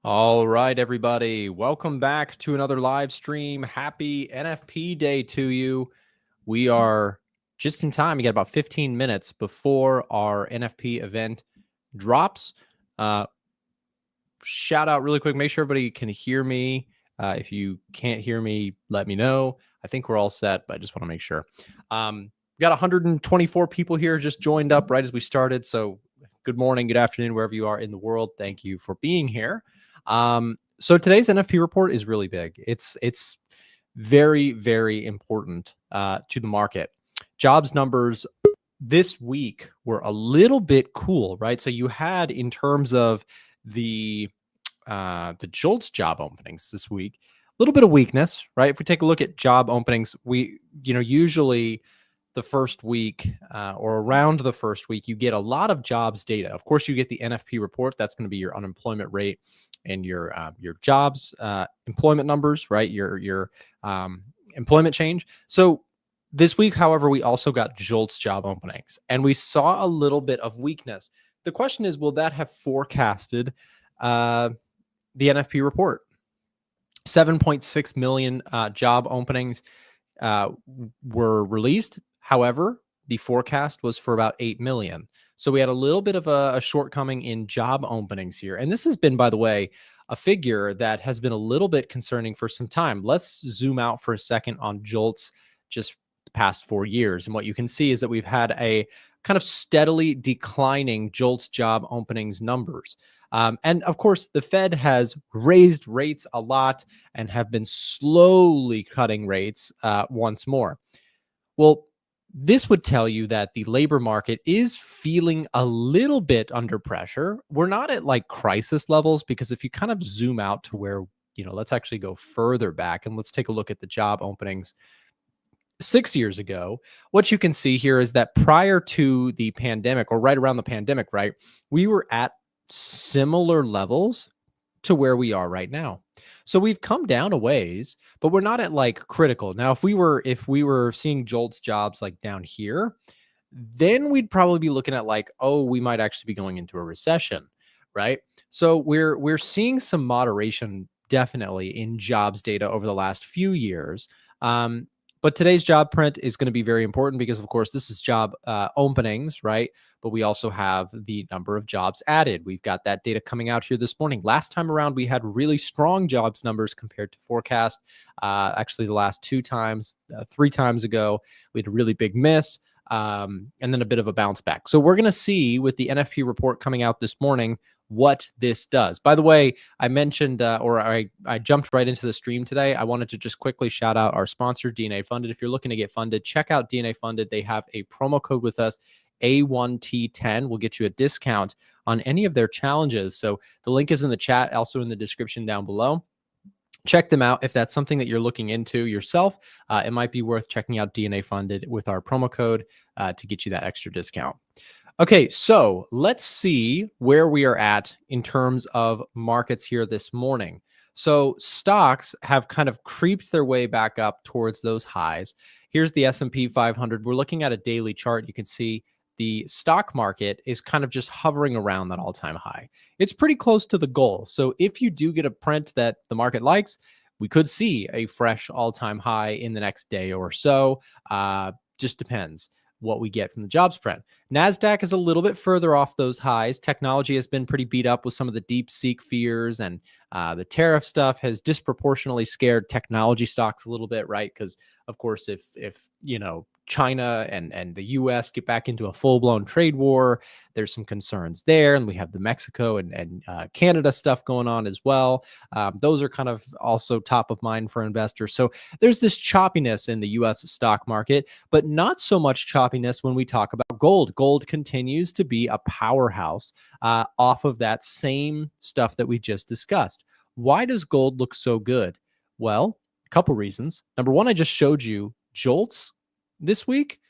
All right, everybody. Welcome back to another live stream. Happy NFP day to you. We are just in time. We got about 15 minutes before our NFP event drops. Shout out really quick. Make sure everybody can hear me. If you can't hear me, let me know. I think we're all set, but I just want to make sure. We got 124 people here just joined up right as we started. So good morning, good afternoon, wherever you are in the world. Thank you for being here. So today's NFP report is really big. It's very, very important to the market. Jobs numbers this week were a little bit cool, right? So you had, in terms of the JOLTS job openings this week, a little bit of weakness, right? If we take a look at job openings, we, usually the first week or around the first week, you get a lot of jobs data. Of course, you get the NFP report. That's going to be your unemployment rate and your jobs employment numbers, right? Your employment change. So this week, however, we also got JOLTS job openings, and we saw a little bit of weakness. The question is, will that have forecasted the NFP report? 7.6 million job openings were released. However, the forecast was for about 8 million. So we had a little bit of a shortcoming in job openings here. And this has been, by the way, a figure that has been a little bit concerning for some time. Let's zoom out for a second on JOLTS just the past 4 years. And what you can see is that we've had a kind of steadily declining JOLTS job openings numbers. And of course, the Fed has raised rates a lot and have been slowly cutting rates once more. Well, this would tell you that the labor market is feeling a little bit under pressure. We're not at like crisis levels, because if you kind of zoom out to where, let's actually go further back and let's take a look at the job openings 6 years ago. What you can see here is that prior to the pandemic, or right around the pandemic, right, we were at similar levels to where we are right now. So we've come down a ways, but we're not at like critical. Now, if we were seeing JOLTS jobs like down here, then we'd probably be looking at like, oh, we might actually be going into a recession, right? So we're seeing some moderation definitely in jobs data over the last few years. But today's job print is going to be very important because, of course, this is job openings, right? But we also have the number of jobs added. We've got that data coming out here this morning. Last time around, we had really strong jobs numbers compared to forecast. Actually, the last 2 times, 3 times ago, we had a really big miss and then a bit of a bounce back. So we're going to see with the NFP report coming out this morning what this does. By the way, I mentioned I jumped right into the stream today. I wanted to just quickly shout out our sponsor, DNA Funded. If you're looking to get funded, check out DNA Funded. They have a promo code with us, A1T10. Will get you a discount on any of their challenges. So the link is in the chat, also in the description down below. Check them out if that's something that you're looking into yourself. It might be worth checking out DNA Funded with our promo code to get you that extra discount. Okay, so let's see where we are at in terms of markets here this morning. So stocks have kind of creeped their way back up towards those highs. Here's the S&P 500. We're looking at a daily chart. You can see the stock market is kind of just hovering around that all-time high. It's pretty close to the goal. So if you do get a print that the market likes, we could see a fresh all-time high in the next day or so. Just depends what we get from the jobs print. NASDAQ is a little bit further off those highs. Technology has been pretty beat up with some of the DeepSeek fears, and the tariff stuff has disproportionately scared technology stocks a little bit, right? Because of course, if China and the US get back into a full-blown trade war, there's some concerns there. And we have the Mexico and Canada stuff going on as well. Those are kind of also top of mind for investors. So there's this choppiness in the US stock market, but not so much choppiness when we talk about gold. Gold continues to be a powerhouse off of that same stuff that we just discussed. Why does gold look so good? Well, a couple reasons. Number one, I just showed you JOLTS this week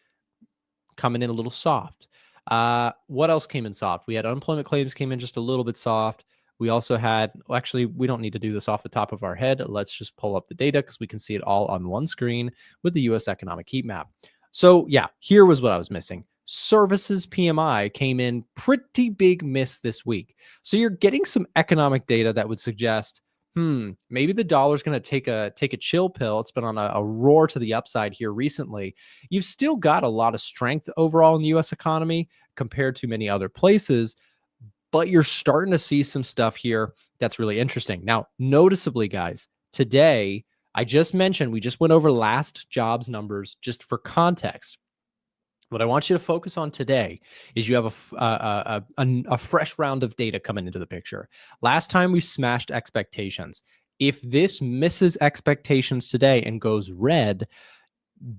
coming in a little soft. What else came in soft? We had unemployment claims came in just a little bit soft. We also had, well, actually, we don't need to do this off the top of our head. Let's just pull up the data because we can see it all on one screen with the US economic heat map. So yeah, here was what I was missing. Services PMI came in pretty big miss this week. So you're getting some economic data that would suggest, maybe the dollar's going to take a chill pill. It's been on a roar to the upside here recently. You've still got a lot of strength overall in the US economy compared to many other places, but you're starting to see some stuff here that's really interesting. Now, noticeably, guys, today, I just mentioned, we just went over last jobs numbers just for context. What I want you to focus on today is you have a fresh round of data coming into the picture. Last time we smashed expectations. If this misses expectations today and goes red,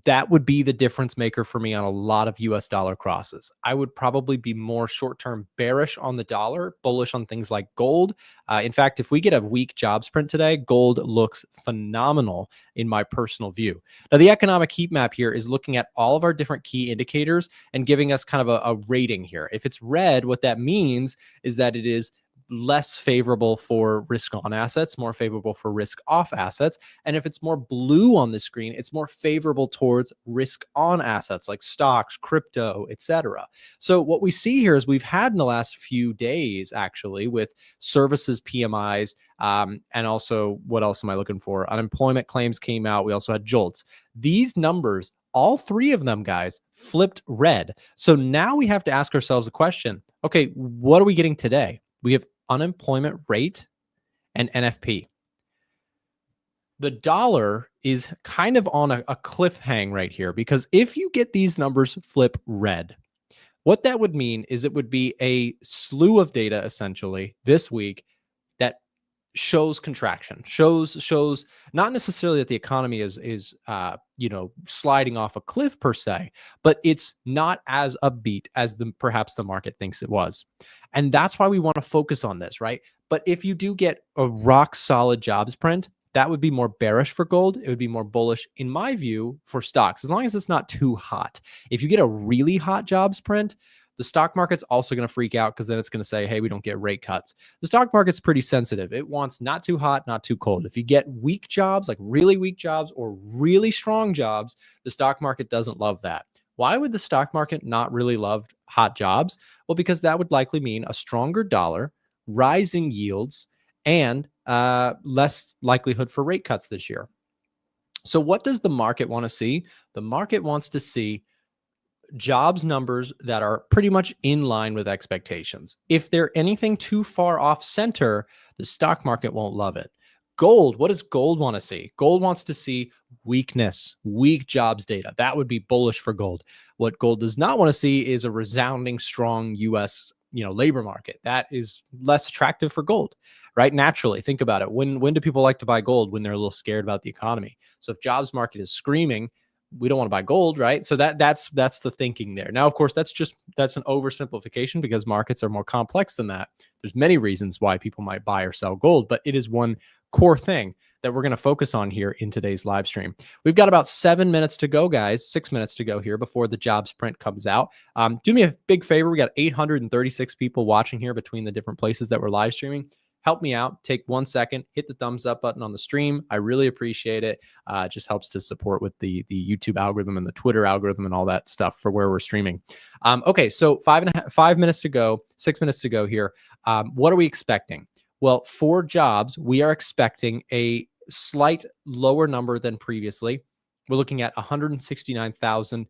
that would be the difference maker for me on a lot of US dollar crosses. I would probably be more short-term bearish on the dollar, bullish on things like gold. In fact, if we get a weak jobs print today, gold looks phenomenal in my personal view. Now, the economic heat map here is looking at all of our different key indicators and giving us kind of a rating here. If it's red, what that means is that it is less favorable for risk on assets, more favorable for risk off assets. And if it's more blue on the screen, it's more favorable towards risk on assets like stocks, crypto, etc. So what we see here is we've had in the last few days, actually, with services PMIs, and also, what else am I looking for? Unemployment claims came out. We also had JOLTS. These numbers, all three of them, guys, flipped red. So now we have to ask ourselves a question. Okay, what are we getting today? We have unemployment rate and NFP. The dollar is kind of on a cliffhang right here, because if you get these numbers flip red, what that would mean is it would be a slew of data essentially this week that shows contraction, shows not necessarily that the economy is sliding off a cliff per se, but it's not as upbeat as perhaps the market thinks it was. And that's why we want to focus on this, right? But if you do get a rock solid jobs print, that would be more bearish for gold. It would be more bullish, in my view, for stocks, as long as it's not too hot. If you get a really hot jobs print, the stock market's also going to freak out, because then it's going to say, hey, we don't get rate cuts. The stock market's pretty sensitive. It wants not too hot, not too cold. If you get weak jobs, like really weak jobs or really strong jobs, the stock market doesn't love that. Why would the stock market not really love hot jobs? Well, because that would likely mean a stronger dollar, rising yields, and less likelihood for rate cuts this year. So what does the market want to see? The market wants to see jobs numbers that are pretty much in line with expectations. If they're anything too far off center, the stock market won't love it. Gold, what does gold want to see? Gold wants to see weakness, weak jobs data. That would be bullish for gold. What gold does not want to see is a resounding strong US, labor market. That is less attractive for gold, right? Naturally, think about it. When do people like to buy gold? When they're a little scared about the economy. So if jobs market is screaming, we don't want to buy gold, right? So that's the thinking there. Now, of course, that's an oversimplification, because markets are more complex than that. There's many reasons why people might buy or sell gold, but it is one core thing that we're going to focus on here in today's live stream. We've got about 7 minutes to go, guys, 6 minutes to go here before the jobs print comes out. Do me a big favor. We got 836 people watching here between the different places that we're live streaming. Help me out. Take 1 second, hit the thumbs up button on the stream. I really appreciate it. It just helps to support with the YouTube algorithm and the Twitter algorithm and all that stuff for where we're streaming. Okay, so 5 minutes to go, 6 minutes to go here. What are we expecting? Well, for jobs, we are expecting a slight lower number than previously. We're looking at 169,000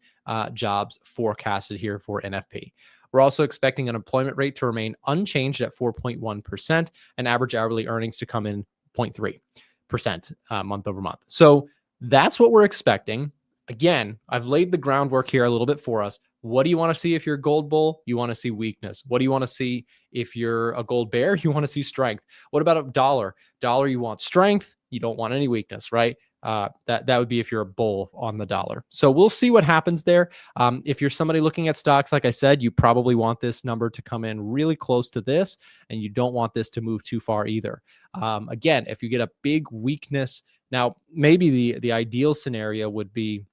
jobs forecasted here for NFP. We're also expecting unemployment rate to remain unchanged at 4.1% and average hourly earnings to come in 0.3% month over month. So that's what we're expecting. Again, I've laid the groundwork here a little bit for us. What do you want to see if you're a gold bull? You want to see weakness. What do you want to see if you're a gold bear? You want to see strength. What about a dollar? Dollar, you want strength. You don't want any weakness, right? That would be if you're a bull on the dollar. So we'll see what happens there. If you're somebody looking at stocks, like I said, you probably want this number to come in really close to this, and you don't want this to move too far either. Again, if you get a big weakness, now maybe the ideal scenario would be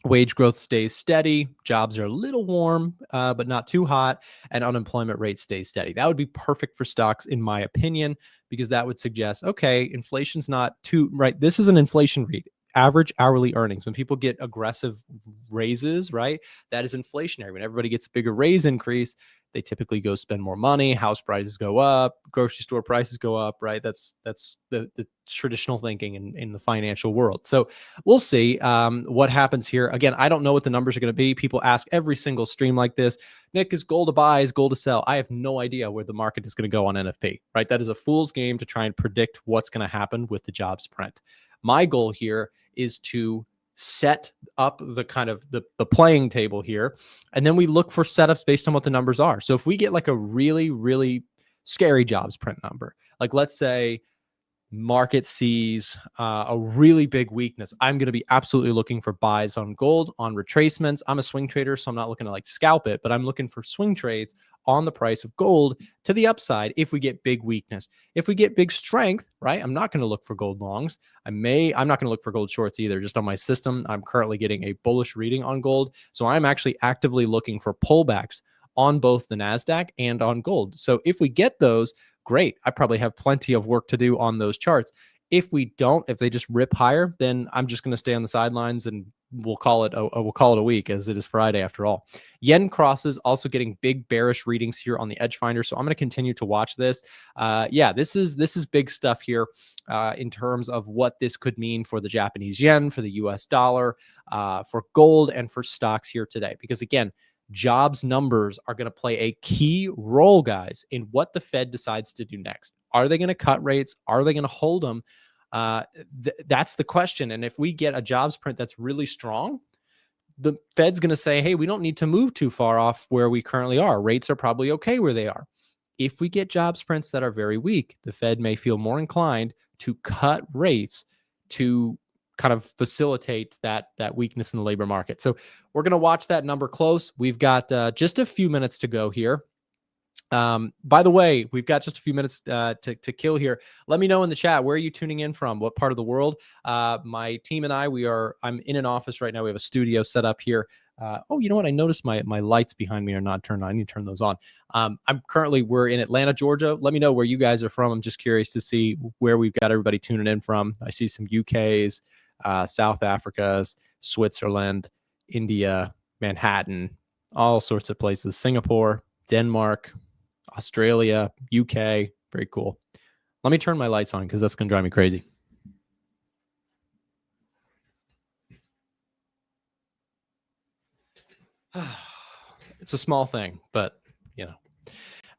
Wage growth stays steady. Jobs are a little warm, but not too hot. And unemployment rate stays steady. That would be perfect for stocks, in my opinion, because that would suggest, okay, inflation's not too, right? This is an inflation rate, average hourly earnings. When people get aggressive raises, right? That is inflationary. When everybody gets a bigger raise increase, they typically go spend more money. House prices go up, grocery store prices go up, right? That's the traditional thinking in the financial world. So we'll see what happens here. Again, I don't know what the numbers are going to be. People ask every single stream like this, Nick, is gold to buy? Is gold to sell? I have no idea where the market is going to go on NFP, right? That is a fool's game to try and predict what's going to happen with the jobs print. My goal here is to set up the kind of the playing table here, and then we look for setups based on what the numbers are. So if we get like a really, really scary jobs print number, like let's say market sees a really big weakness, I'm going to be absolutely looking for buys on gold, on retracements. I'm a swing trader, so I'm not looking to like scalp it, but I'm looking for swing trades on the price of gold to the upside if we get big weakness. If we get big strength, right, I'm not going to look for gold longs. I'm not going to look for gold shorts either. Just on my system, I'm currently getting a bullish reading on gold. So I'm actually actively looking for pullbacks on both the NASDAQ and on gold. So if we get those, great. I probably have plenty of work to do on those charts. If we don't, if they just rip higher, then I'm just going to stay on the sidelines and we'll call it a week, as it is Friday after all. Yen crosses also getting big bearish readings here on the edge finder, so I'm going to continue to watch this. Yeah, this is big stuff here in terms of what this could mean for the Japanese yen, for the US dollar, for gold, and for stocks here today. Because again, jobs numbers are going to play a key role, guys, in what the Fed decides to do next. Are they going to cut rates? Are they going to hold them? That's the question. And if we get a jobs print that's really strong, the Fed's going to say, hey, we don't need to move too far off where we currently are. Rates are probably okay where they are. If we get jobs prints that are very weak, the Fed may feel more inclined to cut rates to kind of facilitate that weakness in the labor market. So we're going to watch that number close. We've got just a few minutes to go here. By the way, we've got just a few minutes to kill here. Let me know in the chat, where are you tuning in from? What part of the world? My team and I'm in an office right now. We have a studio set up here. Oh, you know what? I noticed my lights behind me are not turned on. I need to turn those on. We're in Atlanta, Georgia. Let me know where you guys are from. I'm just curious to see where we've got everybody tuning in from. I see some UKs, South Africa's, Switzerland, India, Manhattan, all sorts of places, Singapore, Denmark, Australia, UK. Very cool. Let me turn my lights on because that's going to drive me crazy. It's a small thing, but you know.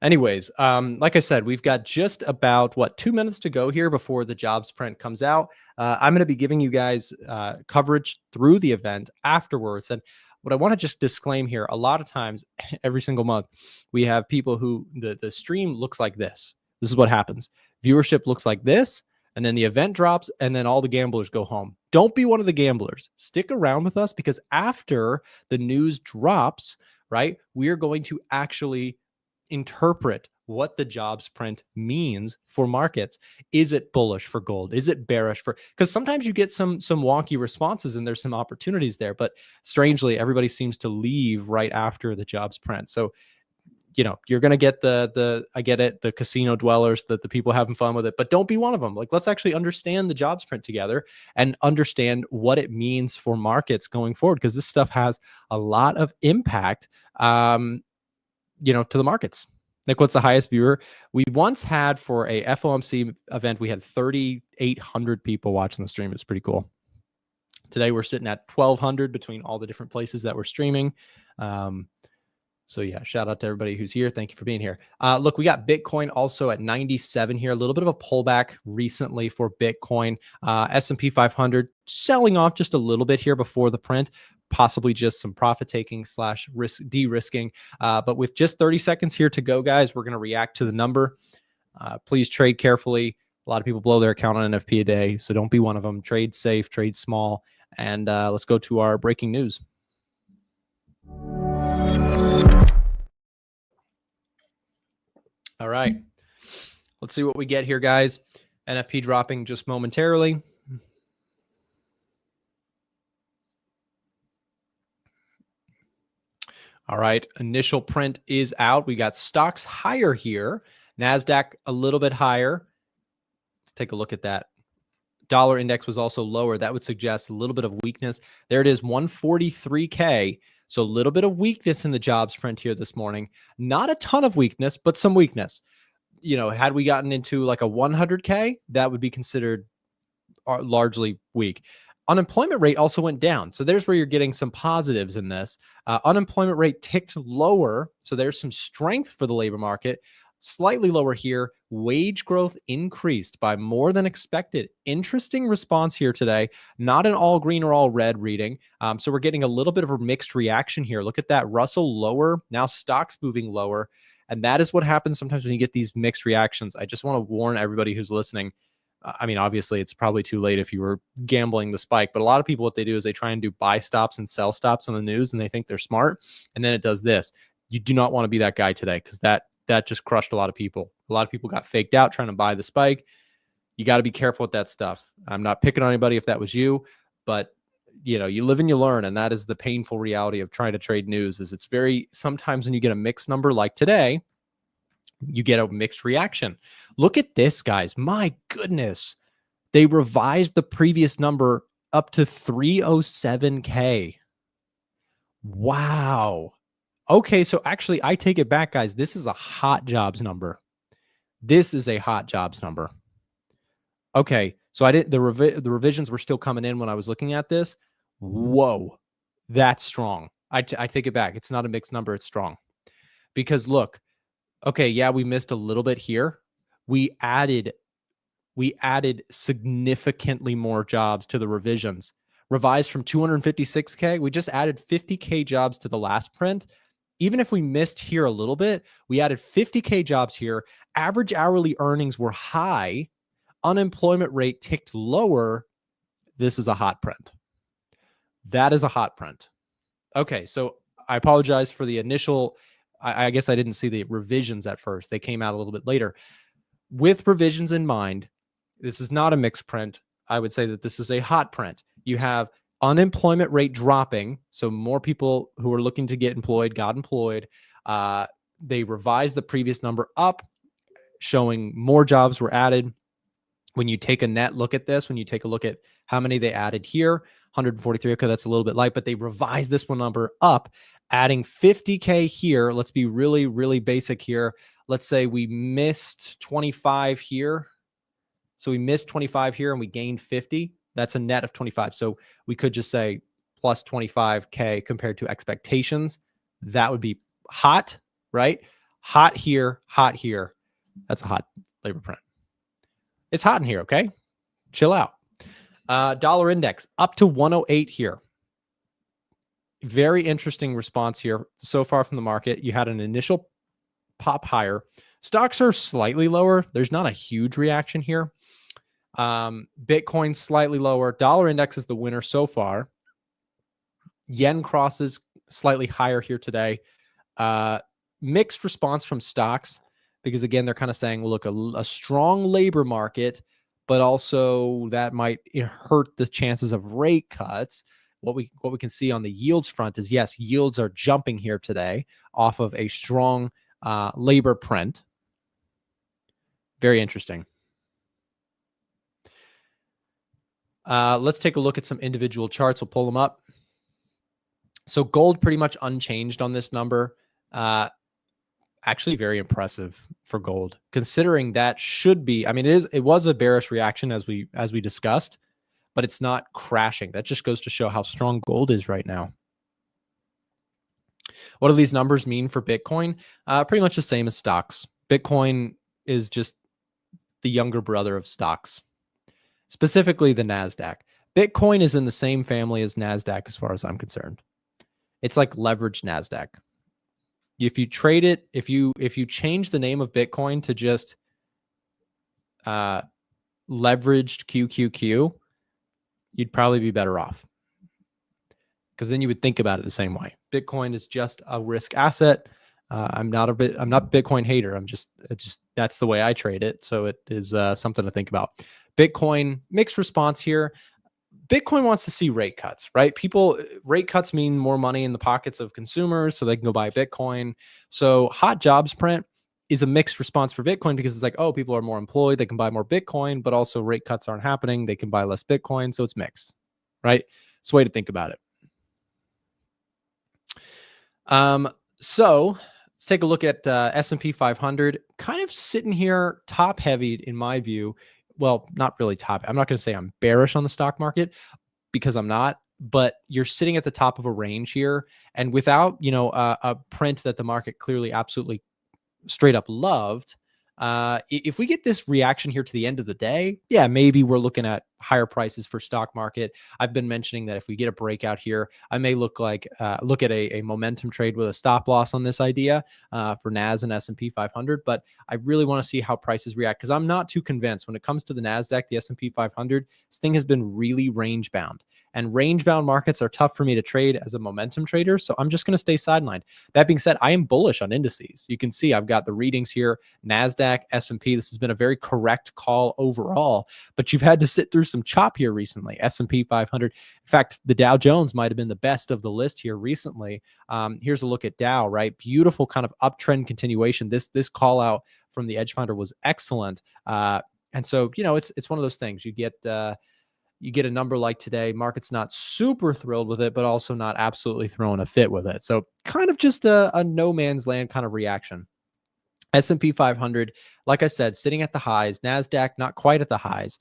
Anyways, like I said, we've got just about 2 minutes to go here before the jobs print comes out. I'm going to be giving you guys coverage through the event afterwards. And what I want to just disclaim here, a lot of times, every single month, we have people who the stream looks like this. This is what happens. Viewership looks like this, and then the event drops, and then all the gamblers go home. Don't be one of the gamblers. Stick around with us, because after the news drops, right, we're going to actually interpret what the jobs print means for markets. Is it bullish for gold? Is it bearish for, because sometimes you get some wonky responses and there's some opportunities there, but strangely everybody seems to leave right after the jobs print. So you're going to get I get it, the casino dwellers, the people having fun with it, but don't be one of them. Like, let's actually understand the jobs print together and understand what it means for markets going forward, because this stuff has a lot of impact to the markets. Like, what's the highest viewer? We once had, for a FOMC event, we had 3,800 people watching the stream. It's pretty cool. Today we're sitting at 1,200 between all the different places that we're streaming. So yeah, shout out to everybody who's here. Thank you for being here. Look, we got Bitcoin also at 97 here. A little bit of a pullback recently for Bitcoin. S&P 500 selling off just a little bit here before the print. Possibly just some profit taking / risk de-risking. But with just 30 seconds here to go, guys, we're going to react to the number. Please trade carefully. A lot of people blow their account on NFP a day, so don't be one of them. Trade safe, trade small, and let's go to our breaking news. All right, let's see what we get here, guys. NFP dropping just momentarily. All right, initial print is out. We got stocks higher here. NASDAQ a little bit higher. Let's take a look at that. Dollar index was also lower. That would suggest a little bit of weakness. There it is, 143K. So a little bit of weakness in the jobs print here this morning. Not a ton of weakness, but some weakness. You know, had we gotten into like a 100K, that would be considered largely weak. Unemployment rate also went down. So there's where you're getting some positives in this. Unemployment rate ticked lower. So there's some strength for the labor market. Slightly lower here. Wage growth increased by more than expected. Interesting response here today. Not an all green or all red reading. So we're getting a little bit of a mixed reaction here. Look at that. Russell lower. Now stocks moving lower. And that is what happens sometimes when you get these mixed reactions. I just want to warn everybody who's listening. I mean, obviously, it's probably too late if you were gambling the spike, but a lot of people, what they do is they try and do buy stops and sell stops on the news, and they think they're smart, and then it does this. You do not want to be that guy today, because that just crushed a lot of people. A lot of people got faked out trying to buy the spike. You got to be careful with that stuff. I'm not picking on anybody if that was you, but you know, you live and you learn, and that is the painful reality of trying to trade news. Is it's very, sometimes when you get a mixed number like today, you get a mixed reaction. Look at this, guys. My goodness. They revised the previous number up to 307K. Wow. Okay, so actually, I take it back, guys. This is a hot jobs number. This is a hot jobs number. Okay, so the revisions were still coming in when I was looking at this. Whoa, that's strong. I take it back. It's not a mixed number. It's strong. Because look, okay, yeah, we missed a little bit here. We added significantly more jobs to the revisions. Revised from 256K, we just added 50K jobs to the last print. Even if we missed here a little bit, we added 50K jobs here. Average hourly earnings were high. Unemployment rate ticked lower. This is a hot print. That is a hot print. Okay, so I apologize for the initial, I guess I didn't see the revisions at first. They came out a little bit later. With revisions in mind, this is not a mixed print. I would say that this is a hot print. You have unemployment rate dropping, so more people who are looking to get employed got employed. They revised the previous number up, showing more jobs were added. When you take a net look at this, when you take a look at how many they added here, 143, okay, that's a little bit light, but they revised this one number up, adding 50K here. Let's be really, really basic here. Let's say we missed 25 here. So we missed 25 here and we gained 50. That's a net of 25. So we could just say plus 25K compared to expectations. That would be hot, right? Hot here, hot here. That's a hot labor print. It's hot in here, okay? Chill out. Dollar index up to 108 here. Very interesting response here so far from the market. You had an initial pop higher. Stocks are slightly lower. There's not a huge reaction here. Bitcoin slightly lower. Dollar index is the winner so far. Yen crosses slightly higher here today. Mixed response from stocks, because again, they're kind of saying, look, a strong labor market, but also that might hurt the chances of rate cuts. What we can see on the yields front is, yes, yields are jumping here today off of a strong labor print. Very interesting. Let's take a look at some individual charts. We'll pull them up. So gold pretty much unchanged on this number. Actually very impressive for gold, considering that should be, I mean, it was a bearish reaction as we discussed, but it's not crashing. That just goes to show how strong gold is right now. What do these numbers mean for Bitcoin? Pretty much the same as stocks. Bitcoin is just the younger brother of stocks, specifically the NASDAQ. Bitcoin is in the same family as NASDAQ as far as I'm concerned. It's like leveraged NASDAQ. If you trade it, if you change the name of Bitcoin to just leveraged QQQ, you'd probably be better off, because then you would think about it the same way. Bitcoin is just a risk asset. I'm not a Bitcoin hater. I'm just that's the way I trade it. So it is something to think about. Bitcoin mixed response here. Bitcoin wants to see rate cuts, right? Rate cuts mean more money in the pockets of consumers so they can go buy Bitcoin. So hot jobs print is a mixed response for Bitcoin because it's like, oh, people are more employed, they can buy more Bitcoin, but also rate cuts aren't happening, they can buy less Bitcoin. So it's mixed, right? It's a way to think about it. So let's take a look at S&P 500, kind of sitting here top heavy in my view. Well, not really top. I'm not going to say I'm bearish on the stock market because I'm not, but you're sitting at the top of a range here. And without, a print that the market clearly absolutely straight up loved, if we get this reaction here to the end of the day, yeah, maybe we're looking at higher prices for stock market. I've been mentioning that if we get a breakout here, I may look at a momentum trade with a stop loss on this idea for NAS and S&P 500. But I really want to see how prices react because I'm not too convinced when it comes to the NASDAQ, the S&P 500. This thing has been really range bound. And range-bound markets are tough for me to trade as a momentum trader, so I'm just going to stay sidelined. That being said, I am bullish on indices. You can see I've got the readings here, NASDAQ, S&P. This has been a very correct call overall, but you've had to sit through some chop here recently. S&P 500. In fact, the Dow Jones might have been the best of the list here recently. Here's a look at Dow, right? Beautiful kind of uptrend continuation. This call out from the Edge Finder was excellent. And so, it's one of those things. You get a number like today, market's not super thrilled with it, but also not absolutely throwing a fit with it. So kind of just a no man's land kind of reaction. S&P 500, like I said, sitting at the highs. NASDAQ, not quite at the highs.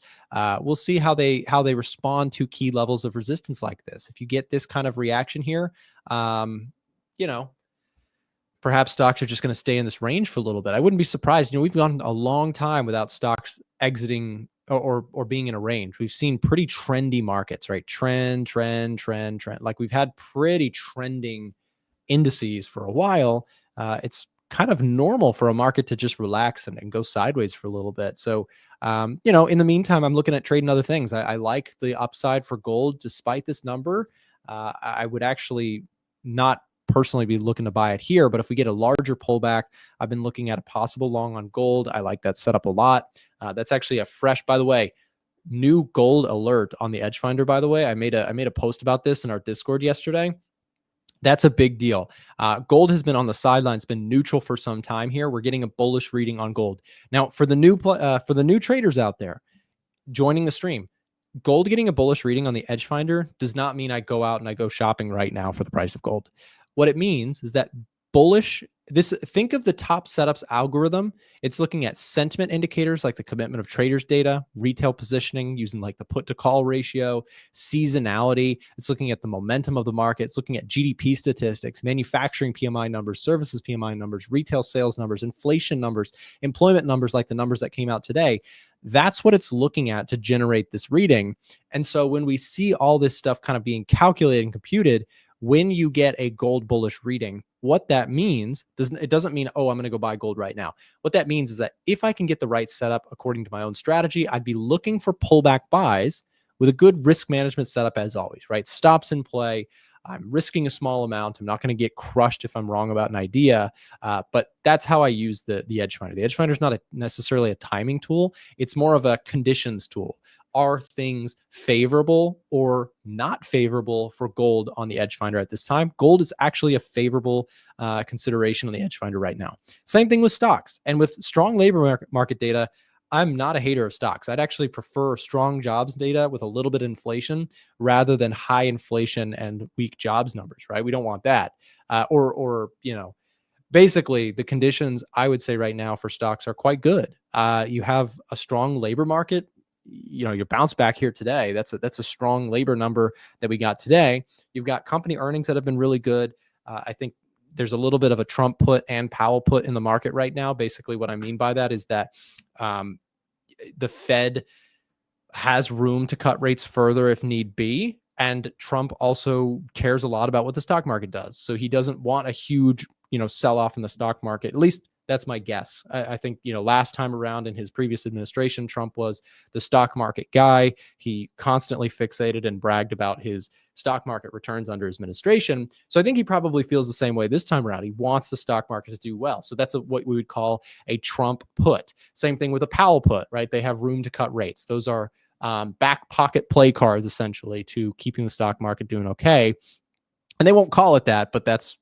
We'll see how they respond to key levels of resistance like this. If you get this kind of reaction here, perhaps stocks are just going to stay in this range for a little bit. I wouldn't be surprised. We've gone a long time without stocks exiting or being in a range. We've seen pretty trendy markets, right? Trend. Like we've had pretty trending indices for a while. It's kind of normal for a market to just relax and go sideways for a little bit. So, in the meantime, I'm looking at trading other things. I like the upside for gold despite this number. I would actually not personally be looking to buy it here, but if we get a larger pullback, I've been looking at a possible long on gold. I like that setup a lot. That's actually a fresh, by the way, new gold alert on the Edge Finder. By the way, I made a post about this in our Discord yesterday. That's a big deal. Gold has been on the sidelines, been neutral for some time here. We're getting a bullish reading on gold now. For the new traders out there joining the stream, gold getting a bullish reading on the Edge Finder does not mean I go out and I go shopping right now for the price of gold. What it means is that think of the top setups algorithm. It's looking at sentiment indicators like the commitment of traders data, retail positioning using like the put to call ratio, seasonality. It's looking at the momentum of the market. It's looking at GDP statistics, manufacturing PMI numbers, services PMI numbers, retail sales numbers, inflation numbers, employment numbers like the numbers that came out today. That's what it's looking at to generate this reading. And so when we see all this stuff kind of being calculated and computed, when you get a gold bullish reading, what that means it doesn't mean, oh, I'm going to go buy gold right now. What that means is that if I can get the right setup according to my own strategy, I'd be looking for pullback buys with a good risk management setup as always, right? Stops in play. I'm risking a small amount. I'm not going to get crushed if I'm wrong about an idea. But that's how I use the Edge Finder. The Edge Finder is not necessarily a timing tool. It's more of a conditions tool. Are things favorable or not favorable for gold on the Edge Finder at this time? Gold is actually a favorable consideration on the Edge Finder right now. Same thing with stocks. And with strong labor market data, I'm not a hater of stocks. I'd actually prefer strong jobs data with a little bit of inflation rather than high inflation and weak jobs numbers, right? We don't want that. Basically, the conditions I would say right now for stocks are quite good. You have a strong labor market. Your bounce back here today, that's a strong labor number that we got today. You've got company earnings that have been really good. I think there's a little bit of a Trump put and Powell put in the market right now. Basically, what I mean by that is that the Fed has room to cut rates further if need be. And Trump also cares a lot about what the stock market does. So he doesn't want a huge, sell off in the stock market. At least that's my guess. I think, last time around in his previous administration, Trump was the stock market guy. He constantly fixated and bragged about his stock market returns under his administration. So I think he probably feels the same way this time around. He wants the stock market to do well. So that's what we would call a Trump put. Same thing with a Powell put, right? They have room to cut rates. Those are back pocket play cards, essentially, to keeping the stock market doing okay. And they won't call it that, but that's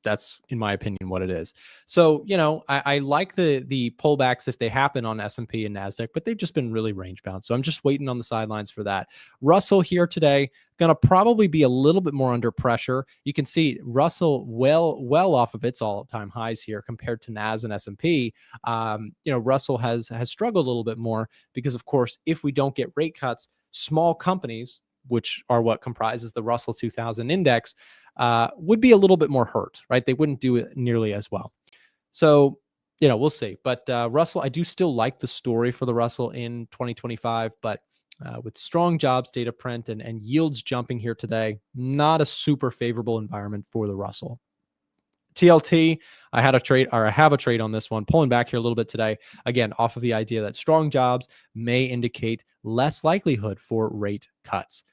in my opinion what it is. So, I like the pullbacks if they happen on S&P and NASDAQ, but they've just been really range bound. So I'm just waiting on the sidelines for that. Russell here today, going to probably be a little bit more under pressure. You can see Russell well off of its all-time highs here compared to NAS and S&P. Russell has struggled a little bit more because, of course, if we don't get rate cuts, small companies, which are what comprises the Russell 2000 index, would be a little bit more hurt, right? They wouldn't do it nearly as well. So, we'll see. But Russell, I do still like the story for the Russell in 2025, but with strong jobs data print and yields jumping here today, not a super favorable environment for the Russell. TLT, I have a trade on this one, pulling back here a little bit today, again, off of the idea that strong jobs may indicate less likelihood for rate cuts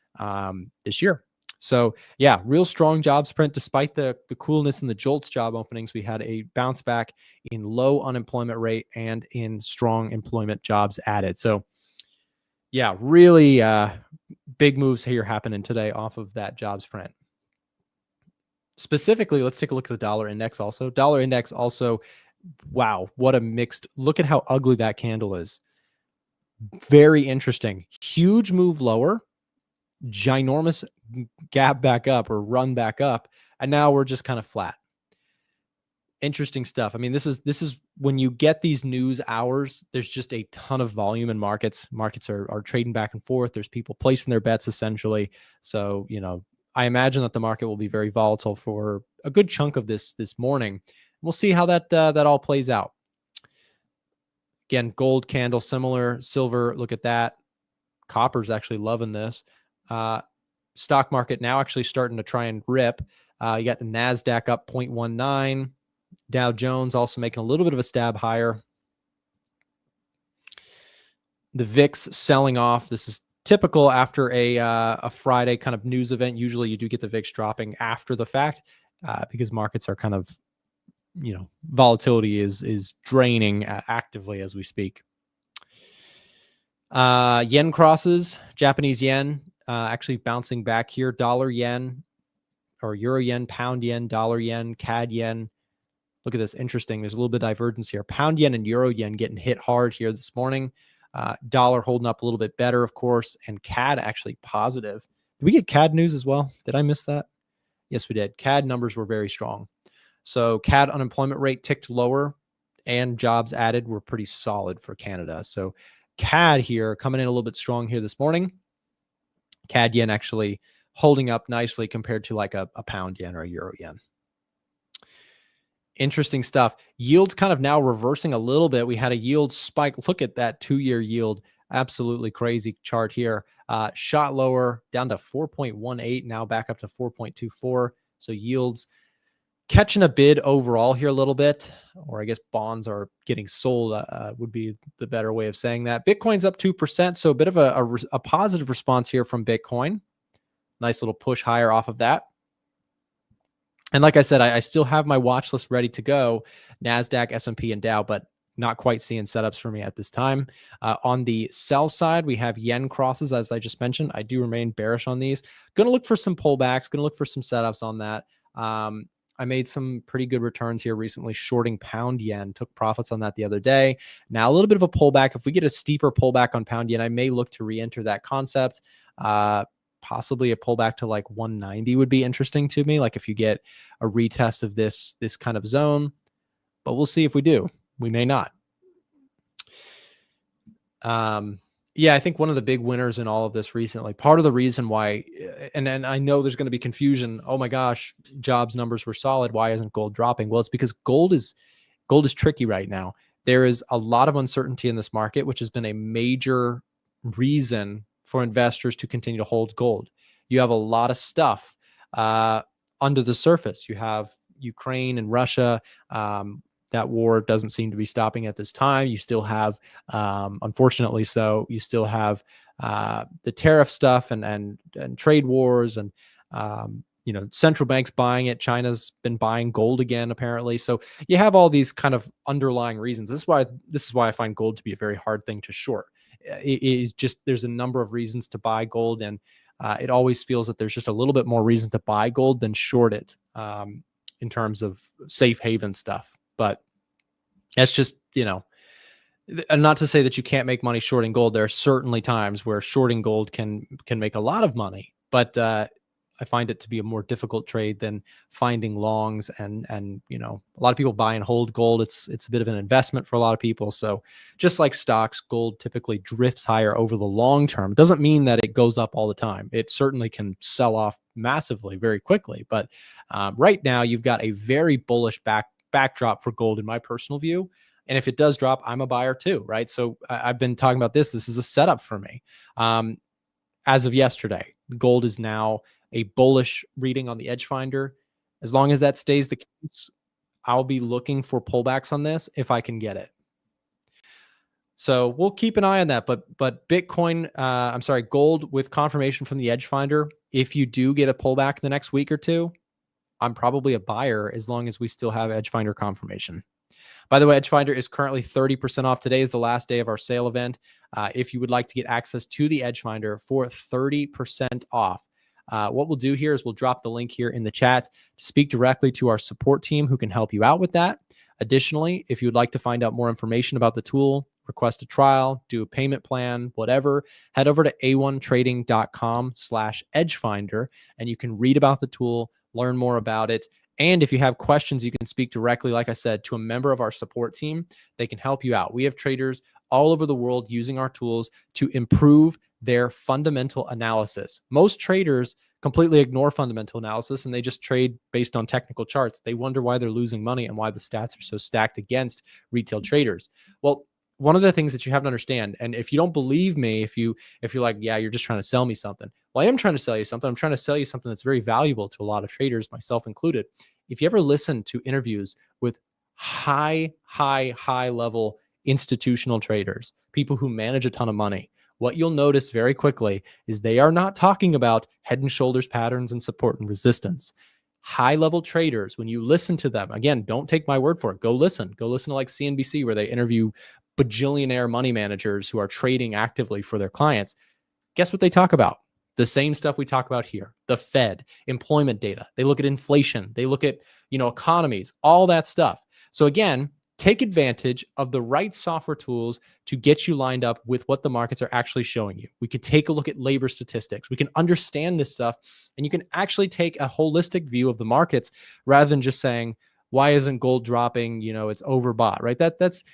this year. So yeah, real strong jobs print. Despite the coolness in the JOLTS job openings, we had a bounce back in low unemployment rate and in strong employment jobs added. So yeah, really big moves here happening today off of that jobs print. Specifically, let's take a look at the dollar index also. Dollar index also, wow, what a mixed, look at how ugly that candle is. Very interesting. Huge move lower, ginormous gap back up or run back up, and now we're just kind of flat. Interesting stuff. I mean, this is when you get these news hours, there's just a ton of volume in markets. Markets are trading back and forth. There's people placing their bets essentially. So, I imagine that the market will be very volatile for a good chunk of this morning. We'll see how that all plays out. Again, gold candle similar, silver, look at that. Copper's actually loving this. Stock market now actually starting to try and rip. You got the NASDAQ up 0.19. Dow Jones also making a little bit of a stab higher. The VIX selling off. This is typical after a Friday kind of news event. Usually you do get the VIX dropping after the fact because markets are kind of, volatility is draining actively as we speak. Yen crosses, Japanese yen actually bouncing back here. Dollar yen or euro yen, pound yen, dollar yen, CAD yen. Look at this. Interesting. There's a little bit of divergence here. Pound yen and euro yen getting hit hard here this morning. Dollar holding up a little bit better, of course, and CAD actually positive. Did we get CAD news as well? Did I miss that? Yes, we did. CAD numbers were very strong. So CAD unemployment rate ticked lower and jobs added were pretty solid for Canada. So CAD here coming in a little bit strong here this morning. CAD yen actually holding up nicely compared to like a pound yen or a euro yen. Interesting stuff. Yields kind of now reversing a little bit. We had a yield spike. Look at that 2-year yield. Absolutely crazy chart here. Shot lower down to 4.18, now back up to 4.24. So yields catching a bid overall here a little bit, or I guess bonds are getting sold would be the better way of saying that. Bitcoin's up 2%. So a bit of a positive response here from Bitcoin. Nice little push higher off of that. And like I said, I still have my watch list ready to go, NASDAQ, S&P, and Dow, but not quite seeing setups for me at this time. On the sell side, we have yen crosses, as I just mentioned. I do remain bearish on these. Going to look for some pullbacks, going to look for some setups on that. I made some pretty good returns here recently, shorting pound yen, took profits on that the other day. Now a little bit of a pullback. If we get a steeper pullback on pound yen, I may look to re-enter that concept. Possibly a pullback to like 190 would be interesting to me. Like if you get a retest of this kind of zone, but we'll see if we do. We may not. Yeah, I think one of the big winners in all of this recently, part of the reason why, and I know there's going to be confusion. Oh my gosh, jobs numbers were solid. Why isn't gold dropping? Well, it's because gold is tricky right now. There is a lot of uncertainty in this market, which has been a major reason for investors to continue to hold gold. You have a lot of stuff under the surface. You have Ukraine and Russia. That war doesn't seem to be stopping at this time. You still have, unfortunately so, you still have the tariff stuff and trade wars and, central banks buying it. China's been buying gold again, apparently. So you have all these kind of underlying reasons. This is why I find gold to be a very hard thing to short. it just, there's a number of reasons to buy gold, and it always feels that there's just a little bit more reason to buy gold than short it, in terms of safe haven stuff. But that's just, and not to say that you can't make money shorting gold. There are certainly times where shorting gold can make a lot of money, but I find it to be a more difficult trade than finding longs. And a lot of people buy and hold gold. It's a bit of an investment for a lot of people. So just like stocks, gold typically drifts higher over the long term. It doesn't mean that it goes up all the time. It certainly can sell off massively very quickly. But right now, you've got a very bullish backdrop for gold, in my personal view. And if it does drop, I'm a buyer too, right? So I've been talking about this. This is a setup for me. As of yesterday, gold is now a bullish reading on the Edge Finder. As long as that stays the case, I'll be looking for pullbacks on this if I can get it. So we'll keep an eye on that. But Bitcoin, gold with confirmation from the Edge Finder, if you do get a pullback in the next week or two, I'm probably a buyer as long as we still have Edge Finder confirmation. By the way, Edge Finder is currently 30% off. Today is the last day of our sale event. If you would like to get access to the Edge Finder for 30% off, what we'll do here is we'll drop the link here in the chat to speak directly to our support team who can help you out with that. Additionally, if you would like to find out more information about the tool, request a trial, do a payment plan, whatever, head over to a1trading.com/edgefinder, and you can read about the tool, learn more about it. And if you have questions, you can speak directly, like I said, to a member of our support team. They can help you out. We have traders all over the world using our tools to improve their fundamental analysis. Most traders completely ignore fundamental analysis and they just trade based on technical charts. They wonder why they're losing money and why the stats are so stacked against retail traders. Well, one of the things that you have to understand, and if you don't believe me, if you're like, yeah, you're just trying to sell me something. Well, I am trying to sell you something. I'm trying to sell you something that's very valuable to a lot of traders, myself included. If you ever listen to interviews with high level institutional traders, people who manage a ton of money, what you'll notice very quickly is they are not talking about head and shoulders patterns and support and resistance. High level traders, when you listen to them, again, don't take my word for it. Go listen to like CNBC, where they interview bajillionaire money managers who are trading actively for their clients. Guess what they talk about? The same stuff we talk about here. The Fed, employment data. They look at inflation. They look at, economies, all that stuff. So again, take advantage of the right software tools to get you lined up with what the markets are actually showing you. We can take a look at labor statistics. We can understand this stuff, and you can actually take a holistic view of the markets rather than just saying, why isn't gold dropping? It's overbought, right? That's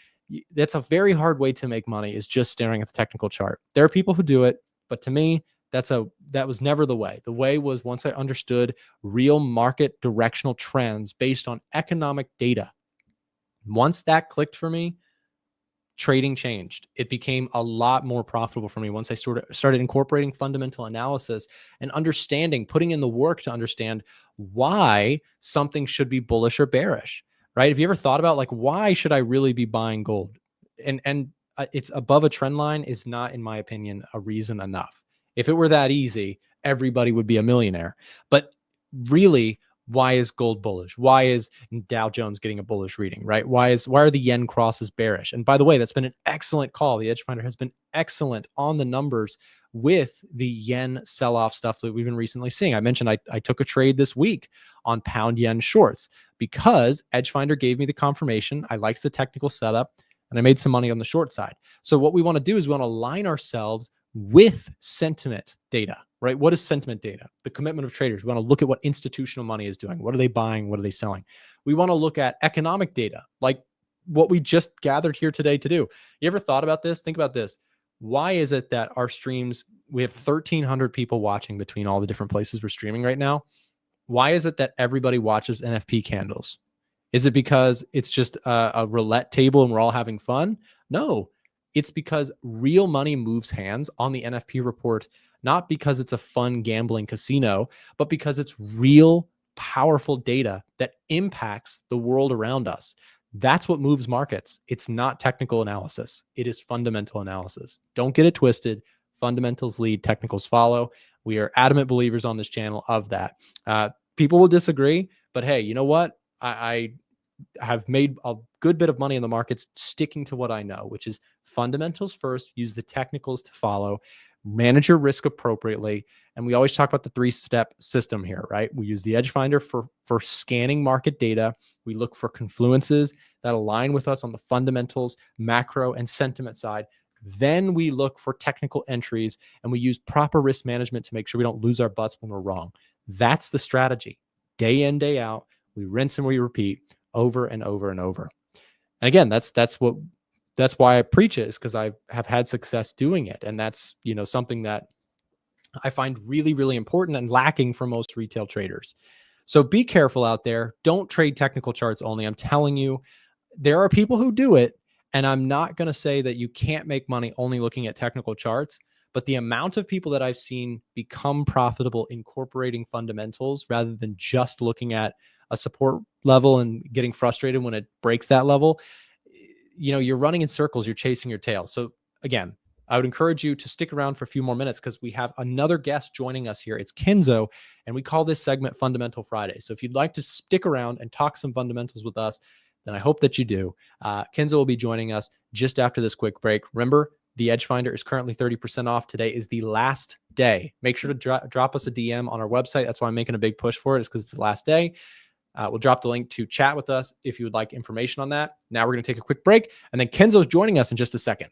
a very hard way to make money, is just staring at the technical chart. There are people who do it, but to me, that was never the way. The way was, once I understood real market directional trends based on economic data. Once that clicked for me, trading changed. It became a lot more profitable for me once I started incorporating fundamental analysis and understanding, putting in the work to understand why something should be bullish or bearish, right? Have you ever thought about, like, why should I really be buying gold? And it's above a trend line is not, in my opinion, a reason enough. If it were that easy, everybody would be a millionaire. But really, why is gold bullish? Why is Dow Jones getting a bullish reading, right? Why are the yen crosses bearish? And by the way, that's been an excellent call. The Edge Finder has been excellent on the numbers with the yen sell-off stuff that we've been recently seeing. I mentioned I took a trade this week on pound yen shorts because Edge Finder gave me the confirmation. I liked the technical setup, and I made some money on the short side. So what we want to do is we want to align ourselves with sentiment data, right? What is sentiment data? The commitment of traders. We want to look at what institutional money is doing. What are they buying? What are they selling? We want to look at economic data, like what we just gathered here today to do. You ever thought about this? Think about this. Why is it that our streams, we have 1,300 people watching between all the different places we're streaming right now? Why is it that everybody watches NFP candles? Is it because it's just a roulette table and we're all having fun? No. It's because real money moves hands on the NFP report, not because it's a fun gambling casino, but because it's real, powerful data that impacts the world around us. That's what moves markets. It's not technical analysis. It is fundamental analysis. Don't get it twisted. Fundamentals lead, technicals follow. We are adamant believers on this channel of that. People will disagree, but hey, you know what? have made a good bit of money in the markets sticking to what I know, which is fundamentals first, use the technicals to follow, manage your risk appropriately. And we always talk about the 3-step system here, right? We use the Edge Finder for scanning market data. We look for confluences that align with us on the fundamentals, macro, and sentiment side. Then we look for technical entries, and we use proper risk management to make sure we don't lose our butts when we're wrong. That's the strategy. Day in, day out, we rinse and we repeat over and over and over. And again, that's why I preach it, is because I have had success doing it. And that's, something that I find really, really important and lacking for most retail traders. So be careful out there. Don't trade technical charts only. I'm telling you, there are people who do it. And I'm not going to say that you can't make money only looking at technical charts, but the amount of people that I've seen become profitable incorporating fundamentals rather than just looking at a support level and getting frustrated when it breaks that level, you're running in circles, you're chasing your tail. So again, I would encourage you to stick around for a few more minutes because we have another guest joining us here. It's Kenzo, and we call this segment Fundamental Friday. So if you'd like to stick around and talk some fundamentals with us, then I hope that you do. Kenzo will be joining us just after this quick break. Remember, the Edge Finder is currently 30% off. Today is the last day. Make sure to drop us a DM on our website. That's why I'm making a big push for it, is because it's the last day. We'll drop the link to chat with us if you would like information on that. Now we're going to take a quick break, and then Kenzo's joining us in just a second.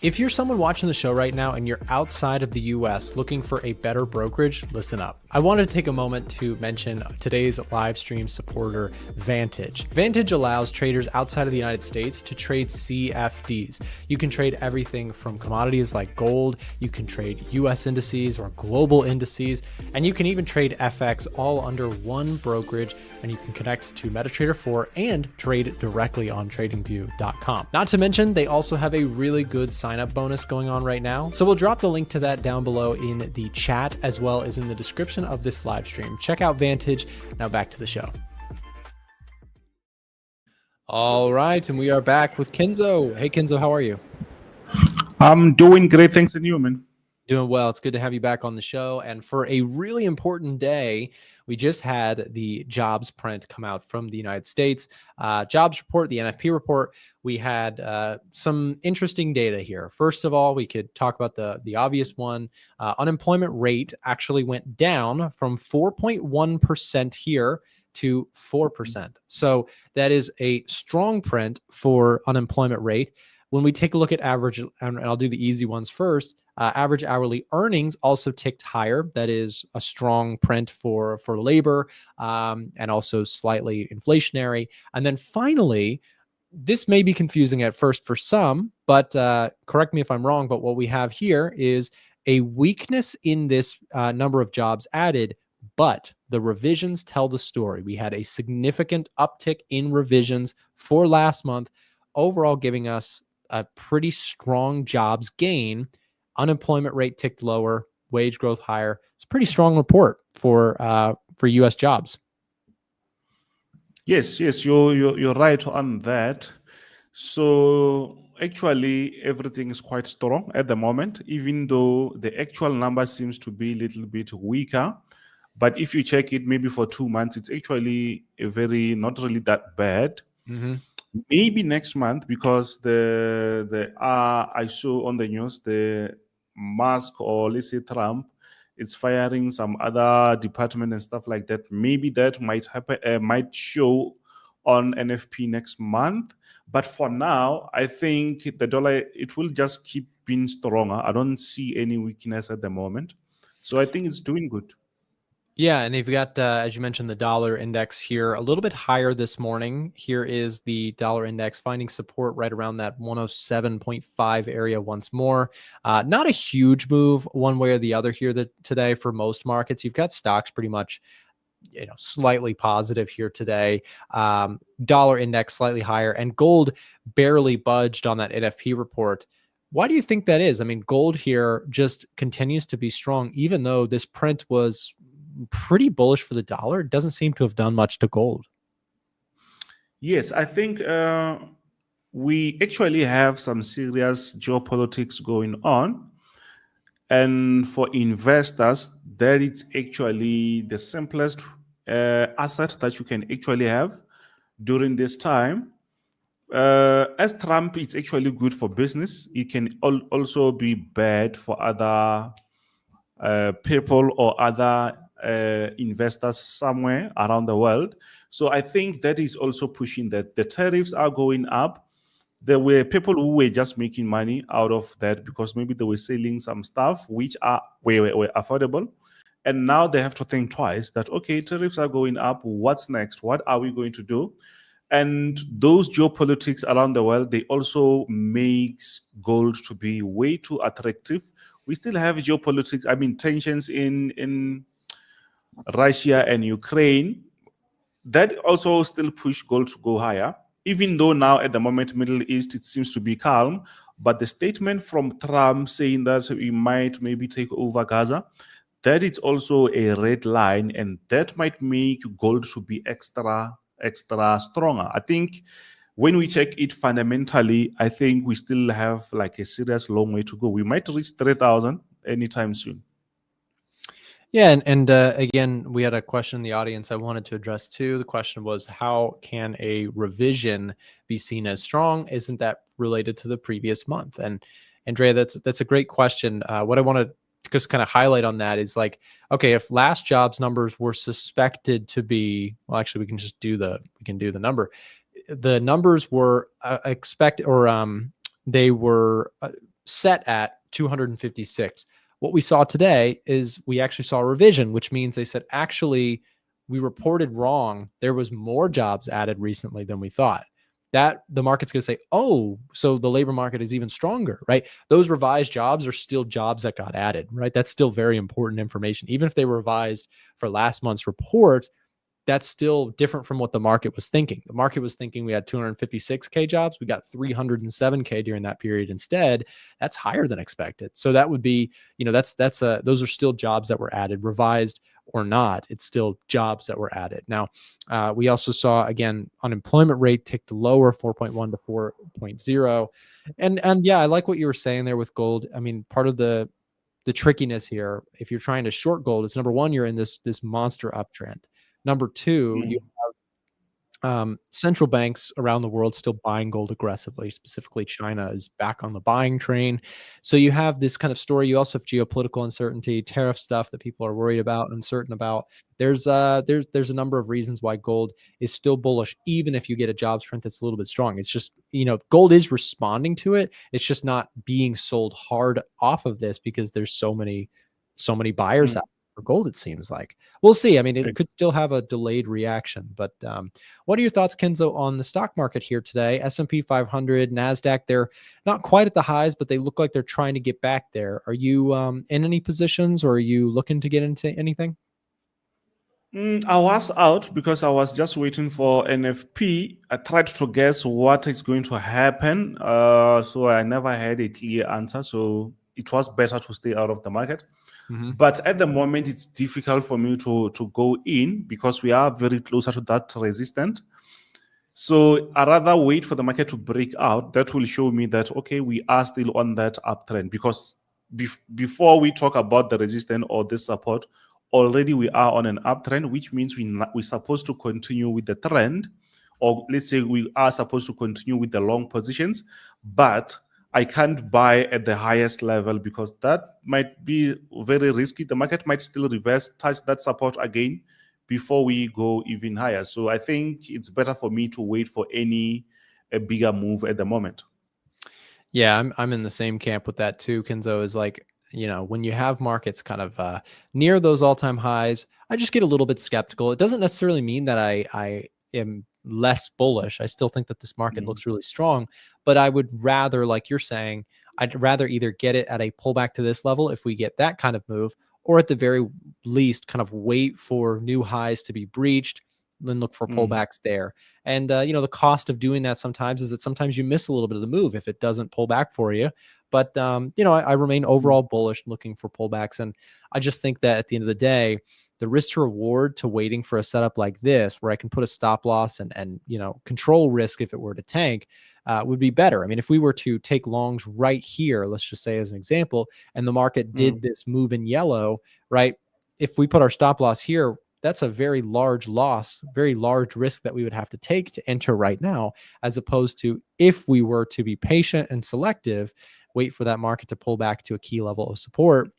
If you're someone watching the show right now and you're outside of the US looking for a better brokerage, listen up. I wanted to take a moment to mention today's live stream supporter, Vantage. Vantage allows traders outside of the United States to trade CFDs. You can trade everything from commodities like gold, you can trade US indices or global indices, and you can even trade FX all under one brokerage, and you can connect to MetaTrader 4 and trade directly on tradingview.com. Not to mention, they also have a really good sign-up bonus going on right now. So we'll drop the link to that down below in the chat as well as in the description of this live stream. Check out Vantage. Now back to the show. All right, and we are back with Kenzo. Hey, Kenzo, how are you? I'm doing great. Thanks, and you, man. Doing well. It's good to have you back on the show. And for a really important day, we just had the jobs print come out from the United States. Jobs report, the NFP report. We had some interesting data here. First of all, we could talk about the obvious one. Unemployment rate actually went down from 4.1% here to 4%. So that is a strong print for unemployment rate. When we take a look at average, and I'll do the easy ones first, average hourly earnings also ticked higher. That is a strong print for labor, and also slightly inflationary. And then finally, this may be confusing at first for some, but correct me if I'm wrong, but what we have here is a weakness in this number of jobs added, but the revisions tell the story. We had a significant uptick in revisions for last month, overall giving us a pretty strong jobs gain. Unemployment rate ticked lower, wage growth higher. It's a pretty strong report for U.S. jobs. Yes, you're right on that. So actually, everything is quite strong at the moment, even though the actual number seems to be a little bit weaker. But if you check it, maybe for 2 months, it's actually not really that bad. Mm-hmm. Maybe next month, because I saw on the news the Musk, or let's say Trump, it's firing some other department and stuff like that. Maybe that might happen, might show on NFP next month. But for now, I think the dollar, it will just keep being stronger. I don't see any weakness at the moment. So I think it's doing good. Yeah, and they've got, as you mentioned, the dollar index here a little bit higher this morning. Here is the dollar index finding support right around that 107.5 area once more. Not a huge move one way or the other here today for most markets. You've got stocks pretty much slightly positive here today. Dollar index slightly higher, and gold barely budged on that NFP report. Why do you think that is? I mean, gold here just continues to be strong, even though this print was pretty bullish for the dollar. It doesn't seem to have done much to gold. Yes, I think we actually have some serious geopolitics going on. And for investors, that is actually the simplest asset that you can actually have during this time. As Trump is actually good for business, it can also be bad for other people or other investors somewhere around the world. So I think that is also pushing that the tariffs are going up. There were people who were just making money out of that because maybe they were selling some stuff which were affordable. And now they have to think twice that, okay, tariffs are going up. What's next? What are we going to do? And those geopolitics around the world, they also makes gold to be way too attractive. We still have geopolitics, I mean, tensions in Russia and Ukraine. That also still push gold to go higher, even though now at the moment, Middle East, it seems to be calm. But the statement from Trump saying that we might maybe take over Gaza, that is also a red line, and that might make gold to be extra stronger. I think when we check it fundamentally, I think we still have like a serious long way to go. We might reach 3,000 anytime soon. Yeah, and again, we had a question in the audience I wanted to address too. The question was, how can a revision be seen as strong? Isn't that related to the previous month? And Andrea, that's a great question. What I want to just kind of highlight on that is like, okay, if last jobs numbers were suspected to be, well, actually, we can do the number. The numbers were expected, or they were set at 256. What we saw today is we actually saw a revision, which means they said, actually, we reported wrong. There was more jobs added recently than we thought. That the market's going to say, oh, so the labor market is even stronger, right? Those revised jobs are still jobs that got added, right? That's still very important information. Even if they were revised for last month's report, that's still different from what the market was thinking. The market was thinking we had 256K jobs. We got 307K during that period instead. That's higher than expected. So that would be, those are still jobs that were added, revised or not. It's still jobs that were added. Now, we also saw, again, unemployment rate ticked lower, 4.1 to 4.0. And yeah, I like what you were saying there with gold. I mean, part of the trickiness here, if you're trying to short gold, is number one, you're in this monster uptrend. Number two, you have central banks around the world still buying gold aggressively. Specifically, China is back on the buying train. So you have this kind of story. You also have geopolitical uncertainty, tariff stuff that people are worried about, uncertain about. There's a number of reasons why gold is still bullish, even if you get a jobs print that's a little bit strong. It's just, gold is responding to it. It's just not being sold hard off of this because there's so many buyers out for gold, it seems like. We'll see. I mean, it could still have a delayed reaction, but what are your thoughts, Kenzo, on the stock market here today? S&P 500, NASDAQ, they're not quite at the highs, but they look like they're trying to get back there. Are you in any positions, or are you looking to get into anything? I was out because I was just waiting for NFP. I tried to guess what is going to happen, so I never had a clear answer. So it was better to stay out of the market. But at the moment, it's difficult for me to go in because we are very closer to that resistance. So I rather wait for the market to break out. That will show me that, okay, we are still on that uptrend, because before we talk about the resistance or the support, already we are on an uptrend, which means we're supposed to continue with the trend, or let's say we are supposed to continue with the long positions, but I can't buy at the highest level because that might be very risky. The market might still reverse, touch that support again before we go even higher. So I think it's better for me to wait for a bigger move at the moment. Yeah, I'm in the same camp with that too, Kenzo. Is like, when you have markets kind of near those all-time highs, I just get a little bit skeptical. It doesn't necessarily mean that I am less bullish. I still think that this market looks really strong, but I would rather, like you're saying, I'd rather either get it at a pullback to this level if we get that kind of move, or at the very least kind of wait for new highs to be breached, then look for pullbacks there. And, the cost of doing that sometimes is that sometimes you miss a little bit of the move if it doesn't pull back for you. But, I remain overall bullish, looking for pullbacks. And I just think that at the end of the day, the risk to reward to waiting for a setup like this, where I can put a stop loss and control risk if it were to tank, would be better. I mean, if we were to take longs right here, let's just say as an example, and the market did this move in yellow, right? If we put our stop loss here, that's a very large loss, very large risk that we would have to take to enter right now, as opposed to if we were to be patient and selective, wait for that market to pull back to a key level of support.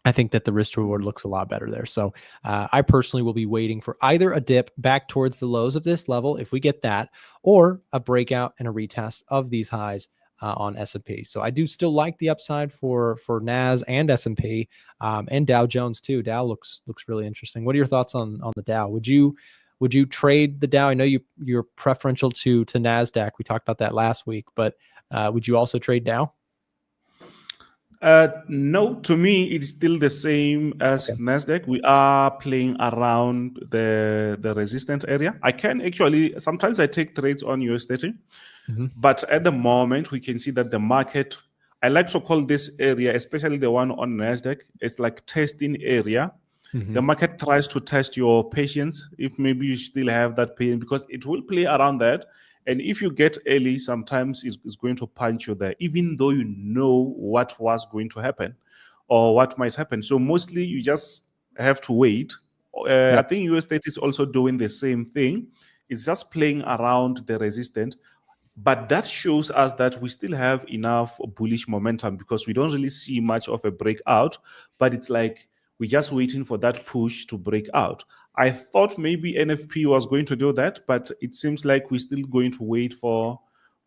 I think that the risk to reward looks a lot better there. So I personally will be waiting for either a dip back towards the lows of this level, if we get that, or a breakout and a retest of these highs on S&P. So I do still like the upside for NAS and S&P, and Dow Jones too. Dow looks really interesting. What are your thoughts on the Dow? Would you trade the Dow? I know you're preferential to NASDAQ. We talked about that last week, but would you also trade Dow? No, to me, it's still the same as Nasdaq. We are playing around the resistance area. I can actually, sometimes I take trades on USD, but at the moment, we can see that the market, I like to call this area, especially the one on Nasdaq, it's like testing area. The market tries to test your patience, if maybe you still have that pain, because it will play around that. And if you get early, sometimes it's going to punch you there, even though you know what was going to happen or what might happen. So mostly you just have to wait. I think USD is also doing the same thing. It's just playing around the resistance. But that shows us that we still have enough bullish momentum, because we don't really see much of a breakout, but it's like we're just waiting for that push to break out. I thought maybe NFP was going to do that, but it seems like we're still going to wait for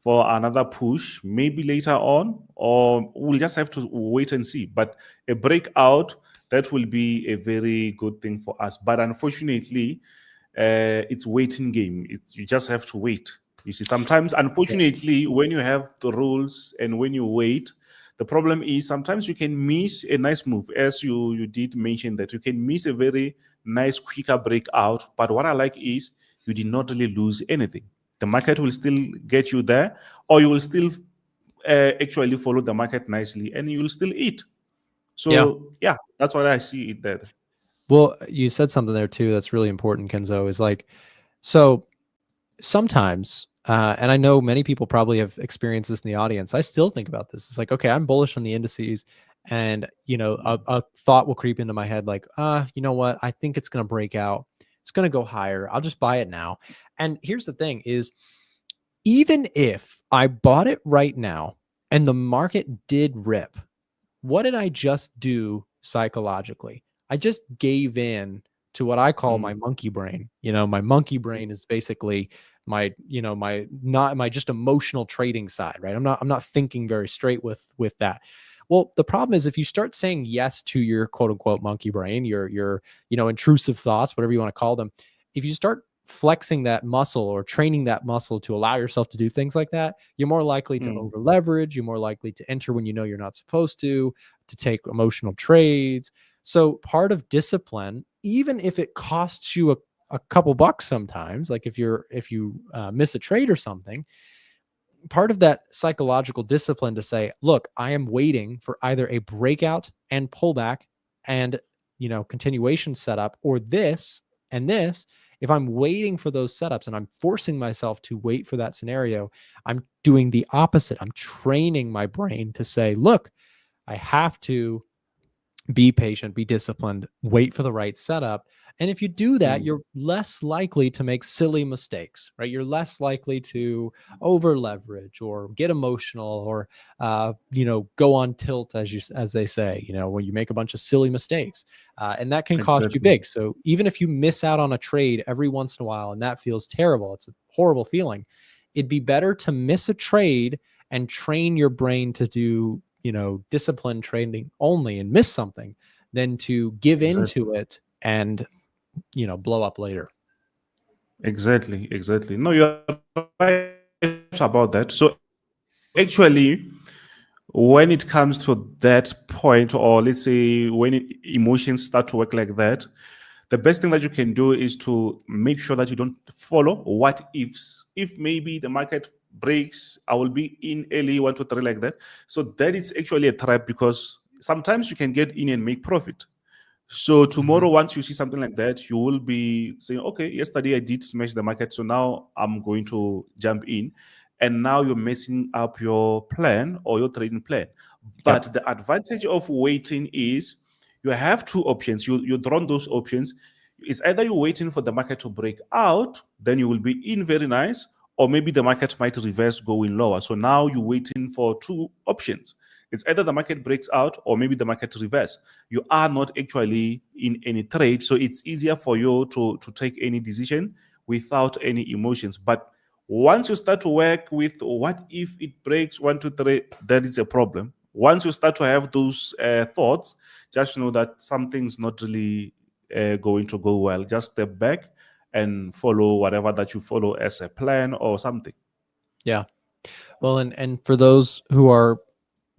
another push, maybe later on, or we'll just have to wait and see. But a breakout, that will be a very good thing for us. But unfortunately, it's waiting game. You just have to wait. You see, sometimes, unfortunately, when you have the rules and when you wait, the problem is sometimes you can miss a nice move, as you did mention that you can miss a very nice, quicker breakout. But what I like is you did not really lose anything. The market will still get you there, or you will still actually follow the market nicely, and you will still eat. So yeah, that's what I see it there. Well, you said something there too that's really important, Kenzo, is like, so sometimes, and I know many people probably have experienced this in the audience, I still think about this. It's like, okay, I'm bullish on the indices, and a thought will creep into my head like, you know what? I think it's going to break out. It's going to go higher. I'll just buy it now. And here's the thing is, even if I bought it right now and the market did rip, what did I just do psychologically? I just gave in to what I call my monkey brain. My monkey brain is basically my just emotional trading side, right? I'm not thinking very straight with that. Well, the problem is if you start saying yes to your quote unquote monkey brain, your intrusive thoughts, whatever you want to call them, if you start flexing that muscle or training that muscle to allow yourself to do things like that, you're more likely to over leverage. You're more likely to enter when you know you're not supposed to take emotional trades. So part of discipline, even if it costs you a couple bucks sometimes, like if you miss a trade or something, part of that psychological discipline to say, look, I am waiting for either a breakout and pullback and continuation setup, or this and this. If I'm waiting for those setups and I'm forcing myself to wait for that scenario, I'm doing the opposite. I'm training my brain to say, look, I have to be patient, be disciplined, wait for the right setup. And if you do that, you're less likely to make silly mistakes, right? You're less likely to over leverage or get emotional or, go on tilt, as they say, when you make a bunch of silly mistakes, and that can cost you big. So even if you miss out on a trade every once in a while, and that feels terrible, it's a horrible feeling. It'd be better to miss a trade and train your brain to do disciplined trading only and miss something than to give into it and blow up later. Exactly. No, you're right about that. So actually, when it comes to that point, or let's say when emotions start to work like that, the best thing that you can do is to make sure that you don't follow what ifs. If maybe the market breaks, I will be in early 1, 2, 3 like that. So that is actually a trap, because sometimes you can get in and make profit. So tomorrow, once you see something like that, you will be saying, okay, yesterday I did smash the market, so now I'm going to jump in. And now you're messing up your plan or your trading plan. But the advantage of waiting is you have two options. You're drawn those options. It's either you're waiting for the market to break out, then you will be in very nice, or maybe the market might reverse going lower. So now you're waiting for two options. It's either the market breaks out or maybe the market reverse. You are not actually in any trade, so it's easier for you to take any decision without any emotions. But once you start to work with what if it breaks 1, 2, 3, that is a problem. Once you start to have those thoughts, just know that something's not really going to go well. Just step back and follow whatever that you follow as a plan or something. Yeah. Well, and for those who are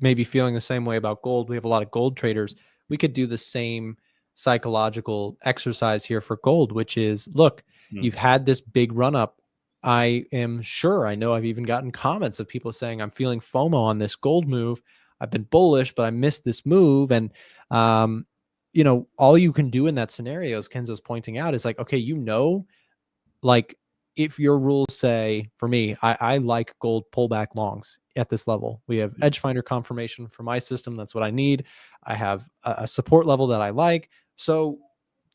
maybe feeling the same way about gold, we have a lot of gold traders. We could do the same psychological exercise here for gold, which is, look, you've had this big run up. I am sure, I know I've even gotten comments of people saying, I'm feeling FOMO on this gold move. I've been bullish, but I missed this move. And, you know, all you can do in that scenario, as Kenzo's pointing out, is like, okay, you know, like if your rules say, for me, I like gold pullback longs at this level. We have edge finder confirmation for my system. That's what I need. I have a support level that I like. So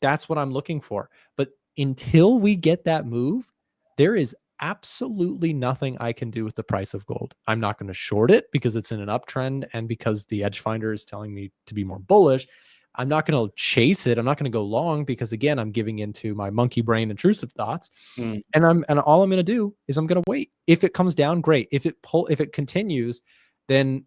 that's what I'm looking for. But until we get that move, there is absolutely nothing I can do with the price of gold. I'm not going to short it because it's in an uptrend and because the edge finder is telling me to be more bullish. I'm not going to chase it. I'm not going to go long because, again, I'm giving into my monkey brain intrusive thoughts. And all I'm going to do is I'm going to wait. If it comes down, great. If it continues, then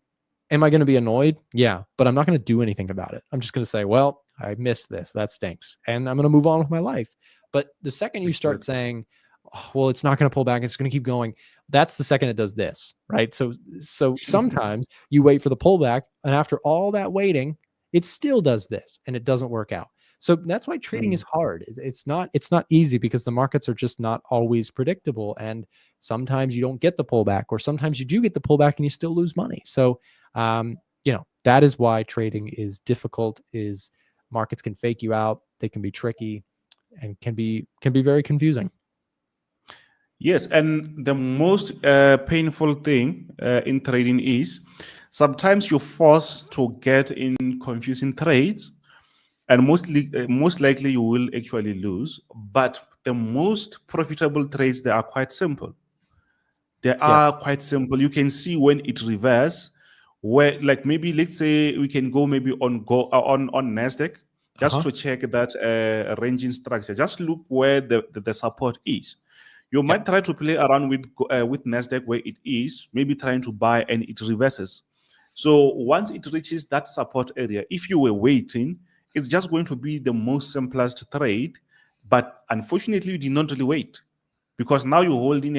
am I going to be annoyed? Yeah, but I'm not going to do anything about it. I'm just going to say, well, I missed this. That stinks. And I'm going to move on with my life. But the second you start saying, oh, well, it's not going to pull back, it's going to keep going, that's the second it does this, right? So sometimes you wait for the pullback, and after all that waiting, it still does this and it doesn't work out. So that's why trading is hard. It's not easy because the markets are just not always predictable. And sometimes you don't get the pullback, or sometimes you do get the pullback and you still lose money. So, you know, that is why trading is difficult. Is markets can fake you out. They can be tricky and can be very confusing. Yes, and the most painful thing in trading is sometimes you're forced to get in confusing trades, and most likely you will actually lose. But the most profitable trades, they are quite simple. They are quite simple. You can see when it reverse, where like maybe let's say we can go maybe on Nasdaq just to check that ranging structure. Just look where the support is. You might try to play around with Nasdaq where it is, maybe trying to buy and it reverses. So once it reaches that support area, if you were waiting, it's just going to be the most simplest trade. But unfortunately, you did not really wait because now you're holding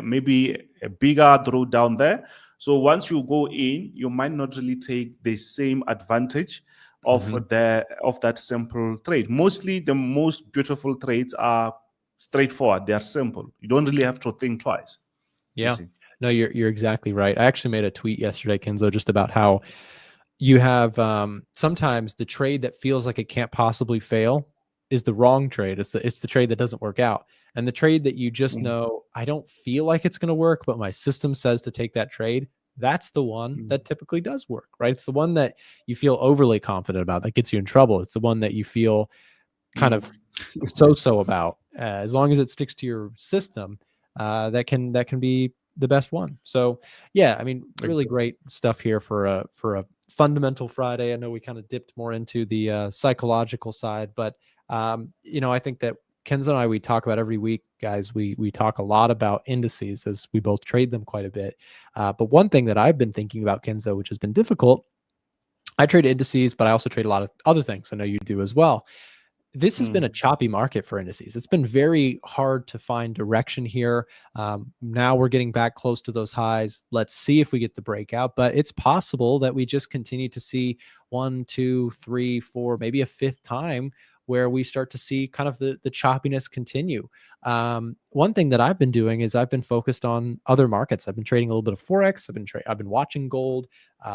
maybe a bigger drawdown there. So once you go in, you might not really take the same advantage of that simple trade. Mostly, the most beautiful trades are straightforward. They are simple. You don't really have to think twice. Yeah. No, you're exactly right. I actually made a tweet yesterday, Kenzo, just about how you have sometimes the trade that feels like it can't possibly fail is the wrong trade. It's the trade that doesn't work out. And the trade that you just know, I don't feel like it's going to work, but my system says to take that trade, that's the one that typically does work, right? It's the one that you feel overly confident about that gets you in trouble. It's the one that you feel kind of so about. As long as it sticks to your system, that can be the best one. So yeah, I mean, really great stuff here for a fundamental Friday. I know we kind of dipped more into the psychological side, but you know, I think that Kenzo and I, we talk about every week, guys. We talk a lot about indices as we both trade them quite a bit. But one thing that I've been thinking about, Kenzo, which has been difficult, I trade indices, but I also trade a lot of other things. I know you do as well. This has been a choppy market for indices. It's been very hard to find direction here. Now we're getting back close to those highs. Let's see if we get the breakout, but it's possible that we just continue to see 1, 2, 3, 4, maybe a fifth time where we start to see kind of the choppiness continue. One thing that I've been doing is I've been focused on other markets. I've been trading a little bit of Forex. I've been watching gold.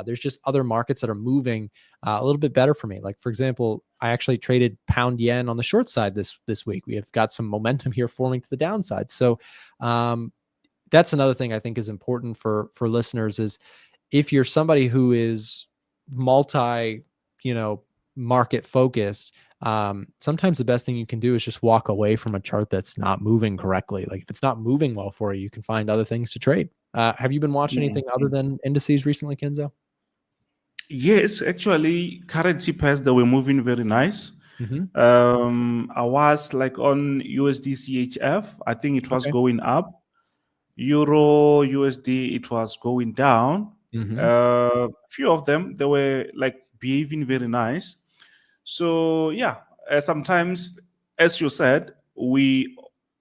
There's just other markets that are moving a little bit better for me. Like, for example, I actually traded pound yen on the short side this week. We have got some momentum here forming to the downside. So that's another thing I think is important for listeners is if you're somebody who is multi, market focused, Sometimes the best thing you can do is just walk away from a chart that's not moving correctly. Like if it's not moving well for you, you can find other things to trade. Have you been watching anything other than indices recently, Kenzo? Yes, actually, currency pairs that were moving very nice. Mm-hmm. I was like on USD CHF. I think it was Okay. going up. Euro USD, it was going down. Mm-hmm. Few of them, they were like behaving very nice. So yeah, sometimes, as you said, we,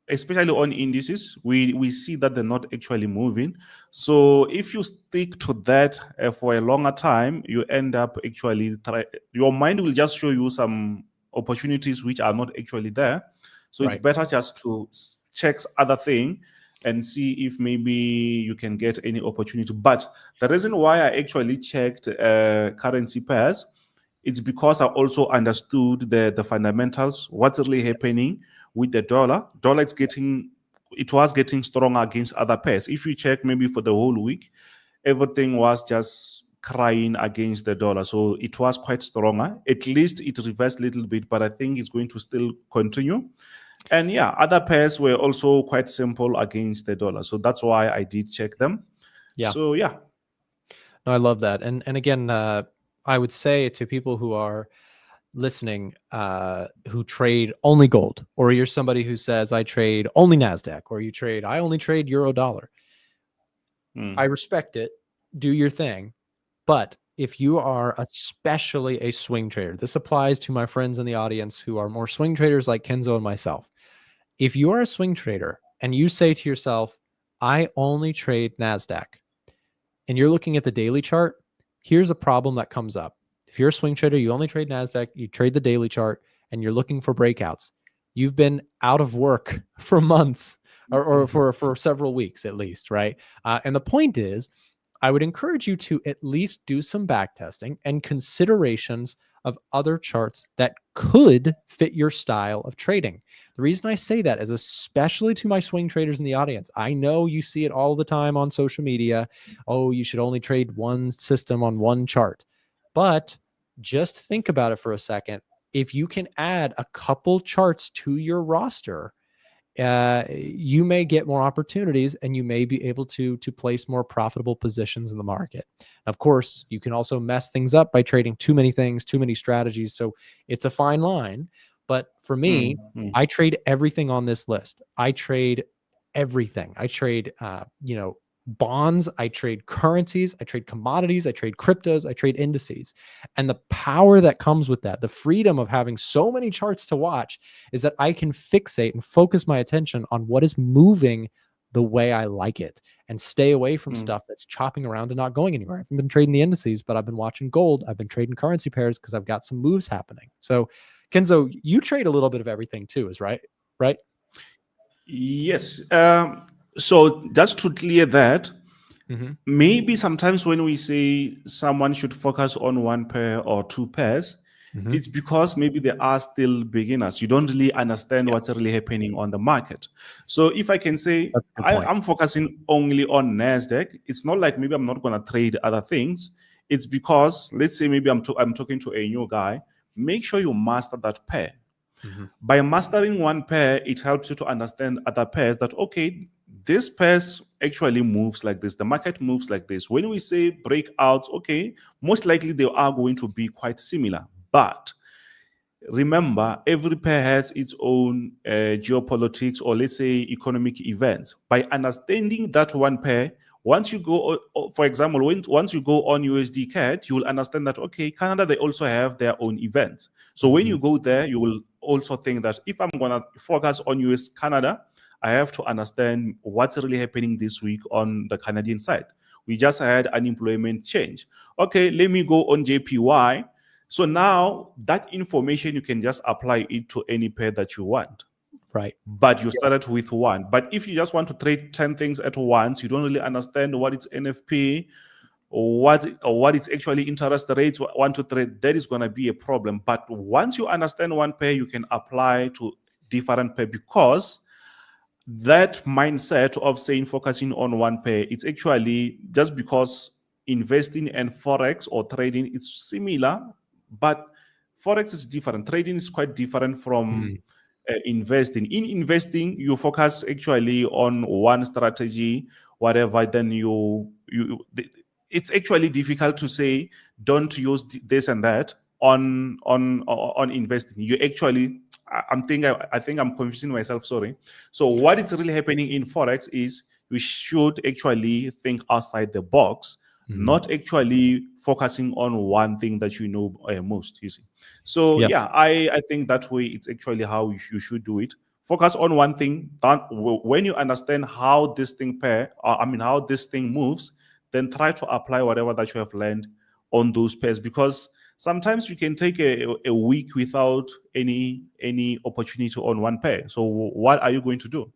especially on indices, we see that they're not actually moving. So if you stick to that for a longer time, you end up actually your mind will just show you some opportunities which are not actually there. So it's Right. better just to check other thing and see if maybe you can get any opportunity. But the reason why I actually checked currency pairs, it's because I also understood the fundamentals, what's really happening with the dollar. Dollar is getting, it was getting stronger against other pairs. If you check maybe for the whole week, everything was just crying against the dollar. So it was quite stronger. At least it reversed a little bit, but I think it's going to still continue. And yeah, other pairs were also quite simple against the dollar. So that's why I did check them. Yeah. So yeah. No, I love that. And again, I would say to people who are listening, who trade only gold, or you're somebody who says I trade only Nasdaq, or I only trade euro dollar. I Mm. respect it. Do your thing. But if you are especially a swing trader, this applies to my friends in the audience who are more swing traders like Kenzo and myself. If you are a swing trader and you say to yourself, I only trade NASDAQ, and you're looking at the daily chart, here's a problem that comes up. If you're a swing trader, you only trade NASDAQ, you trade the daily chart, and you're looking for breakouts. You've been out of work for months or for several weeks at least, right? And the point is, I would encourage you to at least do some back testing and considerations of other charts that could fit your style of trading. The reason I say that is especially to my swing traders in the audience. I know you see it all the time on social media. Oh, you should only trade one system on one chart. But just think about it for a second. If you can add a couple charts to your roster, you may get more opportunities and you may be able to place more profitable positions in the market. Of course, you can also mess things up by trading too many things, too many strategies. So it's a fine line. But for me, Mm. Mm. I trade everything on this list. I trade everything. I trade, bonds. I trade currencies. I trade commodities. I trade cryptos. I trade indices. And the power that comes with that, the freedom of having so many charts to watch, is that I can fixate and focus my attention on what is moving the way I like it and stay away from Mm. stuff that's chopping around and not going anywhere. I haven't been trading the indices, but I've been watching gold. I've been trading currency pairs because I've got some moves happening. So, Kenzo, you trade a little bit of everything too, is right? Right? Yes. So just to clear that, Mm-hmm. maybe sometimes when we say someone should focus on one pair or two pairs, Mm-hmm. it's because maybe they are still beginners. You don't really understand what's Yes, really happening on the market. So if I can say that's a good point. I'm focusing only on NASDAQ, it's not like maybe I'm not going to trade other things. It's because, let's say maybe I'm talking to a new guy. Make sure you master that pair. Mm-hmm. By mastering one pair, it helps you to understand other pairs that, okay, this pairs actually moves like this. The market moves like this. When we say breakouts, okay, most likely they are going to be quite similar. But remember, every pair has its own geopolitics or let's say economic events. By understanding that one pair, once you go, for example, once you go on USD CAD, you will understand that, okay, Canada, they also have their own events. So when Mm-hmm. you go there, you will also think that if I'm going to focus on US Canada, I have to understand what's really happening this week on the Canadian side. We just had unemployment change. Okay, let me go on JPY. So now that information, you can just apply it to any pair that you want. Right. But you Yeah. started with one. But if you just want to trade 10 things at once, you don't really understand what is NFP or what is actually interest rates want to trade, that is going to be a problem. But once you understand one pair, you can apply to different pair because that mindset of saying focusing on one pair, it's actually just because investing and Forex or trading, it's similar, but Forex is different. Trading is quite different from Mhm. investing. In investing, you focus actually on one strategy, whatever. Then it's actually difficult to say don't use this and that on investing. You actually, I think I'm confusing myself. Sorry. So what is really happening in Forex is you should actually think outside the box, Mhm. not actually focusing on one thing that you know most. You see. So Yep. yeah, I think that way it's actually how you should do it. Focus on one thing. When you understand how this thing how this thing moves, then try to apply whatever that you have learned on those pairs, because sometimes you can take a week without any opportunity on one pair. So what are you going to do?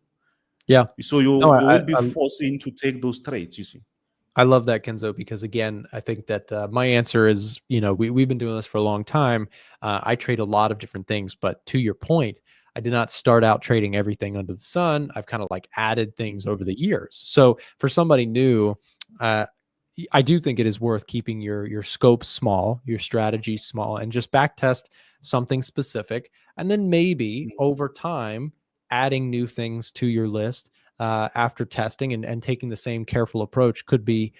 Yeah. So No, you will be forcing to take those trades. You see. I love that, Kenzo, because again, I think that my answer is, we've been doing this for a long time. I trade a lot of different things, but to your point, I did not start out trading everything under the sun. I've kind of like added things over the years. So for somebody new, uh, I do think it is worth keeping your scope small, your strategy small, and just back test something specific, and then maybe over time adding new things to your list after testing and taking the same careful approach could be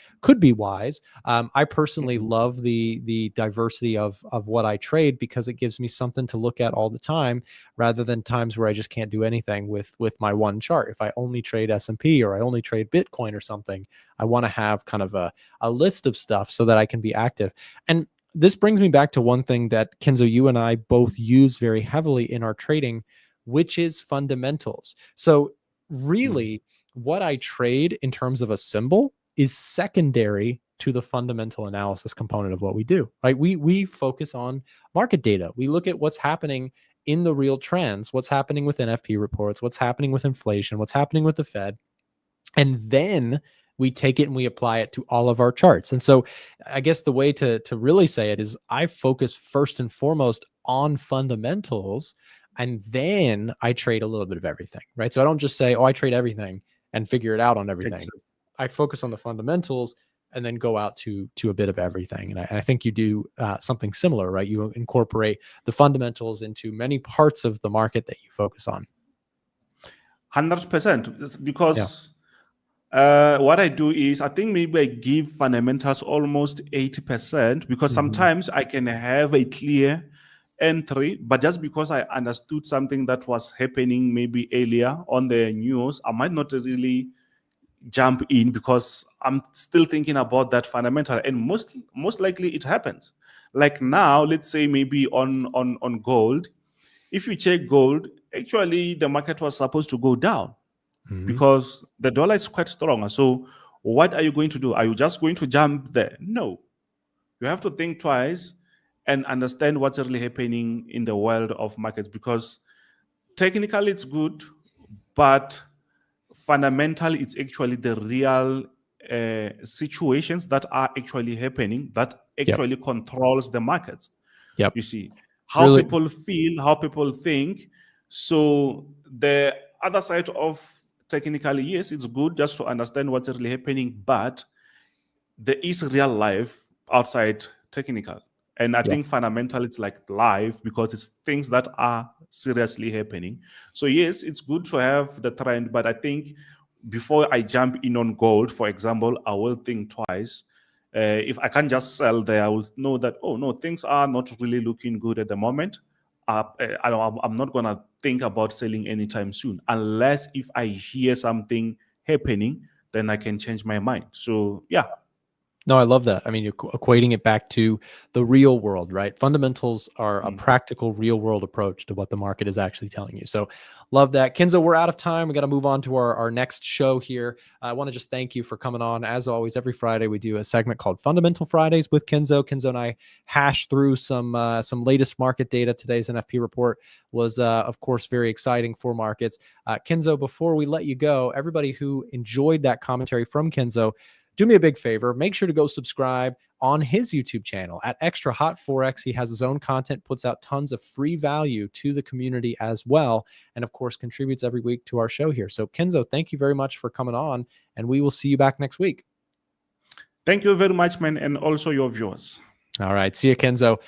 wise. I personally Mhm. love the diversity of what I trade because it gives me something to look at all the time, rather than times where I just can't do anything with my one chart. If I only trade S&P or I only trade Bitcoin or something, I want to have kind of a list of stuff so that I can be active. And this brings me back to one thing that Kenzo, you and I both use very heavily in our trading, which is fundamentals. So really what I trade in terms of a symbol is secondary to the fundamental analysis component of what we do, right? We focus on market data. We look at what's happening in the real trends, what's happening with NFP reports, what's happening with inflation, what's happening with the Fed, and then we take it and we apply it to all of our charts. And so I guess the way to really say it is I focus first and foremost on fundamentals, and then I trade a little bit of everything, right? So I don't just say, oh, I trade everything and figure it out on everything. Exactly. I focus on the fundamentals and then go out to a bit of everything. And I think you do something similar, right? You incorporate the fundamentals into many parts of the market that you focus on. 100%. Yeah. Because what I do is I think maybe I give fundamentals almost 80%, because Mm-hmm. sometimes I can have a clear entry, but just because I understood something that was happening maybe earlier on the news, I might not really jump in because I'm still thinking about that fundamental, and most likely it happens. Like now, let's say maybe on gold, if you check gold, actually the market was supposed to go down Mm-hmm. because the dollar is quite strong. So what are you going to do? Are you just going to jump there? No. You have to think twice and understand what's really happening in the world of markets, because technically it's good, but fundamentally it's actually the real situations that are actually happening that Yep. actually controls the market. Yep. You see, how Really. people feel, how people think. So the other side of technically, yes, it's good just to understand what's really happening, but there is real life outside technical. And I think Yes. fundamental it's like life, because it's things that are seriously happening. So yes, it's good to have the trend, but I think before I jump in on gold, for example, I will think twice. If I can't just sell there, I will know that, oh no, things are not really looking good at the moment. I'm not gonna think about selling anytime soon, unless if I hear something happening, then I can change my mind. So yeah. No, I love that. I mean, you're equating it back to the real world, right? Fundamentals are a Mm. practical, real world approach to what the market is actually telling you. So, love that. Kenzo, we're out of time. We got to move on to our next show here. I want to just thank you for coming on. As always, every Friday we do a segment called Fundamental Fridays with Kenzo. Kenzo and I hash through some latest market data. Today's NFP report was, of course, very exciting for markets. Kenzo, before we let you go, everybody who enjoyed that commentary from Kenzo, do me a big favor. Make sure to go subscribe on his YouTube channel at Extra Hot Forex. He has his own content, puts out tons of free value to the community as well, and of course contributes every week to our show here. So Kenzo, thank you very much for coming on, and we will see you back next week. Thank you very much, man, and also your viewers. All right. See you, Kenzo.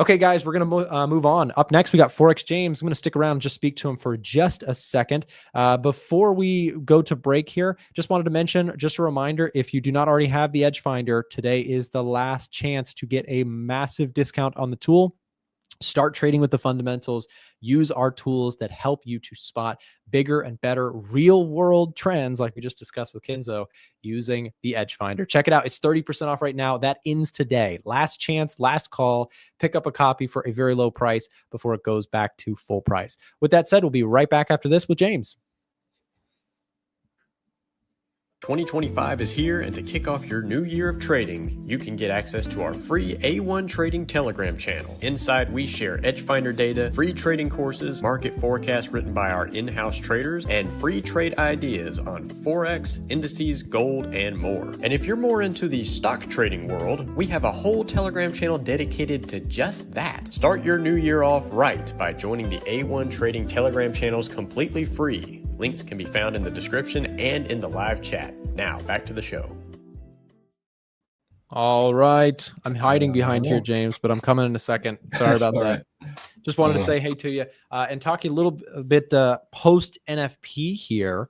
Okay, guys, we're going to move on. Up next, we got Forex James. I'm going to stick around and just speak to him for just a second. Before we go to break here, just wanted to mention, just a reminder, if you do not already have the Edge Finder, today is the last chance to get a massive discount on the tool. Start trading with the fundamentals. Use our tools that help you to spot bigger and better real world trends like we just discussed with Kenzo using the Edge Finder. Check it out. It's 30% off right now. That ends today. Last chance, last call. Pick up a copy for a very low price before it goes back to full price. With that said, we'll be right back after this with James. 2025 is here, and to kick off your new year of trading, you can get access to our free A1 Trading Telegram channel. Inside, we share Edge Finder data, free trading courses, market forecasts written by our in-house traders, and free trade ideas on Forex, indices, gold, and more. And if you're more into the stock trading world, we have a whole Telegram channel dedicated to just that. Start your new year off right by joining the A1 Trading Telegram channels completely free. Links can be found in the description and in the live chat. Now, back to the show. All right. I'm hiding behind here, James, but I'm coming in a second. Sorry about that. Just wanted to say hey to you and talk you a little bit post NFP here.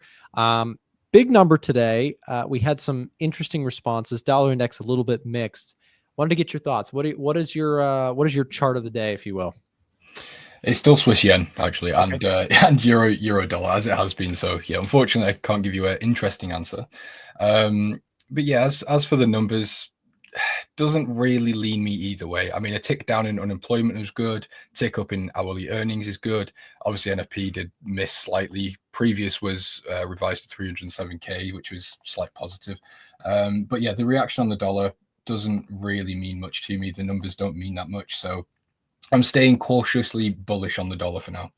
Big number today. We had some interesting responses. Dollar index a little bit mixed. Wanted to get your thoughts. What is your chart of the day, if you will? It's still Swiss yen, actually, and euro dollar, as it has been. So yeah, unfortunately, I can't give you an interesting answer. But yeah, as for the numbers, doesn't really lean me either way. I mean, a tick down in unemployment is good. Tick up in hourly earnings is good. Obviously, NFP did miss slightly. Previous was revised to 307K, which was slight positive. But yeah, the reaction on the dollar doesn't really mean much to me. The numbers don't mean that much. So I'm staying cautiously bullish on the dollar for now.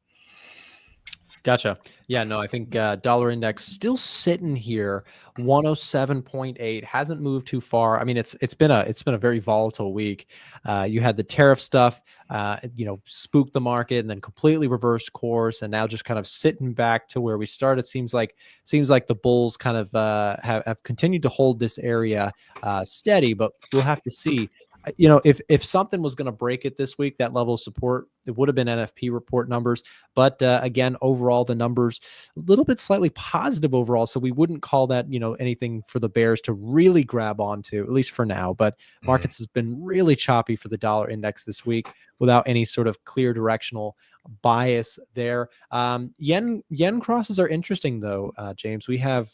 Gotcha. Yeah, no, I think dollar index still sitting here, 107.8, hasn't moved too far. I mean, it's been a very volatile week. You had the tariff stuff, spooked the market and then completely reversed course, and now just kind of sitting back to where we started. Seems like the bulls kind of have continued to hold this area steady, but we'll have to see. If something was going to break it this week, that level of support, it would have been NFP report numbers. But again, overall, the numbers a little bit slightly positive overall. So we wouldn't call that, anything for the bears to really grab onto, at least for now. But markets has been really choppy for the dollar index this week without any sort of clear directional bias there. Yen crosses are interesting though, James. We have,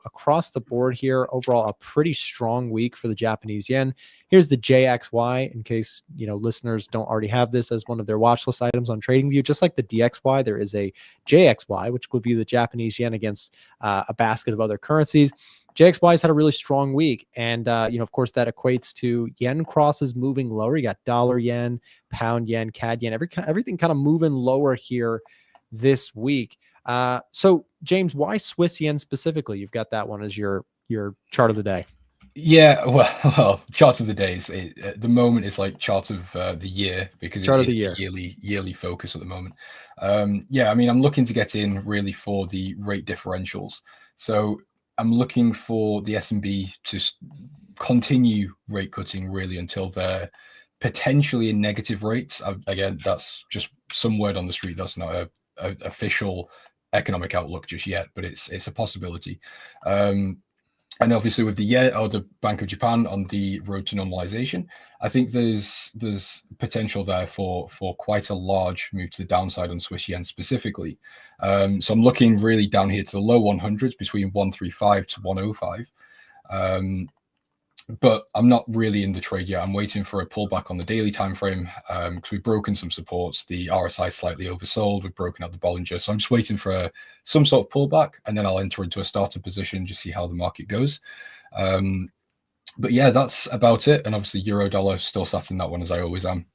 across the board here, overall, a pretty strong week for the Japanese yen. Here's the JXY in case, listeners don't already have this as one of their watch list items on TradingView. Just like the DXY, there is a JXY, which would be the Japanese yen against a basket of other currencies. JXY's had a really strong week. And, of course, that equates to yen crosses moving lower. You got dollar yen, pound yen, CAD yen, everything kind of moving lower here this week. So, James, why Swiss yen specifically? You've got that one as your chart of the day. Yeah, well, chart of the day is at the moment it's like chart of the year because chart it's of the year. yearly focus at the moment. Yeah, I mean, I'm looking to get in really for the rate differentials. So I'm looking for the S&B to continue rate cutting really until they're potentially in negative rates. Again, that's just some word on the street. That's not a official economic outlook just yet, but it's a possibility. And obviously with the yen or the Bank of Japan on the road to normalization, I think there's potential there for quite a large move to the downside on Swiss yen specifically. So I'm looking really down here to the low 100s between 135 to 105. But I'm not really in the trade yet. I'm waiting for a pullback on the daily time frame because we've broken some supports. The RSI slightly oversold. We've broken out the Bollinger. So I'm just waiting for some sort of pullback, and then I'll enter into a starter position, just see how the market goes. But yeah, that's about it. And obviously euro dollar still sat in that one as I always am.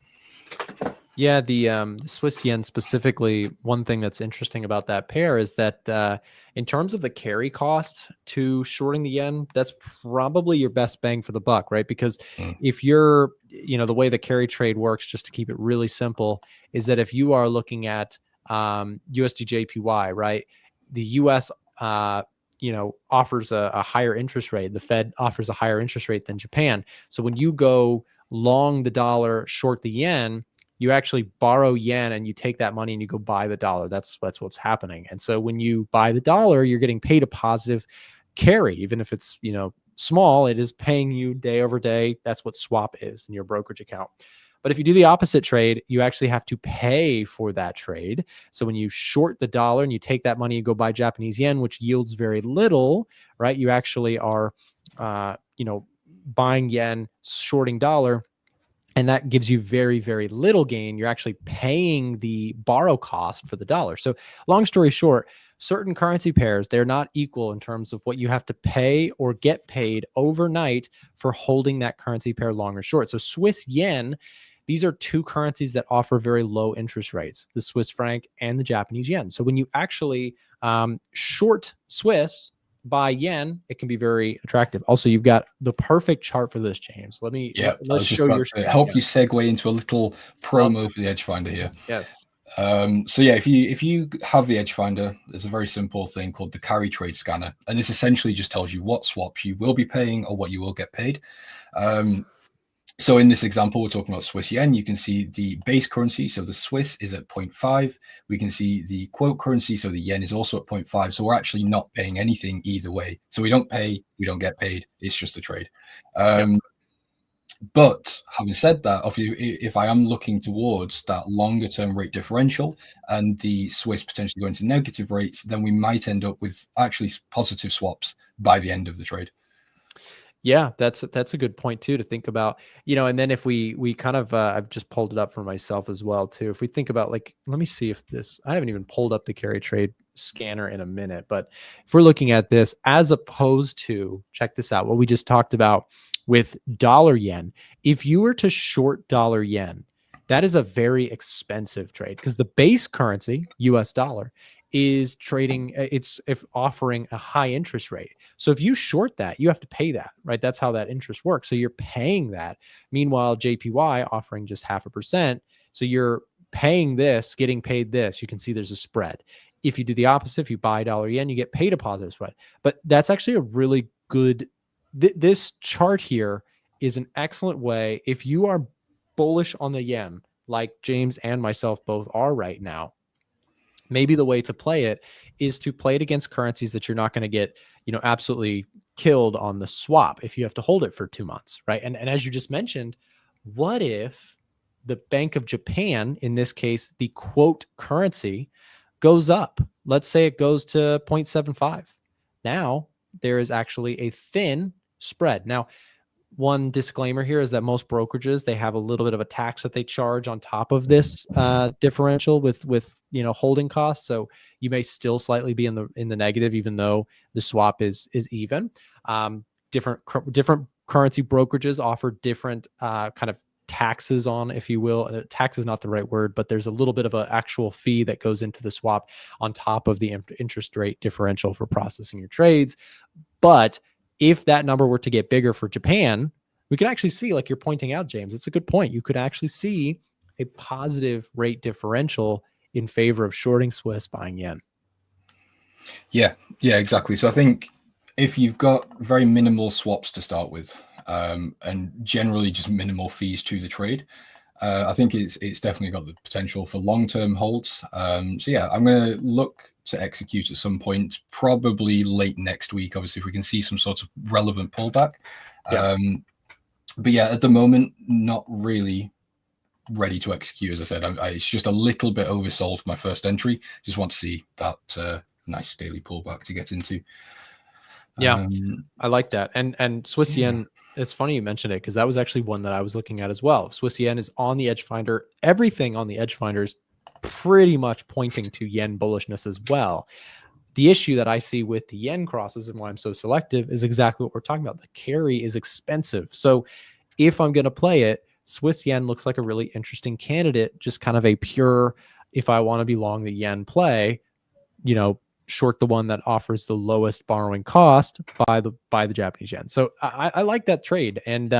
Yeah, the Swiss yen specifically, one thing that's interesting about that pair is that in terms of the carry cost to shorting the yen, that's probably your best bang for the buck, right? Because if you're, the way the carry trade works, just to keep it really simple, is that if you are looking at USD JPY, right, the US, offers a higher interest rate. The Fed offers a higher interest rate than Japan. So when you go long the dollar, short the yen, you actually borrow yen and you take that money and you go buy the dollar. That's what's happening. And so when you buy the dollar, you're getting paid a positive carry, even if it's, small, it is paying you day over day. That's what swap is in your brokerage account. But if you do the opposite trade, you actually have to pay for that trade. So when you short the dollar and you take that money and go buy Japanese yen, which yields very little, right? You actually are, buying yen, shorting dollar, and that gives you very, very little gain. You're actually paying the borrow cost for the dollar. So long story short, certain currency pairs, they're not equal in terms of what you have to pay or get paid overnight for holding that currency pair long or short. So Swiss yen, these are two currencies that offer very low interest rates, the Swiss franc and the Japanese yen. So when you actually short Swiss, buy yen, it can be very attractive. Also, you've got the perfect chart for this, James. Let's show your screen. Help you segue into a little promo for the Edge Finder here. Yes. So yeah, if you have the Edge Finder, there's a very simple thing called the carry trade scanner, and this essentially just tells you what swaps you will be paying or what you will get paid. So in this example, we're talking about Swiss yen. You can see the base currency. So the Swiss is at 0.5. We can see the quote currency. So the yen is also at 0.5. So we're actually not paying anything either way. So we don't pay, we don't get paid. It's just a trade. But having said that, if I am looking towards that longer term rate differential and the Swiss potentially going to negative rates, then we might end up with actually positive swaps by the end of the trade. Yeah, that's a good point too to think about, and then if we kind of, I've just pulled it up for myself as well too. If we think about let me see if I haven't even pulled up the carry trade scanner in a minute, but if we're looking at this as opposed to, check this out, what we just talked about with dollar yen, if you were to short dollar yen, that is a very expensive trade because the base currency, US dollar, is trading, it's offering a high interest rate. So if you short that, you have to pay that, right? That's how that interest works. So you're paying that. Meanwhile, JPY offering just 0.5%. So you're paying this, getting paid this. You can see there's a spread. If you do the opposite, if you buy dollar yen, you get paid a positive spread. But that's actually a really good, this chart here is an excellent way. If you are bullish on the yen, like James and myself both are right now, maybe the way to play it is to play it against currencies that you're not going to get, absolutely killed on the swap if you have to hold it for 2 months, right? And as you just mentioned, what if the Bank of Japan, in this case, the quote currency goes up? Let's say it goes to 0.75. Now there is actually a thin spread. Now, one disclaimer here is that most brokerages, they have a little bit of a tax that they charge on top of this differential with holding costs. So you may still slightly be in the negative, even though the swap is even. Different currency brokerages offer different kind of taxes on, if you will. Tax is not the right word, but there's a little bit of an actual fee that goes into the swap on top of the interest rate differential for processing your trades. But if that number were to get bigger for Japan, we could actually see, like you're pointing out, James, it's a good point. You could actually see a positive rate differential in favor of shorting Swiss, buying yen. Yeah, exactly. So I think if you've got very minimal swaps to start with, and generally just minimal fees to the trade, I think it's definitely got the potential for long-term holds. So yeah, I'm going to look to execute at some point, probably late next week, obviously, if we can see some sort of relevant pullback. Yeah. But yeah, at the moment, not really ready to execute. As I said, it's just a little bit oversold for my first entry. Just want to see that nice daily pullback to get into. Yeah, I like that. And Swiss yen, it's funny you mentioned it because that was actually one that I was looking at as well. Swiss yen is on the Edge Finder. Everything on the Edge Finder is pretty much pointing to yen bullishness as well. The issue that I see with the yen crosses and why I'm so selective is exactly what we're talking about. The carry is expensive. So if I'm going to play it, Swiss yen looks like a really interesting candidate, just kind of a pure, if I want to be long the yen play, short the one that offers the lowest borrowing cost, by the Japanese yen. So I like that trade. And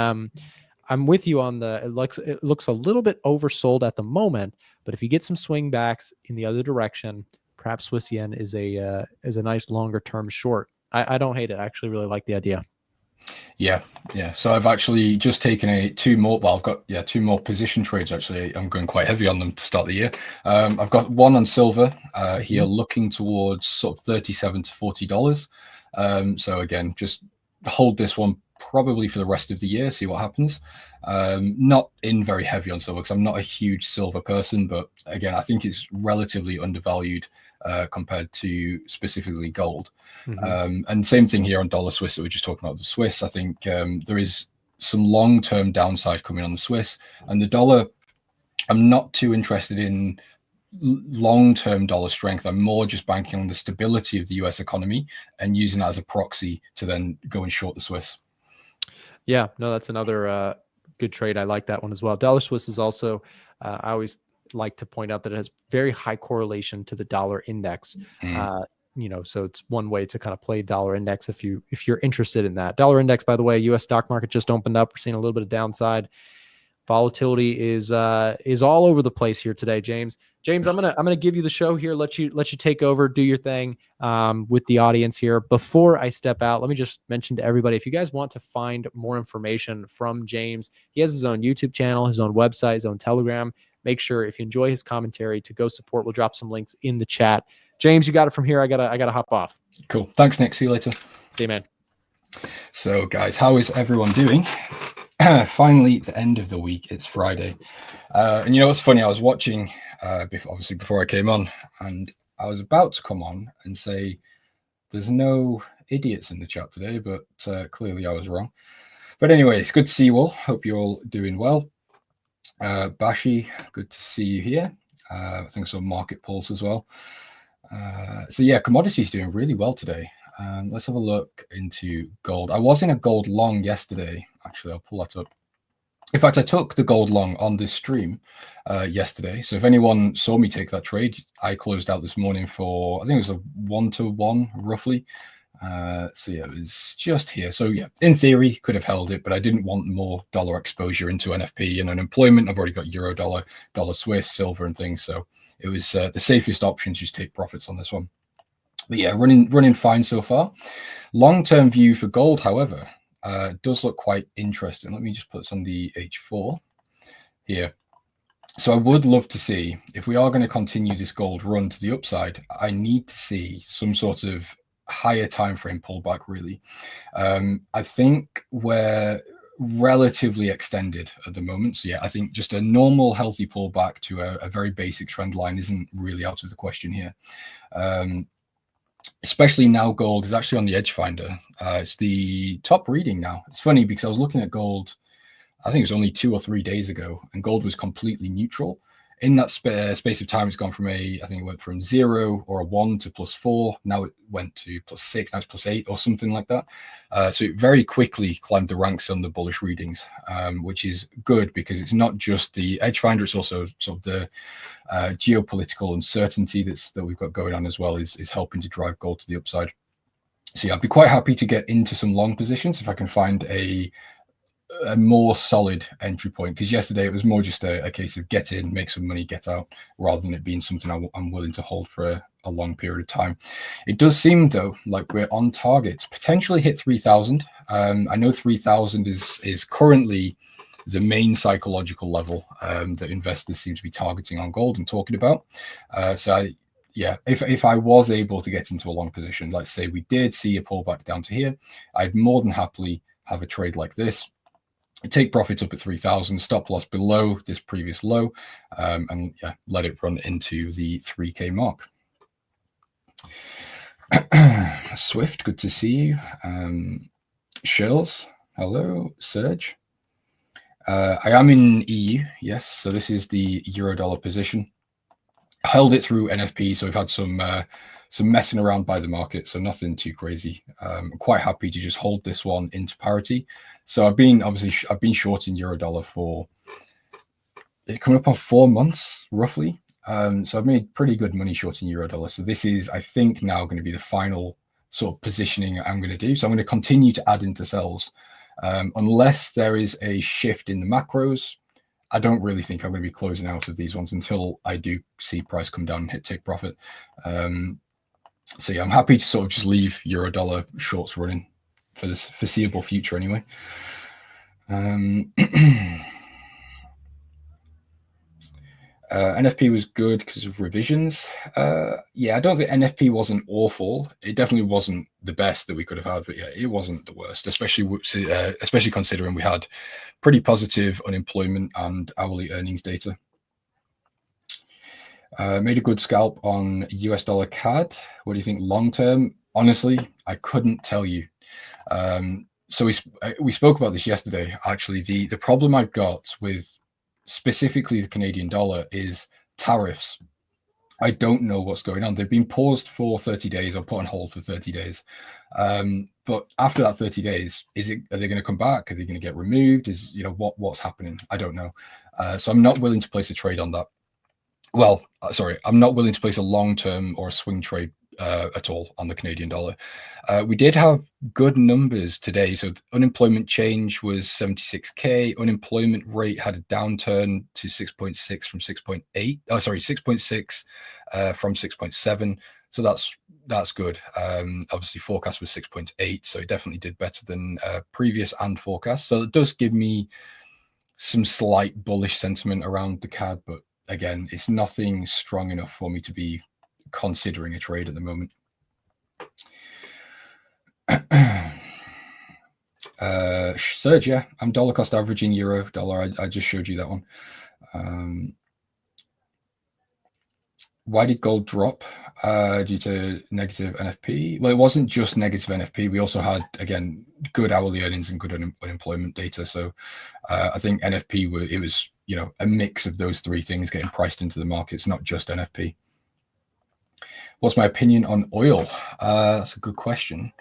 I'm with you on it looks a little bit oversold at the moment, but if you get some swing backs in the other direction, perhaps Swiss yen is a nice longer term short. I don't hate it. I actually really like the idea. Yeah. So I've actually just taken two more. Well, I've got two more position trades. Actually, I'm going quite heavy on them to start the year. I've got one on silver here, looking towards sort of $37 to $40. So again, just hold this one probably for the rest of the year, see what happens. Not in very heavy on silver because I'm not a huge silver person, but again, I think it's relatively undervalued compared to specifically gold. And same thing here on dollar Swiss that we were just talking about the Swiss. I think there is some long-term downside coming on the Swiss, and the dollar, I'm not too interested in long-term dollar strength. I'm more just banking on the stability of the US economy and using that as a proxy to then go and short the Swiss. Yeah, no, that's another good trade. I like that one as well. Dollar Swiss is also, I always like to point out that it has very high correlation to the dollar index. So it's one way to kind of play dollar index if you're interested in that. Dollar index, by the way, US stock market just opened up. We're seeing a little bit of downside. Volatility is all over the place here today, James. James, I'm gonna give you the show here. Let you take over, do your thing with the audience here. Before I step out, let me just mention to everybody: if you guys want to find more information from James, he has his own YouTube channel, his own website, his own Telegram. Make sure if you enjoy his commentary to go support. We'll drop some links in the chat. James, you got it from here. I gotta hop off. Cool. Thanks, Nick. See you later. See you, man. So, guys, how is everyone doing? Finally, the end of the week. It's Friday, and you know what's funny? I was watching, before I came on, and I was about to come on and say there's no idiots in the chat today, but clearly I was wrong. But anyway, it's good to see you all. Hope you're all doing well. Bashi, good to see you here. I think so. Market Pulse as well. So yeah, commodities doing really well today. Let's have a look into gold. I was in a gold long yesterday. Actually, I'll pull that up. In fact, I took the gold long on this stream yesterday. So if anyone saw me take that trade, I closed out this morning for, I think it was a 1-to-1 roughly. So yeah, it was just here. So yeah, in theory, could have held it, but I didn't want more dollar exposure into NFP and unemployment. I've already got euro, dollar Swiss, silver and things. So it was the safest option to just take profits on this one. But yeah, running fine so far. Long-term view for gold, however, does look quite interesting. Let me just put this on the H4 here. So I would love to see, if we are going to continue this gold run to the upside, I need to see some sort of higher time frame pullback, really. I think we're relatively extended at the moment. So yeah, I think just a normal healthy pullback to a very basic trend line isn't really out of the question here. Especially now gold is actually on the edge finder. It's the top reading now. It's funny because I was looking at gold, I think it was only 2 or 3 days ago, and gold was completely neutral. In that space of time, it's gone from I think it went from 0 or a 1 to +4. Now it went to +6, now it's +8 or something like that. So it very quickly climbed the ranks on the bullish readings, which is good because it's not just the edge finder, it's also sort of the geopolitical uncertainty that we've got going on as well is helping to drive gold to the upside. So yeah, I'd be quite happy to get into some long positions if I can find a more solid entry point, because yesterday it was more just a case of get in, make some money, get out, rather than it being something I'm willing to hold for a long period of time. It does seem though like we're on target to potentially hit 3,000. I know 3,000 is currently the main psychological level that investors seem to be targeting on gold and talking about. Yeah, if I was able to get into a long position, let's say we did see a pullback down to here, I'd more than happily have a trade like this. Take profits up at 3,000, stop loss below this previous low, and yeah, let it run into the 3K mark. Swift, good to see you. Shells, hello. Serge. I am in EU, yes. So this is the euro-dollar position. I held it through NFP, so we've had some messing around by the market, so nothing too crazy. I'm quite happy to just hold this one into parity. So I've been shorting euro-dollar for coming up on 4 months roughly. So I've made pretty good money shorting euro-dollar. So this is, I think, now going to be the final sort of positioning I'm going to do. So I'm going to continue to add into sells unless there is a shift in the macros. I don't really think I'm going to be closing out of these ones until I do see price come down and hit take profit. So yeah, I'm happy to sort of just leave euro-dollar shorts running. for this foreseeable future anyway. NFP was good because of revisions. Yeah, I don't think NFP wasn't awful. It definitely wasn't the best that we could have had, but yeah, it wasn't the worst, especially considering we had pretty positive unemployment and hourly earnings data. Made a good scalp on US dollar CAD. What do you think long term? Honestly, I couldn't tell you. So we spoke about this yesterday. Actually, the problem I've got with specifically the Canadian dollar is tariffs. I don't know what's going on. They've been paused for 30 days or put on hold for 30 days. But after that 30 days, are they going to come back? Are they going to get removed? What's happening? I don't know. So I'm not willing to place a trade on that. Well, sorry, I'm not willing to place a long-term or a swing trade at all on the Canadian dollar. We did have good numbers today. So unemployment change was 76K. Unemployment rate had a downturn to 6.6 from 6.8. Oh, sorry, 6.6 from 6.7. So that's good. Obviously, forecast was 6.8, so it definitely did better than previous and forecast. So it does give me some slight bullish sentiment around the CAD, but again, it's nothing strong enough for me to be considering a trade at the moment. Serge, yeah, I'm dollar cost averaging euro dollar. I just showed you that one. Why did gold drop due to negative NFP? Well, it wasn't just negative NFP. We also had, again, good hourly earnings and good unemployment data. So I think NFP, it was a mix of those three things getting priced into the markets, not just NFP. What's my opinion on oil? That's a good question.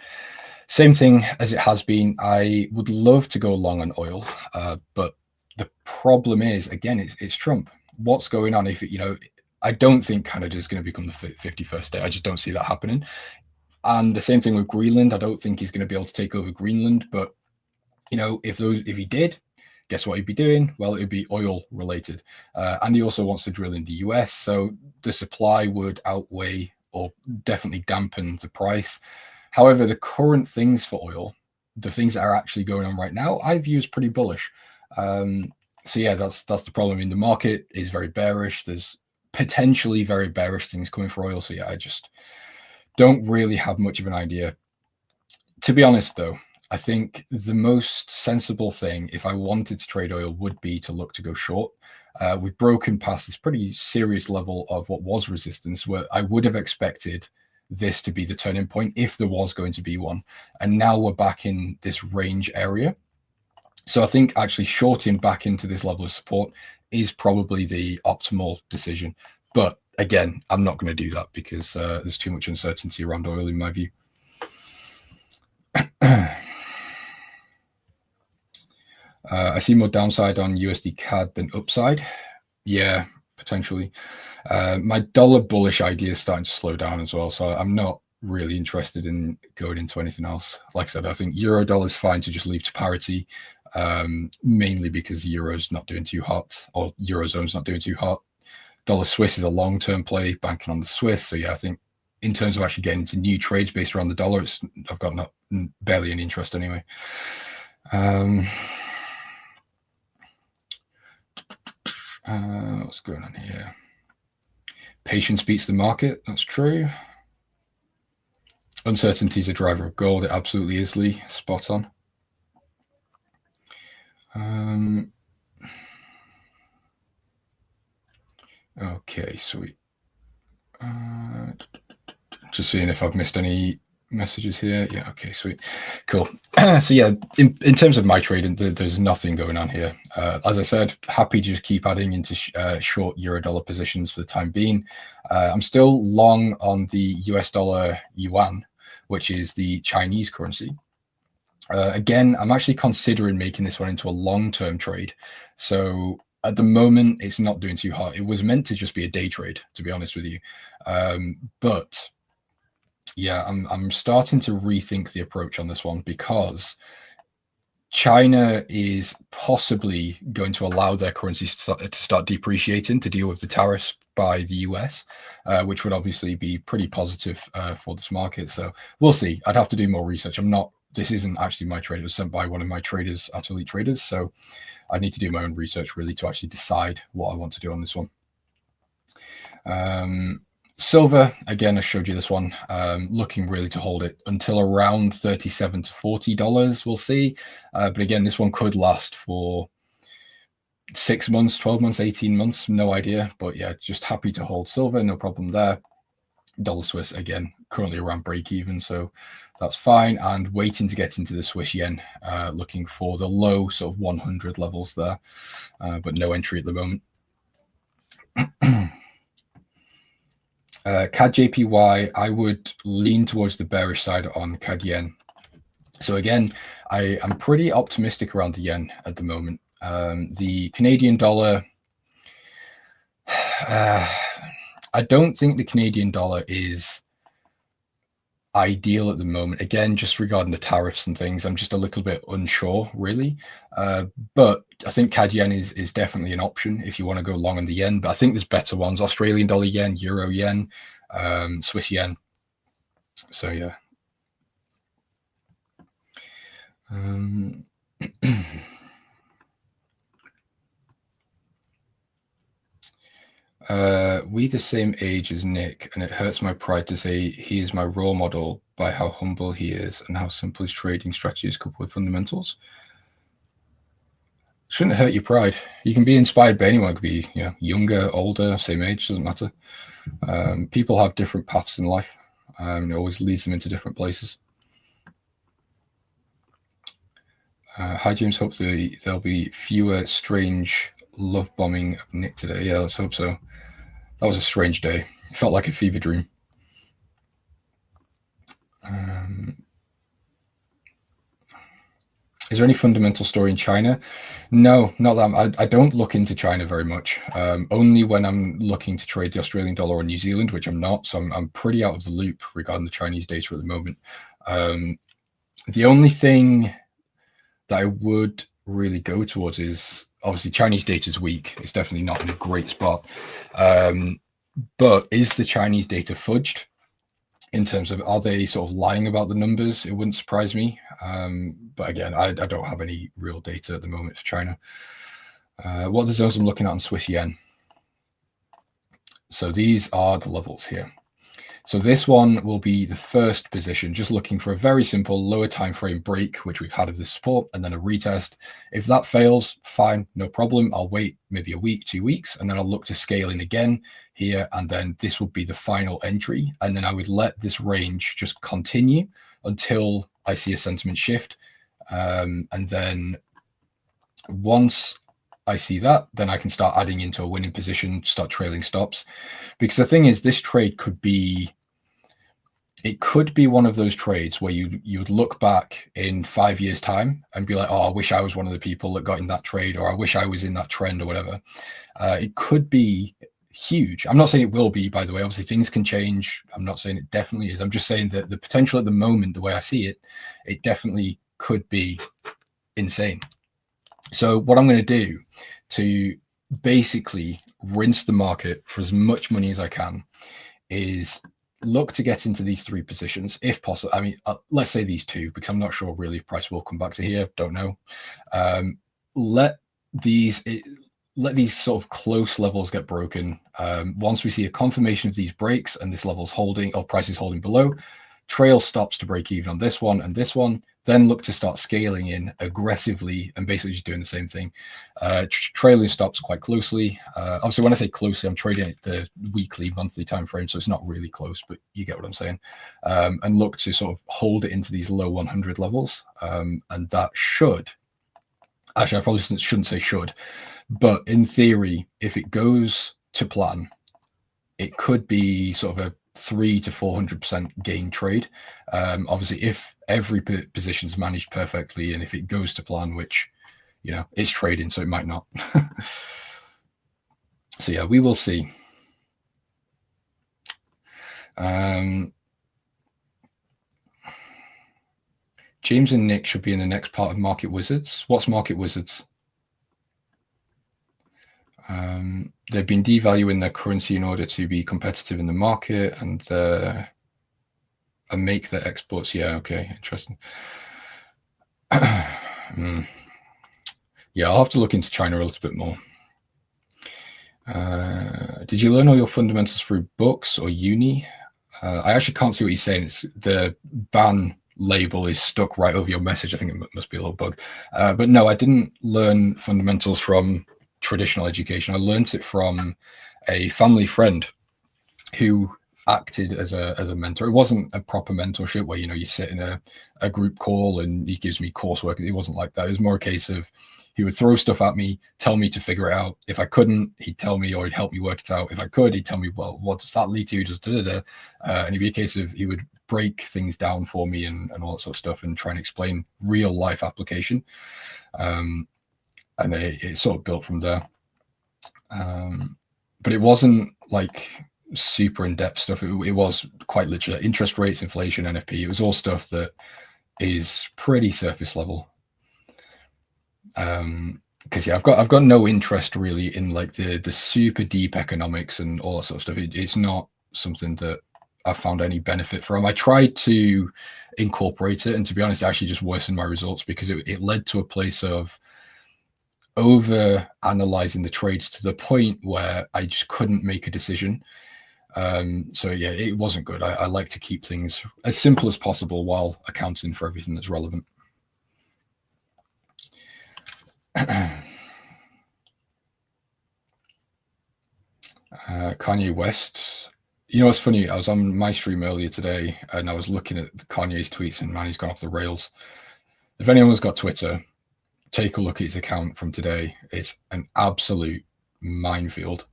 Same thing as it has been. I would love to go long on oil, but the problem is, again, it's Trump. What's going on? I don't think Canada is going to become the 51st state. I just don't see that happening. And the same thing with Greenland. I don't think he's going to be able to take over Greenland. But if he did, guess what he'd be doing? Well, it'd be oil related. And he also wants to drill in the US. So the supply would outweigh or definitely dampen the price. However, the current things for oil, the things that are actually going on right now, I view as pretty bullish. So yeah, that's the problem. The market is very bearish. There's potentially very bearish things coming for oil. So yeah, I just don't really have much of an idea. To be honest, though, I think the most sensible thing, if I wanted to trade oil, would be to look to go short. We've broken past this pretty serious level of what was resistance, where I would have expected this to be the turning point if there was going to be one. And now we're back in this range area. So I think actually shorting back into this level of support is probably the optimal decision. But again, I'm not going to do that because there's too much uncertainty around oil in my view. I see more downside on USD CAD than upside. Yeah, potentially. My dollar bullish idea is starting to slow down as well. So I'm not really interested in going into anything else. Like I said, I think euro dollar is fine to just leave to parity, mainly because euro's not doing too hot, or eurozone's not doing too hot. Dollar Swiss is a long-term play, banking on the Swiss. So yeah, I think in terms of actually getting into new trades based around the dollar, I've got barely any interest anyway. What's going on here? Patience beats the market. That's true. Uncertainty is a driver of gold. It absolutely is, Lee. Spot on. Okay, sweet. Just seeing if I've missed any messages here. Yeah, okay, sweet. Cool. So yeah, in terms of my trading, there's nothing going on here. As I said, happy to just keep adding into short euro dollar positions for the time being. I'm still long on the US dollar yuan, which is the Chinese currency. Again, I'm actually considering making this one into a long-term trade. So at the moment, it's not doing too hot. It was meant to just be a day trade, to be honest with you. But yeah, I'm starting to rethink the approach on this one because China is possibly going to allow their currencies to start depreciating to deal with the tariffs by the US, which would obviously be pretty positive for this market. So we'll see. I'd have to do more research. I'm not this isn't actually my trade. It was sent by one of my traders at Elite Traders. So I need to do my own research really to actually decide what I want to do on this one. Silver, again, I showed you this one, looking really to hold it until around $37 to $40. We'll see. But again, this one could last for 6 months, 12 months, 18 months, no idea. But yeah, just happy to hold silver, no problem there. Dollar Swiss, again, currently around break even, so that's fine. And waiting to get into the Swiss yen, looking for the low sort of 100 levels there, but no entry at the moment. CAD JPY, I would lean towards the bearish side on CAD yen. So again, I am pretty optimistic around the yen at the moment. The Canadian dollar, I don't think the Canadian dollar is ideal at the moment. Again, just regarding the tariffs and things, I'm just a little bit unsure, really. But I think CAD yen is definitely an option if you want to go long on the yen. But I think there's better ones: Australian dollar yen, Euro yen, Swiss yen. So yeah. We the same age as Nick, and it hurts my pride to say he is my role model by how humble he is and how simple his trading strategy is coupled with fundamentals. Shouldn't hurt your pride. You can be inspired by anyone. It could be, you know, younger, older, same age, doesn't matter. People have different paths in life. It always leads them into different places. Hi James, hope there'll be fewer strange love bombing of Nick today. Yeah, let's hope so. That was a strange day. It felt like a fever dream. Is there any fundamental story in China? No, not that. I don't look into China very much. Only when I'm looking to trade the Australian dollar or New Zealand, which I'm not. So I'm pretty out of the loop regarding the Chinese data at the moment. The only thing that I would really go towards is, obviously Chinese data is weak. It's definitely not in a great spot. But is the Chinese data fudged in terms of, are they sort of lying about the numbers? It wouldn't surprise me. But again, I don't have any real data at the moment for China. What are the zones I'm looking at on Swiss yen? So these are the levels here. So this one will be the first position, just looking for a very simple lower time frame break, which we've had of this support, and then a retest. If that fails, fine, no problem. I'll wait maybe a week, 2 weeks, and then I'll look to scale in again here, and then this will be the final entry. And then I would let this range just continue until I see a sentiment shift. And then once I see that, then I can start adding into a winning position, start trailing stops. Because the thing is, this trade could be, it could be one of those trades where you would look back in 5 years' time and be like, oh, I wish I was one of the people that got in that trade, or I wish I was in that trend or whatever. It could be huge. I'm not saying it will be, by the way. Obviously, things can change. I'm not saying it definitely is. I'm just saying that the potential at the moment, the way I see it, it definitely could be insane. So what I'm going to do to basically rinse the market for as much money as I can is look to get into these three positions if possible. I mean, let's say these two, because I'm not sure really if price will come back to here. Don't know. Let these sort of close levels get broken. Once we see a confirmation of these breaks and this level's holding, or price is holding below, trail stops to break even on this one and this one, then look to start scaling in aggressively and basically just doing the same thing. Trailing stops quite closely. Obviously, when I say closely, I'm trading at the weekly, monthly time frame, so it's not really close, but you get what I'm saying. And look to sort of hold it into these low 100 levels. And that should, actually, I probably shouldn't say should, but in theory, if it goes to plan, it could be sort of a 300 to 400% gain trade. Obviously, if every position is managed perfectly and if it goes to plan, which, you know, it's trading, so it might not. So yeah, we will see. James and Nick should be in the next part of Market Wizards. What's Market Wizards? They've been devaluing their currency in order to be competitive in the market and make their exports. Yeah, okay, interesting. Yeah, I'll have to look into China a little bit more. Did you learn all your fundamentals through books or uni? I actually can't see what he's saying. It's the ban label is stuck right over your message. I think it must be a little bug. But no, I didn't learn fundamentals from traditional education. I learned it from a family friend who acted as a mentor. It wasn't a proper mentorship where, you know, you sit in a group call and he gives me coursework. It wasn't like that. It was more a case of he would throw stuff at me, tell me to figure it out. If I couldn't, he'd tell me, or he'd help me work it out. If I could, he'd tell me, well, what does that lead to? Just da-da-da. And it'd be a case of he would break things down for me and all that sort of stuff and try and explain real life application. And it sort of built from there. But it wasn't like super in-depth stuff. It was quite literally interest rates, inflation, NFP. It was all stuff that is pretty surface level. Because yeah, I've got no interest really in like the super deep economics and all that sort of stuff. It's not something that I found any benefit from. I tried to incorporate it, and to be honest, it actually just worsened my results because it led to a place of over analyzing the trades to the point where I just couldn't make a decision. So yeah, it wasn't good. I like to keep things as simple as possible while accounting for everything that's relevant. Kanye West. You know what's funny? I was on my stream earlier today and I was looking at Kanye's tweets, and man, he's gone off the rails. If anyone's got Twitter, take a look at his account from today. It's an absolute minefield.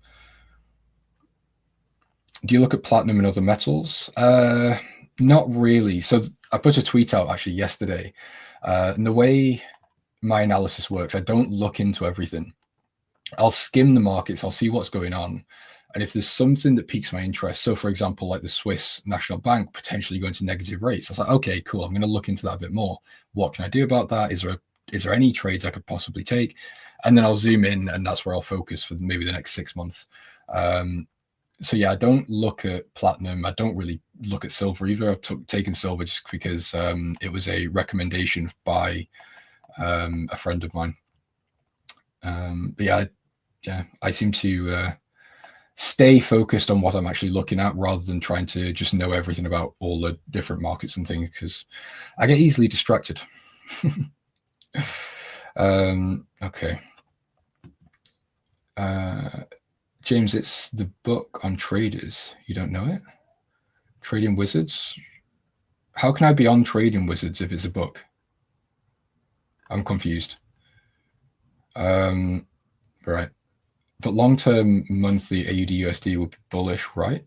Do you look at platinum and other metals? Not really. So I put a tweet out actually yesterday. And the way my analysis works, I don't look into everything. I'll skim the markets, I'll see what's going on. And if there's something that piques my interest, so for example, like the Swiss National Bank potentially going to negative rates, I was like, okay, cool, I'm going to look into that a bit more. What can I do about that? Is there any trades I could possibly take? And then I'll zoom in, and that's where I'll focus for maybe the next 6 months. So yeah, I don't look at platinum. I don't really look at silver either. I've taken silver just because it was a recommendation by a friend of mine. But yeah, I seem to stay focused on what I'm actually looking at rather than trying to just know everything about all the different markets and things, because I get easily distracted. Okay. James, it's the book on traders. You don't know it? Trading Wizards? How can I be on Trading Wizards if it's a book? I'm confused. Right. But long-term monthly AUD USD will be bullish, right?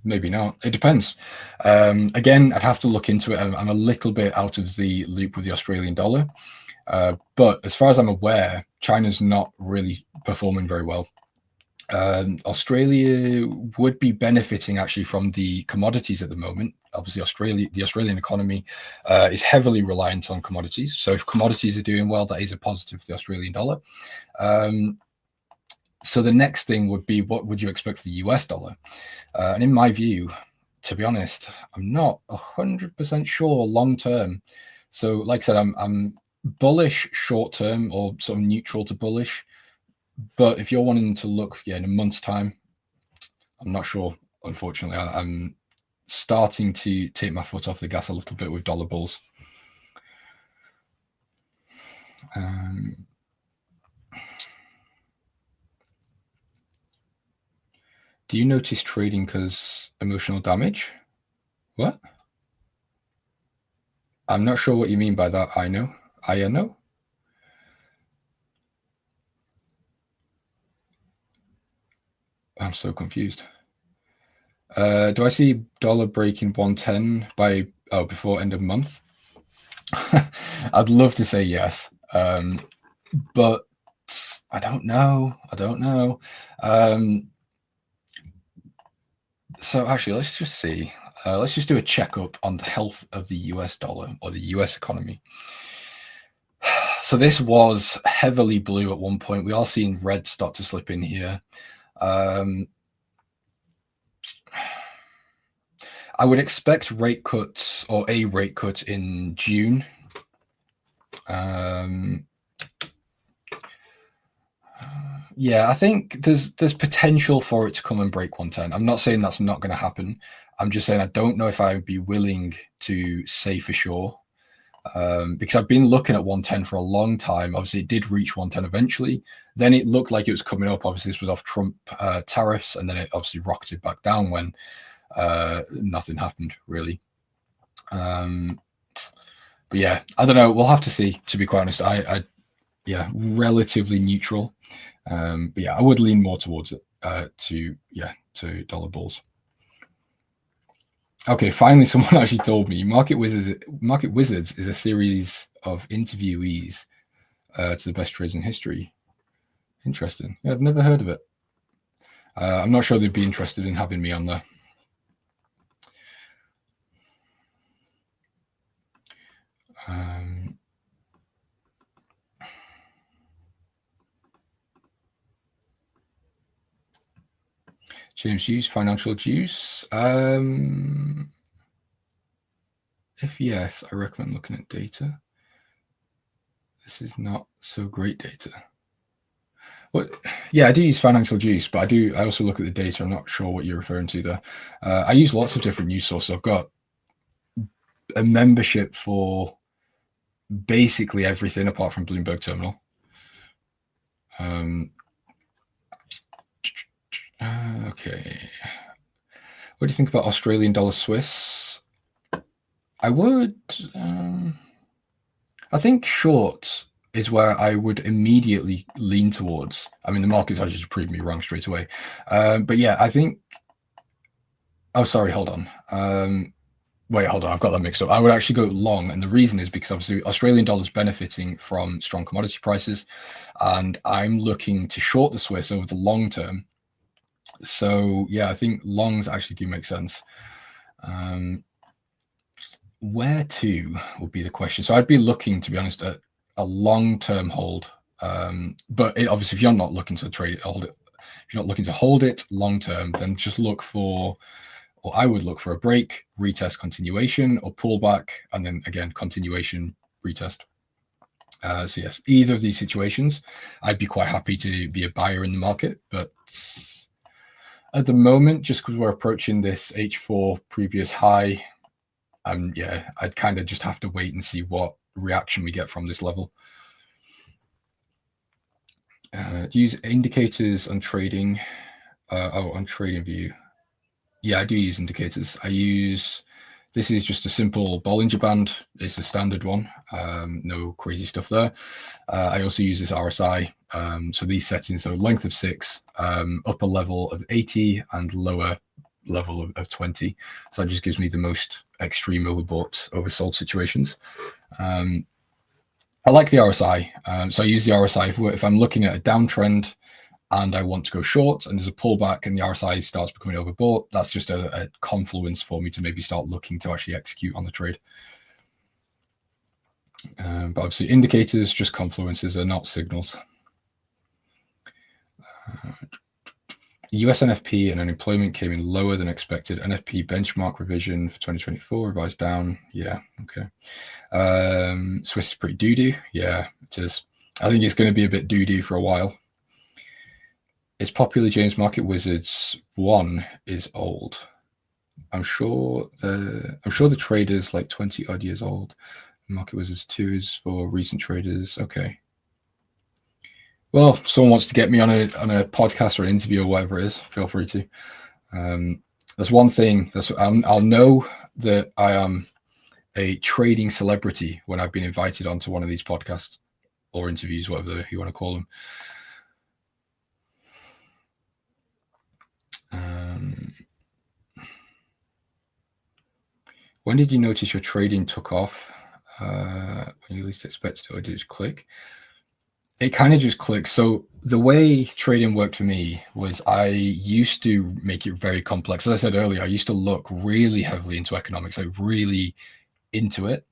Maybe not. It depends. Again, I'd have to look into it. I'm a little bit out of the loop with the Australian dollar. But as far as I'm aware, China's not really performing very well. Australia would be benefiting actually from the commodities at the moment. Obviously, the Australian economy is heavily reliant on commodities. So if commodities are doing well, that is a positive for the Australian dollar. So the next thing would be, what would you expect for the US dollar? And in my view, to be honest, I'm not 100% sure long term. So like I said, I'm bullish short term, or sort of neutral to bullish. But if you're wanting to look, in a month's time, I'm not sure. Unfortunately, I'm starting to take my foot off the gas a little bit with dollar bulls. Do you notice trading because emotional damage? What? I'm not sure what you mean by that. I know. I'm so confused. Do I see dollar breaking 110 by before end of month? I'd love to say yes, but I don't know. So actually, let's just see. Let's just do a checkup on the health of the US dollar or the US economy. So this was heavily blue at one point. We are seeing red start to slip in here. I would expect rate cuts, or a rate cut in June. Yeah, I think there's potential for it to come and break 110. I'm not saying that's not going to happen. I'm just saying I don't know if I would be willing to say for sure, because I've been looking at 110 for a long time. Obviously, it did reach 110 eventually. Then it looked like it was coming up. Obviously, this was off Trump tariffs, and then it obviously rocketed back down when nothing happened really. But yeah, I don't know. We'll have to see. To be quite honest, yeah, relatively neutral. But yeah, I would lean more towards it to dollar bulls. Okay, finally, someone actually told me Market Wizards is a series of interviewees to the best trades in history. Interesting. Yeah, I've never heard of it. I'm not sure they'd be interested in having me on there. James Hughes, Financial Juice. If yes, I recommend looking at data. This is not so great data. Well, yeah, I do use Financial Juice, but I also look at the data. I'm not sure what you're referring to there. I use lots of different news sources. I've got a membership for basically everything apart from Bloomberg Terminal. Okay. What do you think about Australian dollar Swiss? I would, I think short is where I would immediately lean towards. I mean, the market's actually just proved me wrong straight away. But yeah, I think, oh, sorry, hold on. Wait, hold on, I've got that mixed up. I would actually go long, and the reason is because obviously Australian dollar is benefiting from strong commodity prices, and I'm looking to short the Swiss over the long term. So yeah, I think longs actually do make sense. Where to would be the question. So I'd be looking, to be honest, at a long-term hold. But obviously, if you're not looking to trade it, hold it. If you're not looking to hold it long-term, then just look for, or I would look for a break, retest, continuation, or pullback, and then again, continuation, retest. So yes, either of these situations, I'd be quite happy to be a buyer in the market. But at the moment, just because we're approaching this H4 previous high, yeah, I'd kind of just have to wait and see what reaction we get from this level. Use indicators on trading. On trading view. Yeah, I do use indicators. This is just a simple Bollinger Band. It's a standard one. No crazy stuff there. I also use this RSI. So these settings, so length of 6, upper level of 80, and lower level of 20. So it just gives me the most extreme overbought, oversold situations. I like the RSI. So I use the RSI if I'm looking at a downtrend and I want to go short and there's a pullback and the RSI starts becoming overbought. That's just a confluence for me to maybe start looking to actually execute on the trade. But obviously indicators, just confluences, are not signals. US NFP and unemployment came in lower than expected. NFP benchmark revision for 2024 revised down. Yeah, okay. Swiss is pretty doo-doo. Yeah, it is. I think it's going to be a bit doo-doo for a while. It's popular James Market Wizards 1 is old. I'm sure the trader's like 20 odd years old. Market Wizards 2 is for recent traders. Okay. Well, if someone wants to get me on a podcast or an interview or whatever it is, feel free to. There's one thing I'll know that I am a trading celebrity when I've been invited onto one of these podcasts or interviews, whatever you want to call them. When did you notice your trading took off? When you least expected it, or did it click? It kind of just clicks. So the way trading worked for me was I used to make it very complex. As I said earlier, I used to look really heavily into economics, like really into it.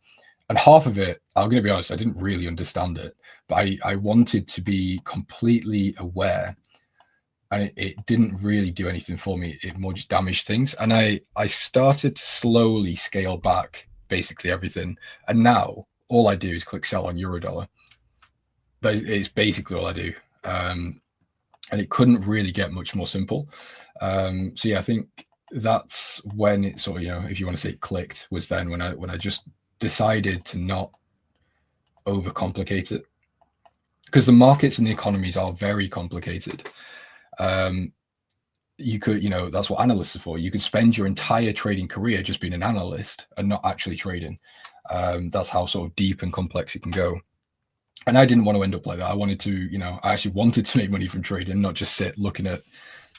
And half of it, I'm going to be honest, I didn't really understand it, but I wanted to be completely aware. And it didn't really do anything for me. It more just damaged things. And I started to slowly scale back basically everything. And now all I do is click sell on Eurodollar. But it's basically all I do. And it couldn't really get much more simple. So yeah, I think that's when it sort of, you know, if you want to say clicked, was then when I just decided to not overcomplicate it, because the markets and the economies are very complicated. You could, you know, that's what analysts are for. You could spend your entire trading career just being an analyst and not actually trading. That's how sort of deep and complex it can go. And I didn't want to end up like that. I wanted to, you know, I actually wanted to make money from trading, not just sit looking at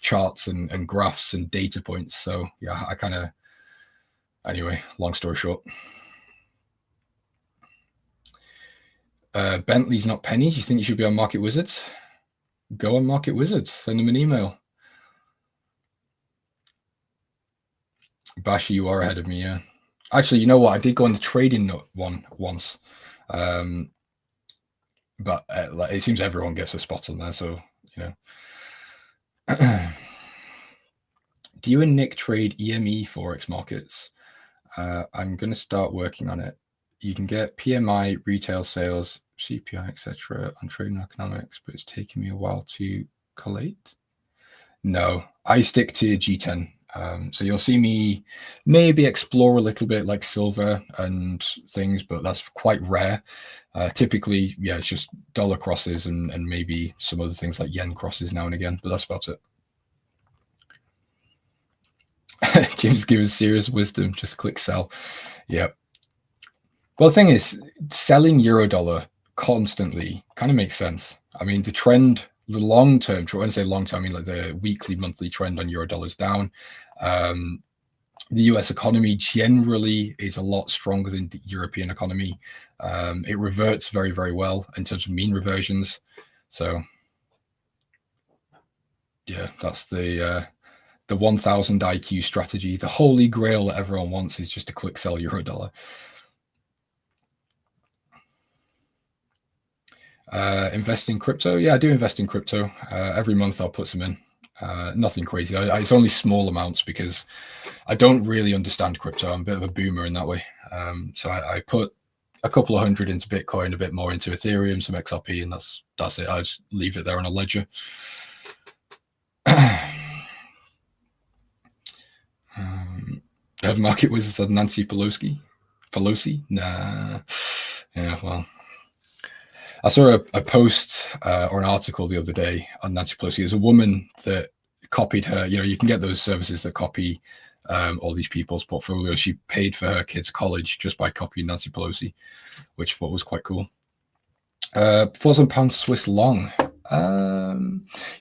charts and graphs and data points. So yeah, I kind of, anyway, long story short. Bentley's not pennies. You think you should be on Market Wizards? Go on Market Wizards. Send them an email. Basher, you are ahead of me, yeah. Actually, you know what? I did go on the trading note one once. But like, it seems everyone gets a spot on there, so, you know. Do you and Nick trade EME Forex markets? I'm going to start working on it. You can get PMI, retail sales, CPI, etc. on trading economics, but it's taken me a while to collate. No, I stick to G10. So you'll see me maybe explore a little bit like silver and things, but that's quite rare. Typically, yeah, it's just dollar crosses and maybe some other things like yen crosses now and again, but that's about it. James gives serious wisdom. Just click sell. Yeah. Well, the thing is, selling Eurodollar constantly kind of makes sense. I mean, the trend, the long-term, when I say long-term, I mean like the weekly, monthly trend on Eurodollar is down. The US economy generally is a lot stronger than the European economy. It reverts very, very well in terms of mean reversions. So, yeah, that's the 1000 IQ strategy. The holy grail that everyone wants is just to click sell Eurodollar. Invest in crypto? Yeah, I do invest in crypto. Every month I'll put some in. Nothing crazy. It's only small amounts because I don't really understand crypto. I'm a bit of a boomer in that way. So I put a couple of hundred into Bitcoin, a bit more into Ethereum, some XRP, and that's it. I just leave it there on a ledger. Market Wizards said Nancy Pelosi? Nah. Yeah, well. I saw a post or an article the other day on Nancy Pelosi. There's a woman that copied her. You know, you can get those services that copy all these people's portfolios. She paid for her kids' college just by copying Nancy Pelosi, which I thought was quite cool. £4,000 Swiss long.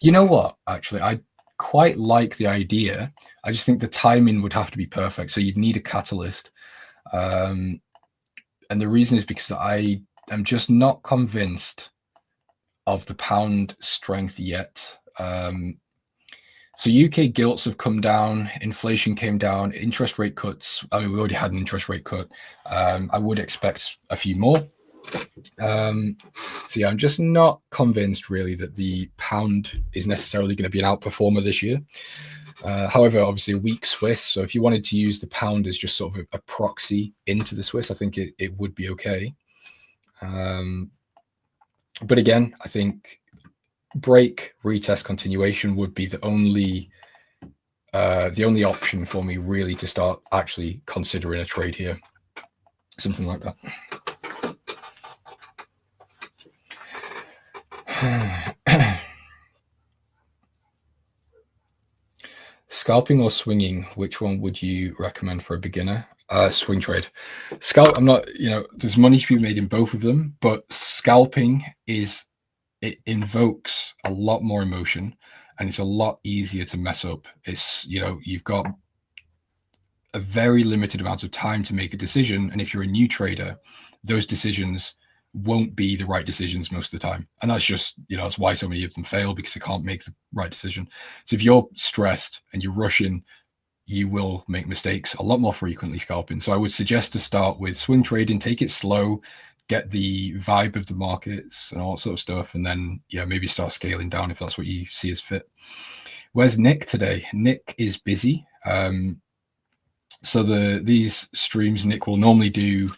You know what? Actually, I quite like the idea. I just think the timing would have to be perfect. So you'd need a catalyst. And the reason is because I'm just not convinced of the pound strength yet. So UK gilts have come down, inflation came down, interest rate cuts. I mean, we already had an interest rate cut. I would expect a few more. So yeah, I'm just not convinced really that the pound is necessarily going to be an outperformer this year. However, obviously a weak Swiss. So if you wanted to use the pound as just sort of a proxy into the Swiss, I think it would be okay. But again, I think break, retest, continuation would be the only option for me really to start actually considering a trade here, something like that. Scalping or swinging, which one would you recommend for a beginner? Swing trade. Scalp, I'm not, you know, there's money to be made in both of them, but scalping it invokes a lot more emotion and it's a lot easier to mess up. It's, you know, you've got a very limited amount of time to make a decision. And if you're a new trader, those decisions won't be the right decisions most of the time. And that's just, you know, that's why so many of them fail, because they can't make the right decision. So if you're stressed and you're rushing, you will make mistakes a lot more frequently scalping. So I would suggest to start with swing trading, take it slow, get the vibe of the markets and all that sort of stuff. And then, yeah, maybe start scaling down if that's what you see as fit. Where's Nick today? Nick is busy. So these streams, Nick will normally do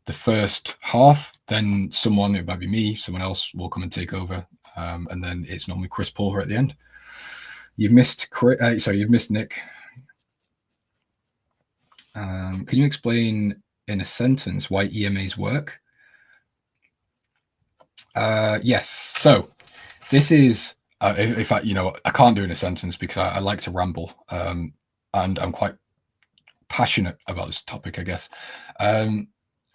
the first half, then someone, it might be me, someone else will come and take over, and then it's normally Chris Paul at the end. You've missed you've missed Nick. Can you explain in a sentence why EMAs work? Yes. So this is, in fact, I can't do it in a sentence because I like to ramble, and I'm quite passionate about this topic, I guess.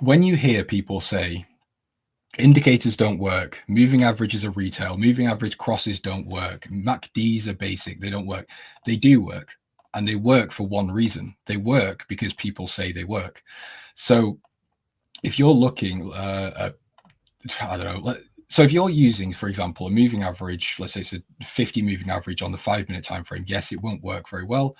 When you hear people say indicators don't work, moving averages are retail, moving average crosses don't work, MACDs are basic, they don't work. They do work, and they work for one reason. They work because people say they work. So if you're looking I don't know, so if you're using, for example, a moving average, let's say it's a 50 moving average on the 5-minute time frame, yes, it won't work very well.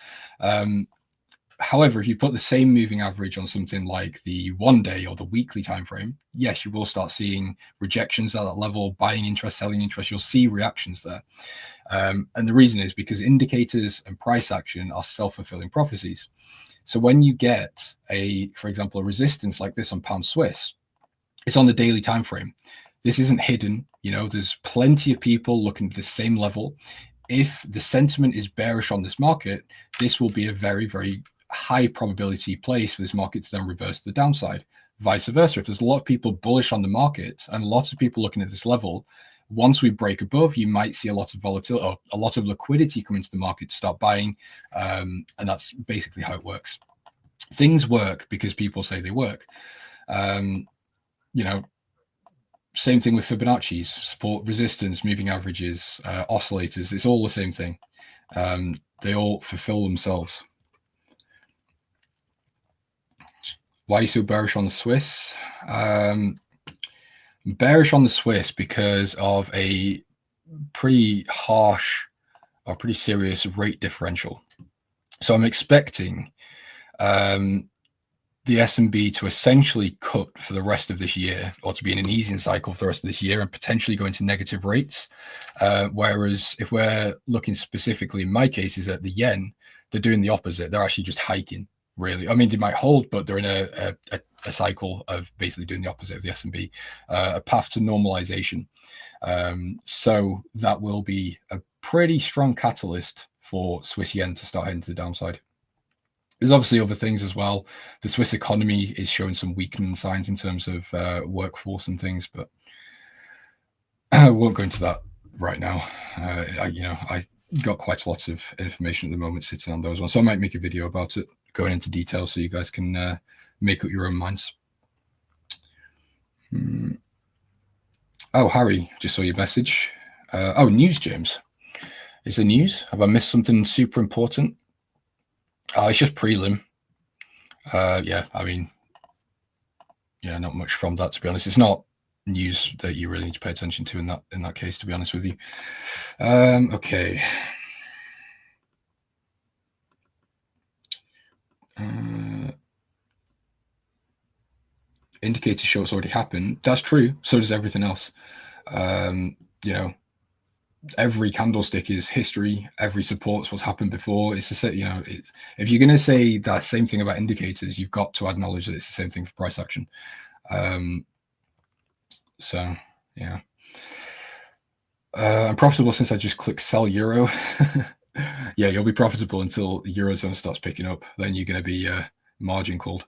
However, if you put the same moving average on something like the 1-day or the weekly time frame, yes, you will start seeing rejections at that level, buying interest, selling interest. You'll see reactions there. And the reason is because indicators and price action are self-fulfilling prophecies. So when you get for example, a resistance like this on pound Swiss, it's on the daily time frame. This isn't hidden. There's plenty of people looking at the same level. If the sentiment is bearish on this market, this will be a very, very high probability place for this market to then reverse to the downside. Vice versa, if there's a lot of people bullish on the market and lots of people looking at this level, once we break above, you might see a lot of volatility or a lot of liquidity come into the market to start buying, and that's basically how it works. Things work because people say they work. Same thing with Fibonacci's, support, resistance, moving averages, oscillators. It's all the same thing. They all fulfill themselves. Why are you so bearish on the Swiss? Bearish on the Swiss because of a pretty harsh or pretty serious rate differential. So I'm expecting the S&B to essentially cut for the rest of this year, or to be in an easing cycle for the rest of this year and potentially go into negative rates. Whereas if we're looking specifically in my cases at the yen, they're doing the opposite. They're actually just hiking, really. I mean, they might hold, but they're in a cycle of basically doing the opposite of the S&B, a path to normalization. So that will be a pretty strong catalyst for Swiss yen to start heading to the downside. There's obviously other things as well. The Swiss economy is showing some weakening signs in terms of workforce and things, but I won't go into that right now. I got quite a lot of information at the moment sitting on those ones, so I might make a video about it, going into detail, so you guys can make up your own minds. Oh, Harry, just saw your message. News, James. Is there news? Have I missed something super important? It's just prelim. Not much from that, to be honest. It's not news that you really need to pay attention to in that case, to be honest with you. Okay. Indicator show it's already happened. That's true. So does everything else. Every candlestick is history. Every support's what's happened before. It's if you're going to say that same thing about indicators, you've got to acknowledge that it's the same thing for price action. So yeah, I'm profitable since I just clicked sell euro. Yeah, you'll be profitable until the Eurozone starts picking up. Then you're going to be margin called.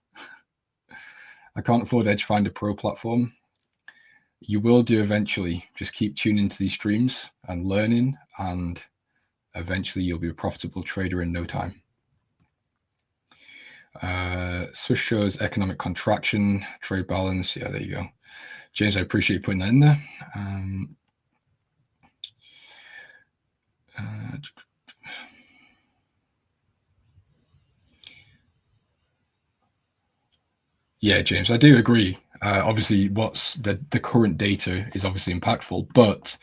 I can't afford Edgefinder Pro platform. You will do eventually. Just keep tuning into these streams and learning, and eventually you'll be a profitable trader in no time. Swiss shows economic contraction, trade balance. Yeah, there you go. James, I appreciate you putting that in there. Yeah, James, I do agree. Obviously, what's the current data is obviously impactful, but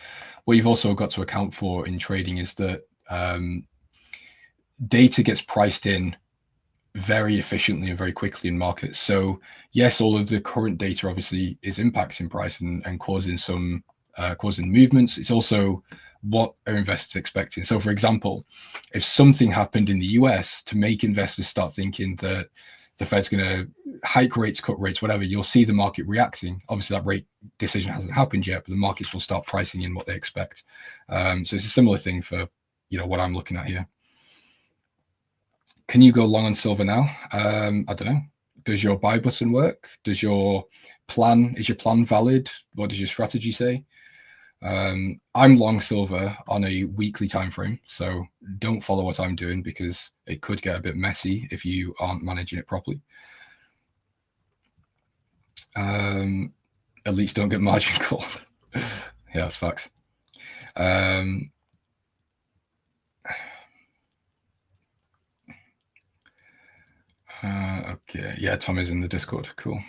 what you've also got to account for in trading is that data gets priced in very efficiently and very quickly in markets. So yes, all of the current data obviously is impacting price and causing some causing movements. It's also what are investors expecting. So for example, if something happened in the US to make investors start thinking that the Fed's going to hike rates, cut rates, whatever, you'll see the market reacting. Obviously, that rate decision hasn't happened yet, but the markets will start pricing in what they expect. So it's a similar thing for, what I'm looking at here. Can you go long on silver now? I don't know. Does your buy button work? Is your plan valid? What does your strategy say? I'm long silver on a weekly time frame, so don't follow what I'm doing because it could get a bit messy if you aren't managing it properly. At least don't get margin called. Yeah, that's facts. Okay, yeah, Tom is in the Discord. Cool.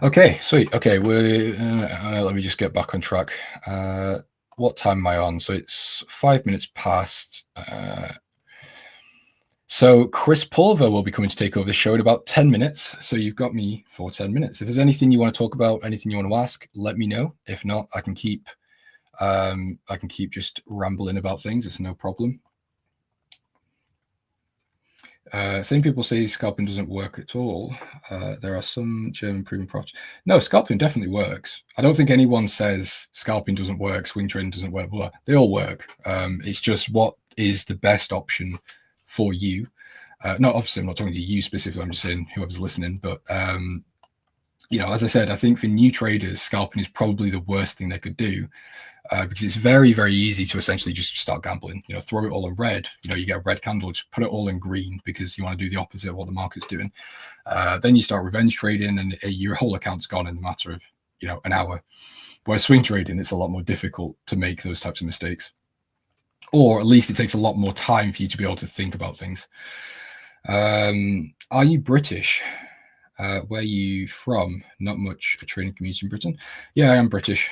Okay, sweet. Okay, let me just get back on track. What time am I on? So it's 5 minutes past. So Chris Pulver will be coming to take over the show in about 10 minutes. So you've got me for 10 minutes. If there's anything you want to talk about, anything you want to ask, let me know. If not, I can keep just rambling about things. It's no problem. Same people say scalping doesn't work at all. There are some German premium profits. No, scalping definitely works. I don't think anyone says scalping doesn't work, swing trading doesn't work. Blah. They all work. It's just what is the best option for you. Not obviously, I'm not talking to you specifically. I'm just saying whoever's listening. But as I said, I think for new traders, scalping is probably the worst thing they could do. Because it's very, very easy to essentially just start gambling, throw it all in red. You get a red candle, just put it all in green because you want to do the opposite of what the market's doing. Then you start revenge trading and your whole account's gone in a matter of, an hour. Whereas swing trading, it's a lot more difficult to make those types of mistakes. Or at least it takes a lot more time for you to be able to think about things. Are you British? Where are you from? Not much for trading community in Britain. Yeah, I am British.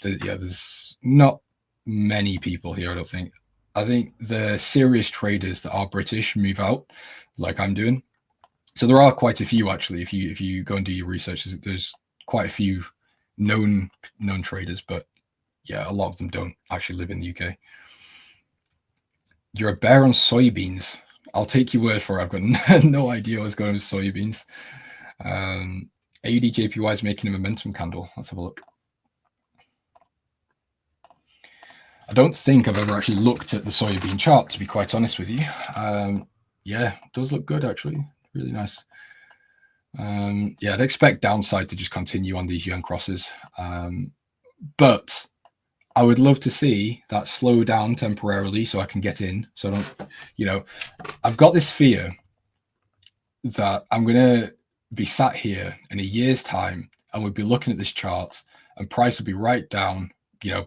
There's not many people here, I don't think. I think the serious traders that are British move out, like I'm doing. So there are quite a few, actually. If you go and do your research, there's quite a few known traders, but yeah, a lot of them don't actually live in the UK. You're a bear on soybeans. I'll take your word for it. I've got no idea what's going on with soybeans. AUDJPY is making a momentum candle. Let's have a look. I don't think I've ever actually looked at the soybean chart, to be quite honest with you. Yeah, it does look good, actually. Really nice. Yeah, I'd expect downside to just continue on these yuan crosses. But I would love to see that slow down temporarily so I can get in. So I don't, I've got this fear that I'm going to be sat here in a year's time and we'll be looking at this chart and price will be right down,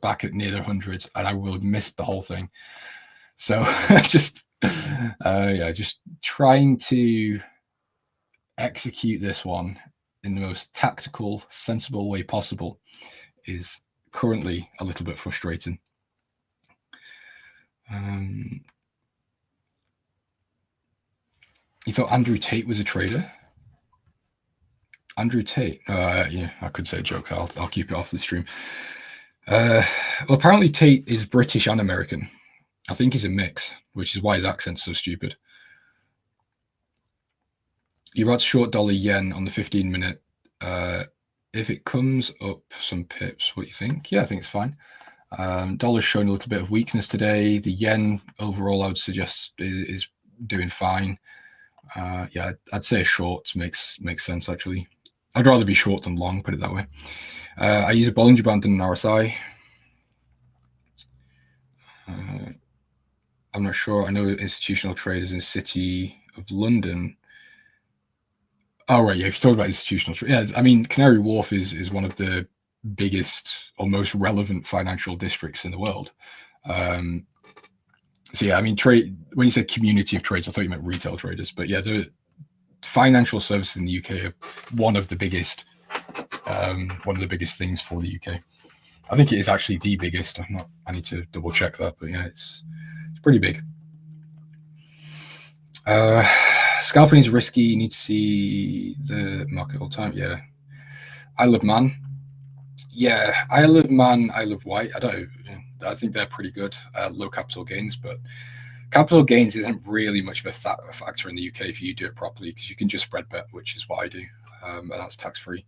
back at near the hundreds, and I will have missed the whole thing. So just trying to execute this one in the most tactical, sensible way possible is currently a little bit frustrating. You thought Andrew Tate was a trader? Andrew Tate? Yeah, I could say jokes. I'll keep it off the stream. Well, apparently Tate is British and American. I think he's a mix, which is why his accent's so stupid. You're at short dollar yen on the 15-minute. If it comes up some pips, what do you think? Yeah, I think it's fine. Dollar's showing a little bit of weakness today. The yen overall, I would suggest, is doing fine. Yeah, I'd say a short makes sense, actually. I'd rather be short than long, put it that way. I use a Bollinger Band and an RSI. I'm not sure. I know institutional traders in City of London. Oh, right. Yeah, if you're talking about institutional trade. Yeah, I mean, Canary Wharf is one of the biggest or most relevant financial districts in the world. So, yeah, I mean, when you said community of trades, I thought you meant retail traders. But, yeah, the financial services in the UK are one of the biggest things for the UK. I think it is actually the biggest. I need to double check that, but yeah, it's pretty big. Scalping is risky. You need to see the market all the time. Yeah. Isle of Man. Yeah, Isle of Man, Isle of Wight. I think they're pretty good. Low capital gains, but Capital gains isn't really much of a factor in the UK if you do it properly, because you can just spread bet, which is what I do, and that's tax free.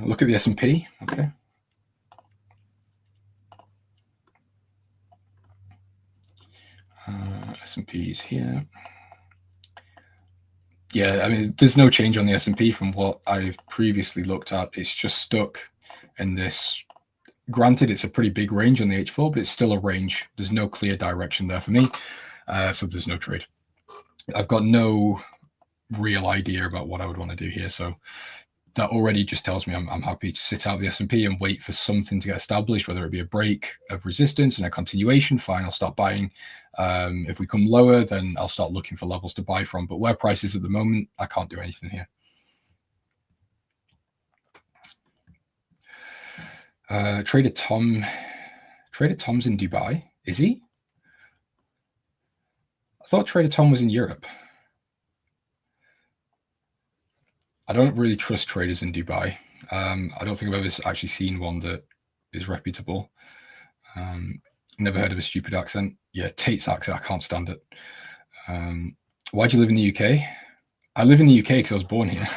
Look at the S&P. Okay. S&P is here. Yeah, I mean, there's no change on the S&P from what I've previously looked at. It's just stuck in this. Granted, it's a pretty big range on the H4, but it's still a range. There's no clear direction there for me, so there's no trade. I've got no real idea about what I would want to do here, so that already just tells me I'm happy to sit out the S&P and wait for something to get established, whether it be a break of resistance and a continuation. Fine, I'll start buying. If we come lower, then I'll start looking for levels to buy from. But where price is at the moment, I can't do anything here. Trader Tom's in Dubai. Is he? I thought Trader Tom was in Europe. I don't really trust traders in Dubai. I don't think I've ever actually seen one that is reputable. Never heard of a stupid accent. Yeah, Tate's accent, I can't stand it. Why do you live in the UK? I live in the UK because I was born here.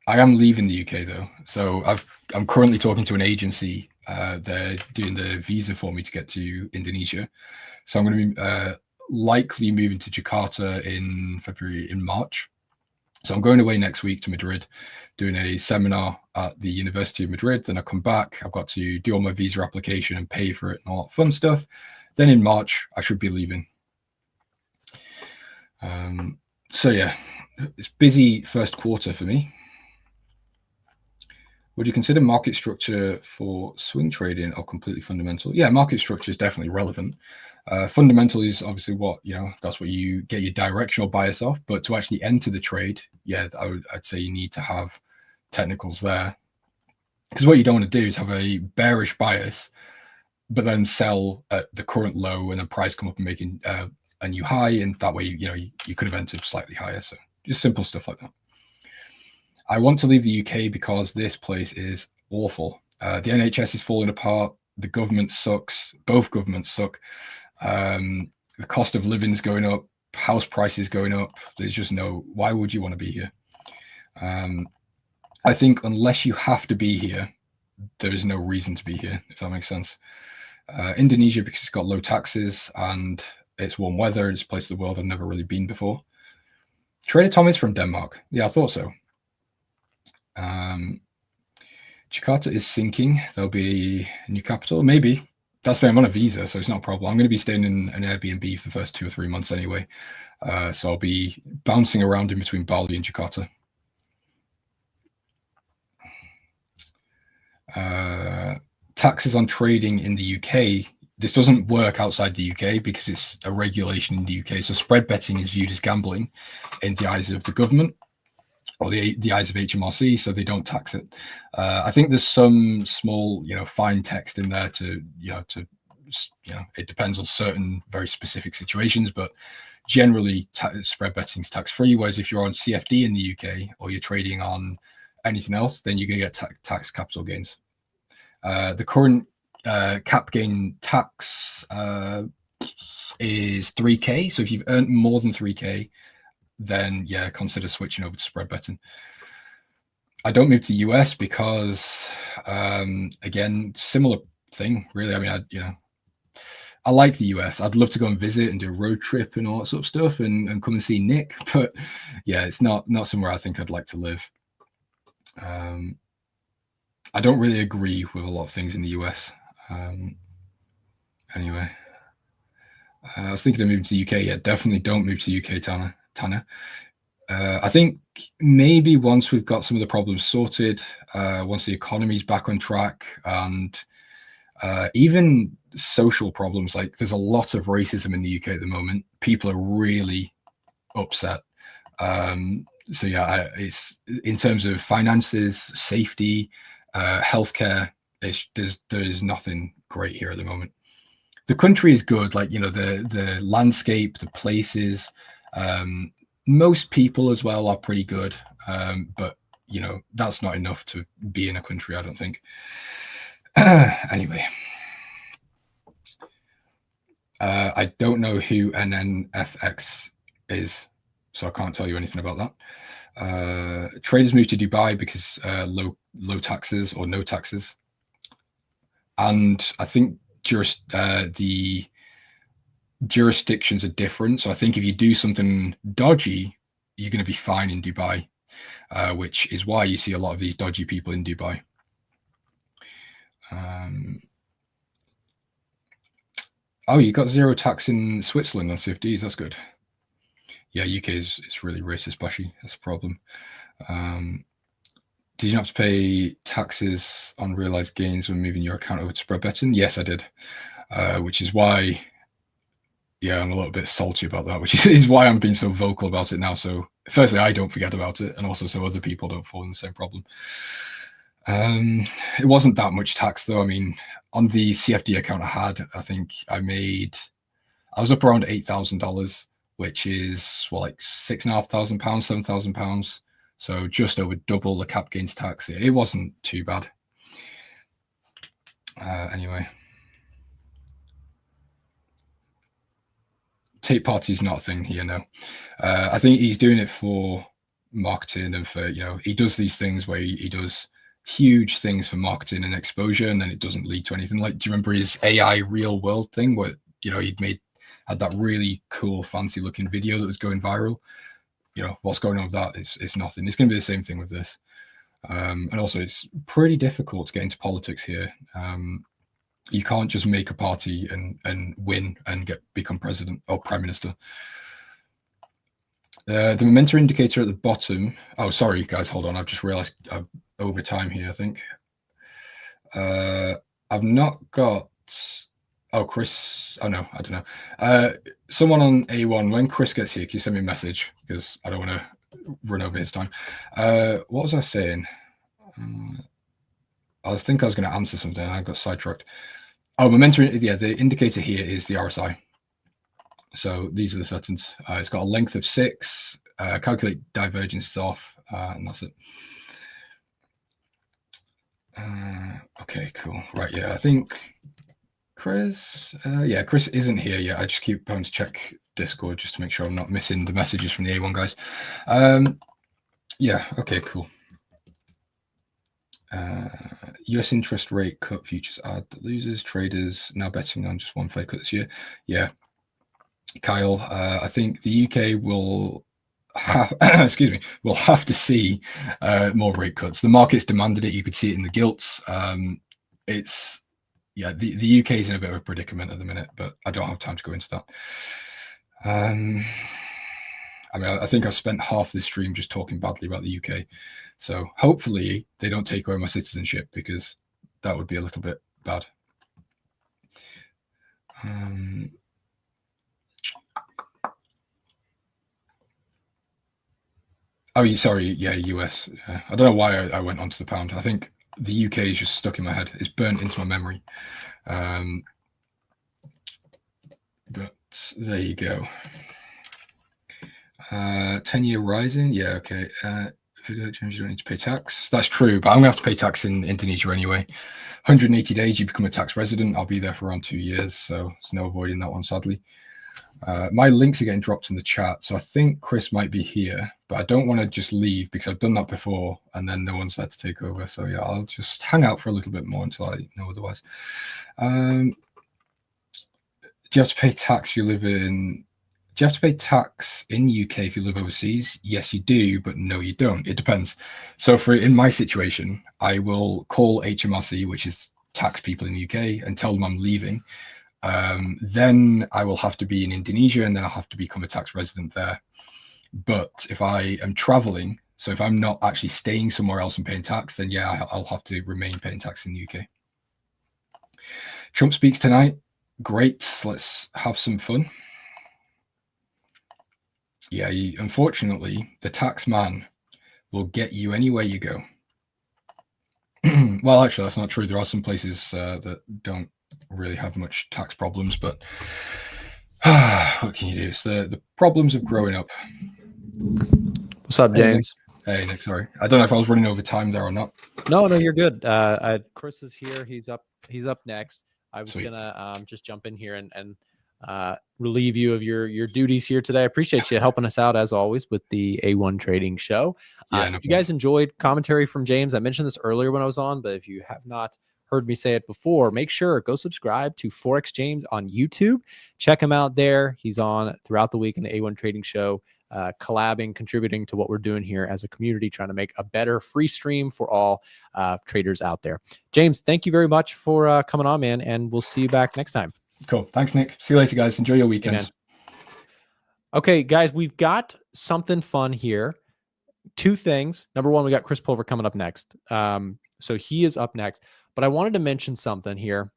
I am leaving the UK though. So I'm currently talking to an agency. They're doing the visa for me to get to Indonesia. So I'm going to be likely moving to Jakarta in March. So I'm going away next week to Madrid, doing a seminar at the University of Madrid. Then I come back. I've got to do all my visa application and pay for it and all that fun stuff. Then in March, I should be leaving. So yeah, it's busy first quarter for me. Would you consider market structure for swing trading or completely fundamental? Yeah, market structure is definitely relevant. Fundamental is obviously what, that's what you get your directional bias off. But to actually enter the trade, yeah, I'd say you need to have technicals there. Because what you don't want to do is have a bearish bias, but then sell at the current low and then price come up and making a new high. And that way, you could have entered slightly higher. So just simple stuff like that. I want to leave the UK because this place is awful. The NHS is falling apart. The government sucks. Both governments suck. The cost of living is going up. House prices going up. There's just why would you want to be here? I think unless you have to be here, there is no reason to be here, if that makes sense. Indonesia, because it's got low taxes and it's warm weather. It's a place of the world I've never really been before. Trader Tom is from Denmark. Yeah, I thought so. Jakarta is sinking. There'll be a new capital. Maybe. That's saying I'm on a visa, so it's not a problem. I'm going to be staying in an Airbnb for the first 2 or 3 months anyway. So I'll be bouncing around in between Bali and Jakarta. Taxes on trading in the UK. This doesn't work outside the UK because it's a regulation in the UK. So spread betting is viewed as gambling in the eyes of the government, or the eyes of HMRC, so they don't tax it. I think there's some small, fine text in there to it depends on certain very specific situations, but generally spread betting is tax-free. Whereas if you're on CFD in the UK or you're trading on anything else, then you're going to get tax capital gains. The current cap gain tax is 3K. So if you've earned more than 3K, then yeah, consider switching over to spread betting. I don't move to the US because, again, similar thing, really. I mean, I like the US. I'd love to go and visit and do a road trip and all that sort of stuff and come and see Nick. But yeah, it's not somewhere I think I'd like to live. I don't really agree with a lot of things in the US. Anyway, I was thinking of moving to the UK. Yeah, definitely don't move to the UK, Tanner. I think maybe once we've got some of the problems sorted, once the economy's back on track, and even social problems, like there's a lot of racism in the UK at the moment. People are really upset. So yeah, it's in terms of finances, safety, healthcare, there is nothing great here at the moment. The country is good, like the landscape, the places. Most people as well are pretty good, but that's not enough to be in a country, I don't think. Anyway, I don't know who NNFX is, so I can't tell you anything about that. Traders moved to Dubai because low taxes or no taxes, and I think the jurisdictions are different. So I think if you do something dodgy, you're going to be fine in Dubai, which is why you see a lot of these dodgy people in Dubai. Oh, you got zero tax in Switzerland on CFDs. That's good. Yeah, UK is really racist bashy. That's a problem. Did you not have to pay taxes on realized gains when moving your account over to spread betting? Yes, I did, which is why, yeah, I'm a little bit salty about that, which is why I'm being so vocal about it now. So firstly, I don't forget about it, and also so other people don't fall in the same problem. It wasn't that much tax though. I mean, on the CFD account I had, I think I was up around $8,000, which is like £6,500, £7,000. So just over double the cap gains tax. It wasn't too bad. Anyway, tape party is not a thing here, no. I think he's doing it for marketing and for, he does these things where he does huge things for marketing and exposure, and then it doesn't lead to anything. Like, do you remember his AI real world thing where, had that really cool, fancy looking video that was going viral? What's going on with that is nothing. It's going to be the same thing with this. And also it's pretty difficult to get into politics here. You can't just make a party and win and become president or prime minister. The momentum indicator at the bottom. Oh, sorry guys, hold on. I've just realized I'm over time here, I think. I've not got, Chris. Oh no, I don't know. Someone on A1, when Chris gets here, can you send me a message? Because I don't want to run over his time. What was I saying? I think I was going to answer something. I got sidetracked. Oh, momentum. Yeah, the indicator here is the RSI. So these are the settings. It's got a length of 6. Calculate divergence off, and that's it. Okay, cool. Right, yeah, I think Chris. Yeah, Chris isn't here yet. I just keep having to check Discord just to make sure I'm not missing the messages from the A1 guys. Yeah, okay, cool. US interest rate cut futures add the losers. Traders now betting on just one Fed cut this year. Yeah, Kyle, I think the UK will have, excuse me, will have to see more rate cuts. The market's demanded it. You could see it in the gilts. The UK is in a bit of a predicament at the minute, but I don't have time to go into that. I mean, I think I've spent half this stream just talking badly about the UK. So hopefully they don't take away my citizenship, because that would be a little bit bad. Oh, sorry. Yeah, US. I don't know why I went onto the pound. I think the UK is just stuck in my head. It's burnt into my memory. But there you go. 10-year rising. Yeah, okay. You don't need to pay tax. That's true, but I'm going to have to pay tax in Indonesia anyway. 180 days, you become a tax resident. I'll be there for around 2 years, so there's no avoiding that one, sadly. My links are getting dropped in the chat, so I think Chris might be here, but I don't want to just leave because I've done that before and then no one's there to take over. So yeah, I'll just hang out for a little bit more until I know otherwise. Do you have to pay tax if you live in... Do you have to pay tax in UK if you live overseas? Yes, you do, but no, you don't. It depends. So in my situation, I will call HMRC, which is tax people in the UK, and tell them I'm leaving. Then I will have to be in Indonesia, and then I'll have to become a tax resident there. But if I am traveling, so if I'm not actually staying somewhere else and paying tax, then yeah, I'll have to remain paying tax in the UK. Trump speaks tonight. Great. Let's have some fun. Yeah, unfortunately, the tax man will get you anywhere you go. Well, actually, that's not true. There are some places that don't really have much tax problems, but what can you do? It's the problems of growing up. What's up, James? Hey, Nick, sorry. I don't know if I was running over time there or not. No, you're good. Chris is here. He's up next. I was Sweet. gonna just jump in here and relieve you of your duties here today. I appreciate you helping us out as always with the A1 Trading Show. Yeah, no If you guys enjoyed commentary from James, I mentioned this earlier when I was on, but if you have not heard me say it before, make sure go subscribe to Forex James on YouTube. Check him out there. He's on throughout the week in the A1 Trading Show. Collabing, contributing to what we're doing here as a community, trying to make a better free stream for all traders out there. James, thank you very much for coming on, man, and we'll see you back next time. Cool. Thanks, Nick. See you later, guys. Enjoy your weekends. Okay, guys, we've got something fun here. Two things. Number one, we got Chris Pulver coming up next. So he is up next. But I wanted to mention something here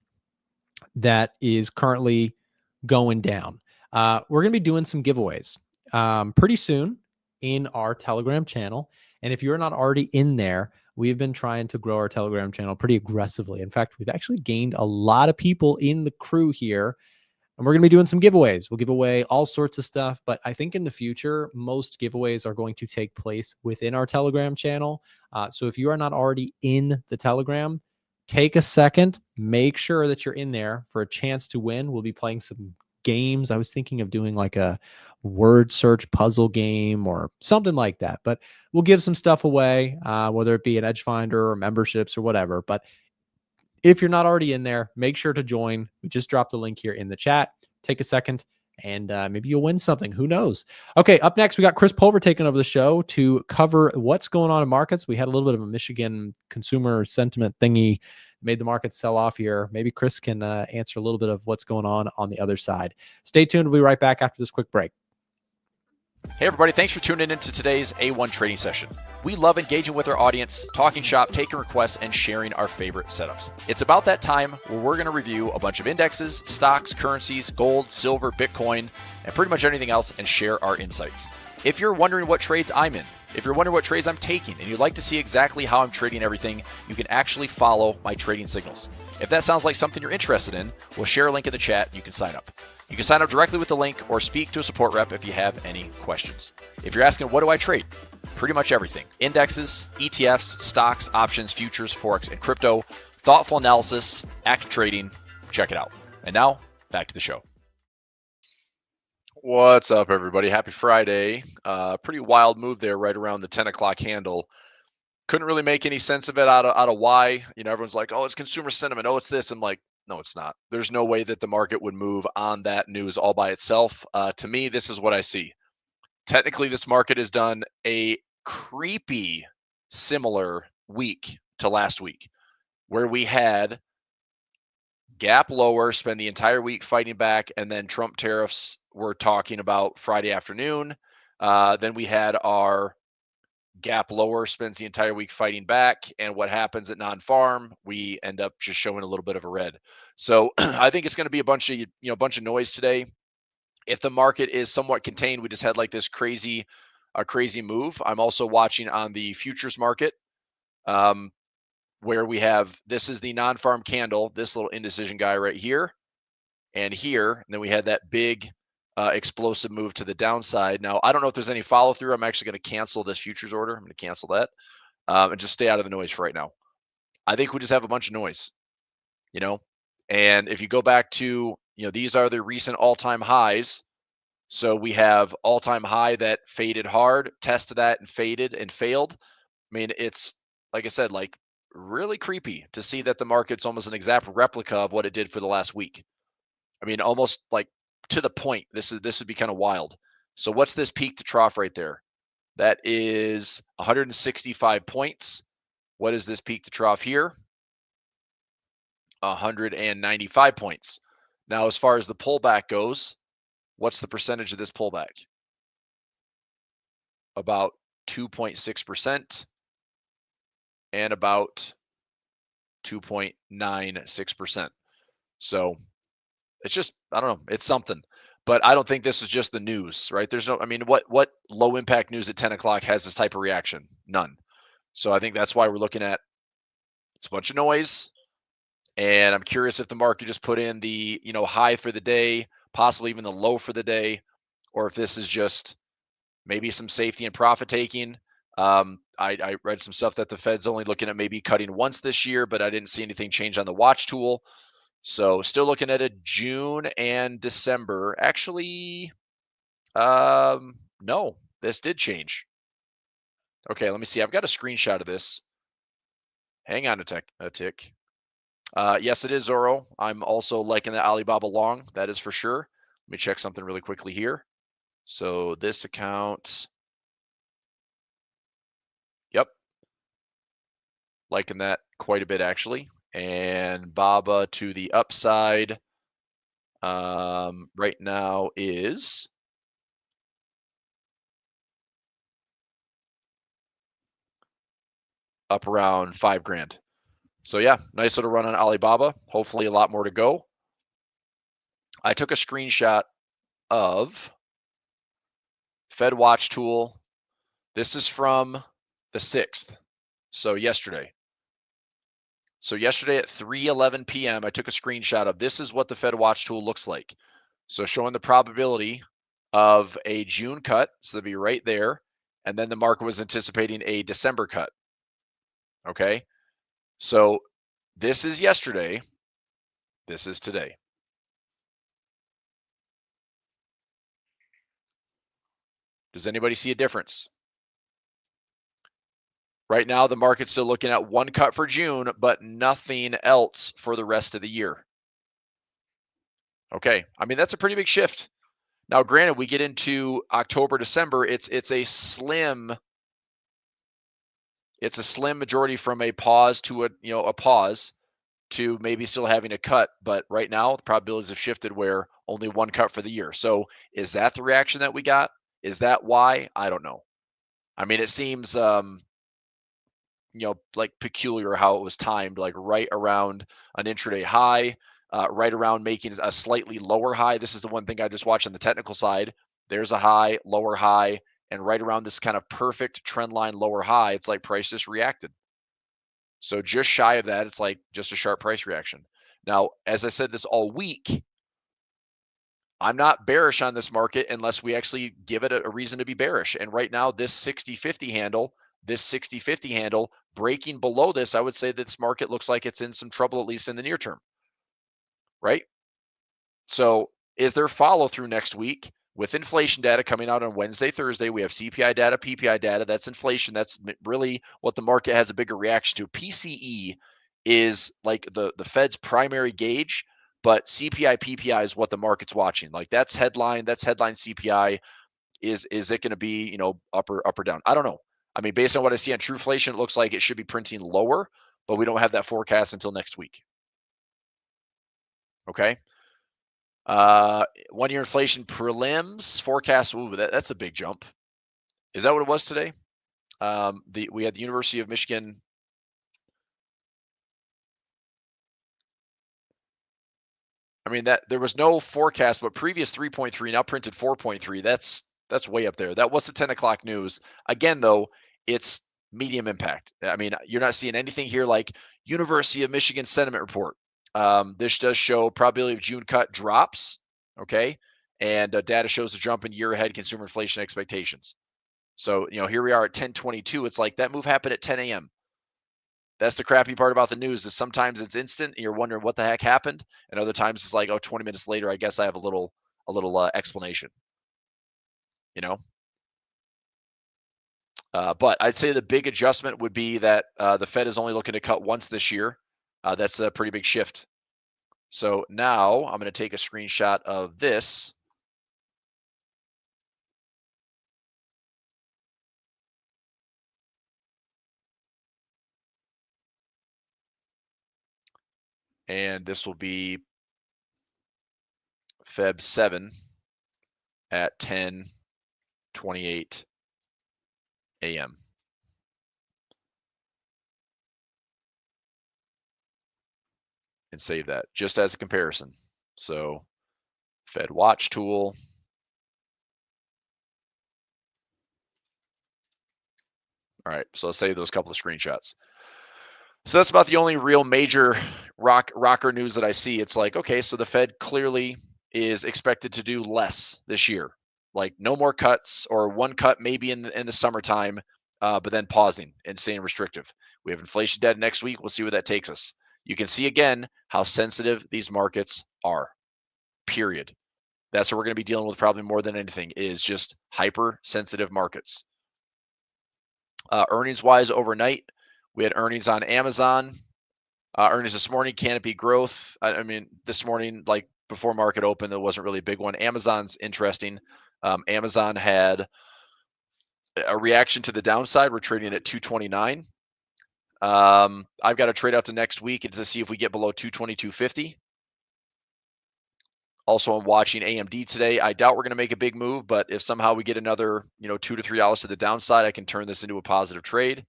that is currently going down. We're going to be doing some giveaways pretty soon in our Telegram channel. And if you're not already in there, we've been trying to grow our Telegram channel pretty aggressively. In fact, we've actually gained a lot of people in the crew here, and we're going to be doing some giveaways. We'll give away all sorts of stuff, but I think in the future, most giveaways are going to take place within our Telegram channel. So if you are not already in the Telegram, take a second, make sure that you're in there for a chance to win. We'll be playing some games. I was thinking of doing like a word search puzzle game or something like that, but we'll give some stuff away, whether it be an Edge Finder or memberships or whatever. But if you're not already in there, make sure to join. We just dropped the link here in the chat. Take a second and maybe you'll win something. Who knows? Okay, up next, we got Chris Pulver taking over the show to cover what's going on in markets. We had a little bit of a Michigan consumer sentiment thingy, made the market sell off here. Maybe Chris can answer a little bit of what's going on the other side. Stay tuned. We'll be right back after this quick break. Hey everybody, thanks for tuning into today's A1 trading session. We love engaging with our audience, talking shop, taking requests, and sharing our favorite setups. It's about that time where we're going to review a bunch of indexes, stocks, currencies, gold, silver, Bitcoin, and pretty much anything else and share our insights. If you're wondering what trades I'm in, if you're wondering what trades I'm taking, and you'd like to see exactly how I'm trading everything, you can actually follow my trading signals. If that sounds like something you're interested in, we'll share a link in the chat and you can sign up. You can sign up directly with the link or speak to a support rep if you have any questions. If you're asking, what do I trade? Pretty much everything. Indexes, ETFs, stocks, options, futures, Forex, and crypto. Thoughtful analysis, active trading. Check it out. And now, back to the show. What's up, everybody? Happy Friday. Pretty wild move there right around the 10 o'clock handle. Couldn't really make any sense of it out of why. You know, everyone's like, oh, it's consumer sentiment. Oh, it's this. I'm like, no, it's not. There's no way that the market would move on that news all by itself. To me, this is what I see. Technically, this market has done a creepy similar week to last week, where we had gap lower, spend the entire week fighting back, and then Trump tariffs we're talking about Friday afternoon. Then we had our gap lower, spends the entire week fighting back, and what happens at non-farm, we end up just showing a little bit of a red. So I think it's going to be a bunch of noise today. If the market is somewhat contained, we just had like this crazy move. I'm also watching on the futures market, where we have, this is the non-farm candle, this little indecision guy right here and here, and then we had that big explosive move to the downside. Now, I don't know if there's any follow through. I'm actually going to cancel this futures order. I'm going to cancel that and just stay out of the noise for right now. I think we just have a bunch of noise, you know, and if you go back to, these are the recent all-time highs. So we have all-time high that faded hard, tested that and faded and failed. I mean, it's, like I said, like really creepy to see that the market's almost an exact replica of what it did for the last week. I mean, almost like to the point. This would be kind of wild. So what's this peak to trough right there? That is 165 points. What is this peak to trough here? 195 points. Now, as far as the pullback goes, what's the percentage of this pullback? About 2.6% and about 2.96%. So it's just, I don't know, it's something. But I don't think this is just the news, right? There's no, I mean, what low impact news at 10 o'clock has this type of reaction? None. So I think that's why we're looking at, it's a bunch of noise. And I'm curious if the market just put in the, high for the day, possibly even the low for the day, or if this is just maybe some safety and profit taking. I read some stuff that the Fed's only looking at maybe cutting once this year, but I didn't see anything change on the watch tool. So still looking at a June and December. Actually, no, this did change. Okay, let me see. I've got a screenshot of this. Hang on a tick. Yes, it is Zorro. I'm also liking the Alibaba long. That is for sure. Let me check something really quickly here. So this account, yep, liking that quite a bit actually. And Baba to the upside right now is up around $5,000. So yeah, nice little run on Alibaba. Hopefully a lot more to go. I took a screenshot of Fed Watch tool. This is from the 6th. So yesterday. So yesterday at 3:11 p.m., I took a screenshot of this is what the Fed Watch tool looks like. So showing the probability of a June cut. So they'll be right there. And then the market was anticipating a December cut. Okay. So this is yesterday. This is today. Does anybody see a difference? Right now, the market's still looking at one cut for June, but nothing else for the rest of the year. Okay. I mean, that's a pretty big shift. Now, granted, we get into October, December, it's a slim majority from a pause to a pause to maybe still having a cut. But right now, the probabilities have shifted where only one cut for the year. So is that the reaction that we got? Is that why? I don't know. I mean, it seems like peculiar how it was timed, like right around an intraday high, right around making a slightly lower high. This is the one thing I just watched on the technical side. There's a high, lower high, and right around this kind of perfect trend line lower high, it's like price just reacted. So just shy of that, it's like just a sharp price reaction. Now, as I said this all week, I'm not bearish on this market unless we actually give it a reason to be bearish. And right now, this 60-50 handle, breaking below this, I would say that this market looks like it's in some trouble, at least in the near term, right? So is there follow through next week with inflation data coming out on Wednesday, Thursday? We have CPI data, PPI data. That's inflation. That's really what the market has a bigger reaction to. PCE is like the Fed's primary gauge, but CPI, PPI is what the market's watching. Like that's headline CPI. Is it going to be, up or down? I don't know. I mean, based on what I see on Trueflation, it looks like it should be printing lower, but we don't have that forecast until next week. Okay. 1-year inflation prelims forecast. Ooh, that's a big jump. Is that what it was today? We had the University of Michigan. I mean, that there was no forecast, but previous 3.3 now printed 4.3. That's way up there. That was the 10 o'clock news. Again, though, it's medium impact. I mean, you're not seeing anything here like University of Michigan sentiment report. This does show probability of June cut drops. Okay. And data shows a jump in year ahead consumer inflation expectations. So, here we are at 10:22. It's like that move happened at 10 a.m. That's the crappy part about the news is sometimes it's instant and you're wondering what the heck happened. And other times it's like, 20 minutes later, I guess I have a little explanation, but I'd say the big adjustment would be that the Fed is only looking to cut once this year. That's a pretty big shift. So now I'm going to take a screenshot of this. And this will be Feb 7 at 10:28 a.m. And save that just as a comparison. So Fed Watch tool. All right, so let's save those couple of screenshots. So that's about the only real major rocker news that I see. It's like, okay, so the Fed clearly is expected to do less this year. Like no more cuts or one cut maybe in the summertime. but then pausing and staying restrictive. We have inflation data next week. We'll see where that takes us. You can see again how sensitive these markets are, period. That's what we're going to be dealing with probably more than anything, is just hypersensitive markets. Earnings-wise overnight, we had earnings on Amazon. Earnings this morning, Canopy Growth. I mean, this morning, like before market open, there wasn't really a big one. Amazon's interesting. Amazon had a reaction to the downside. We're trading at 229. I've got to trade out to next week to see if we get below 222.50. Also, I'm watching AMD today. I doubt we're going to make a big move, but if somehow we get another, $2 to $3 to the downside, I can turn this into a positive trade.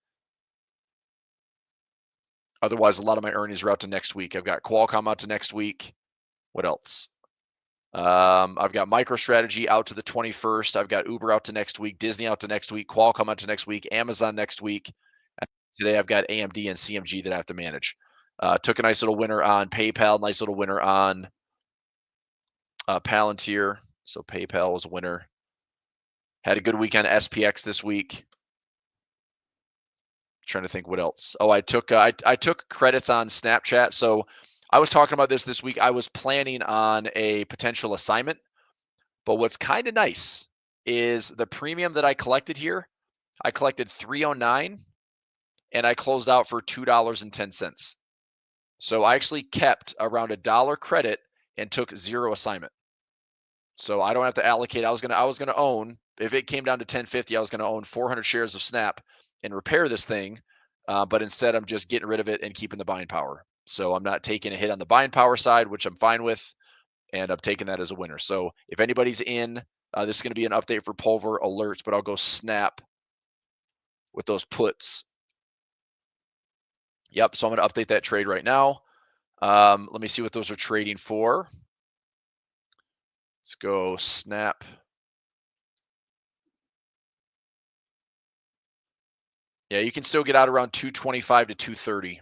Otherwise, a lot of my earnings are out to next week. I've got Qualcomm out to next week. What else? I've got MicroStrategy out to the 21st. I've got Uber out to next week, Disney out to next week, Qualcomm out to next week, Amazon next week. Today, I've got AMD and CMG that I have to manage. Took a nice little winner on PayPal, nice little winner on Palantir. So PayPal was a winner. Had a good week on SPX this week. Trying to think what else. Oh, I took credits on Snapchat. So I was talking about this week. I was planning on a potential assignment, but what's kind of nice is the premium that I collected here. I collected $309 and I closed out for $2.10. So I actually kept around $1 credit and took 0 assignment. So I don't have to allocate. I was gonna own, if it came down to 1050, I was gonna own 400 shares of Snap and repair this thing. But instead, I'm just getting rid of it and keeping the buying power. So I'm not taking a hit on the buying power side, which I'm fine with, and I'm taking that as a winner. So if anybody's in, this is going to be an update for Pulver alerts, but I'll go Snap with those puts. Yep, so I'm going to update that trade right now. Let me see what those are trading for. Let's go Snap. Yeah, you can still get out around 225 to 230.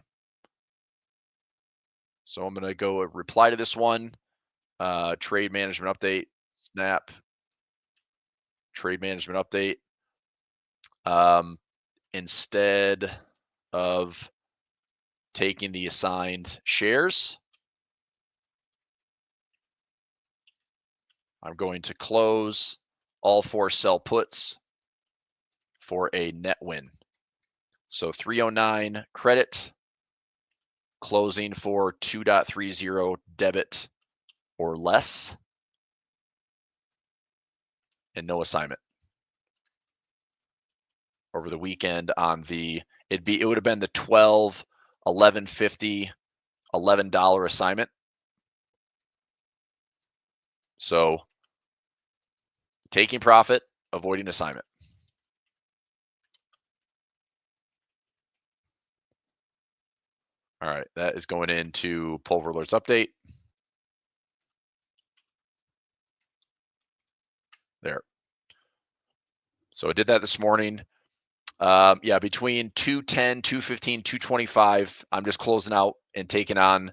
So I'm going to go reply to this one. Trade management update, Snap. Trade management update. Instead of taking the assigned shares, I'm going to close all 4 sell puts for a net win. So 309 credit, closing for 2.30 debit or less, and no assignment. Over the weekend on the, it would have been the 12, 11.50, $11 assignment. So taking profit, avoiding assignment. All right, that is going into Pulver Alerts update. There. So I did that this morning. Yeah, between 210, 215, 225, I'm just closing out and taking on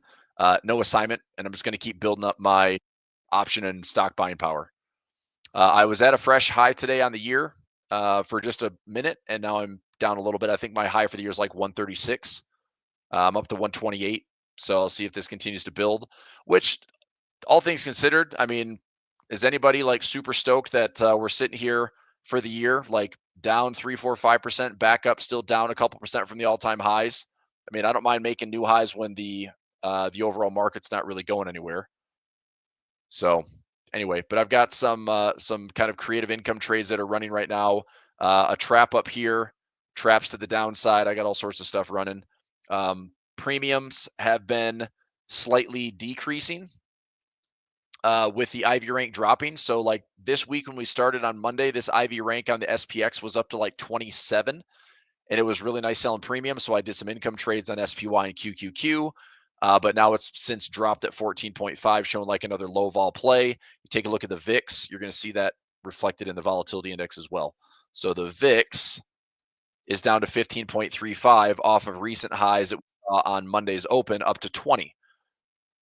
no assignment, and I'm just going to keep building up my option and stock buying power. I was at a fresh high today on the year for just a minute, and now I'm down a little bit. I think my high for the year is like 136. I'm up to 128, so I'll see if this continues to build, which, all things considered, I mean, is anybody like super stoked that we're sitting here for the year, like down 3, 4, 5%, back up, still down a couple percent from the all-time highs? I mean, I don't mind making new highs when the overall market's not really going anywhere. So anyway, but I've got some kind of creative income trades that are running right now. A trap up here, traps to the downside. I got all sorts of stuff running. Premiums have been slightly decreasing with the IV rank dropping. So like this week when we started on Monday, this IV rank on the SPX was up to like 27, and it was really nice selling premium. So I did some income trades on SPY and QQQ, but now it's since dropped at 14.5, showing like another low vol play. You take a look at the VIX, you're going to see that reflected in the volatility index as well. So the VIX is down to 15.35 off of recent highs on Monday's open up to 20.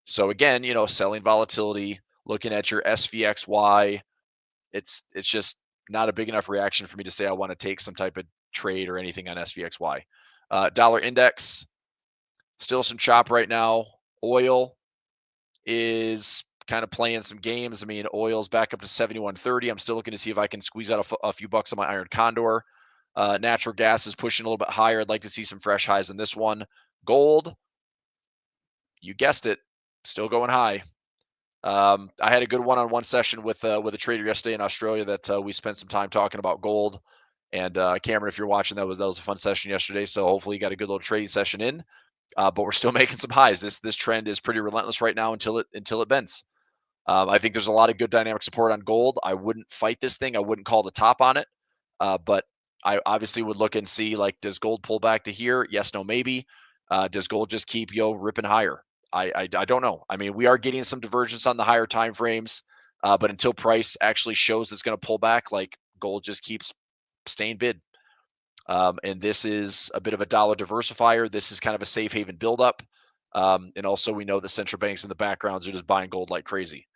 So again, selling volatility, looking at your SPXY, it's just not a big enough reaction for me to say I want to take some type of trade or anything on SPXY. Dollar index, still some chop right now. Oil is kind of playing some games. I mean, oil's back up to 71.30. I'm still looking to see if I can squeeze out a few bucks on my iron condor. Natural gas is pushing a little bit higher. I'd like to see some fresh highs in this one. Gold, you guessed it, still going high. I had a good one-on-one session with a trader yesterday in Australia that we spent some time talking about gold. And Cameron, if you're watching, that was a fun session yesterday. So hopefully you got a good little trading session in. But we're still making some highs. This trend is pretty relentless right now until it bends. I think there's a lot of good dynamic support on gold. I wouldn't fight this thing. I wouldn't call the top on it. But I obviously would look and see, like, does gold pull back to here? Yes, no, maybe. Does gold just keep ripping higher? I don't know. I mean, we are getting some divergence on the higher time frames, but until price actually shows it's going to pull back, like, gold just keeps staying bid. And this is a bit of a dollar diversifier. This is kind of a safe haven buildup. And also we know the central banks in the backgrounds are just buying gold like crazy.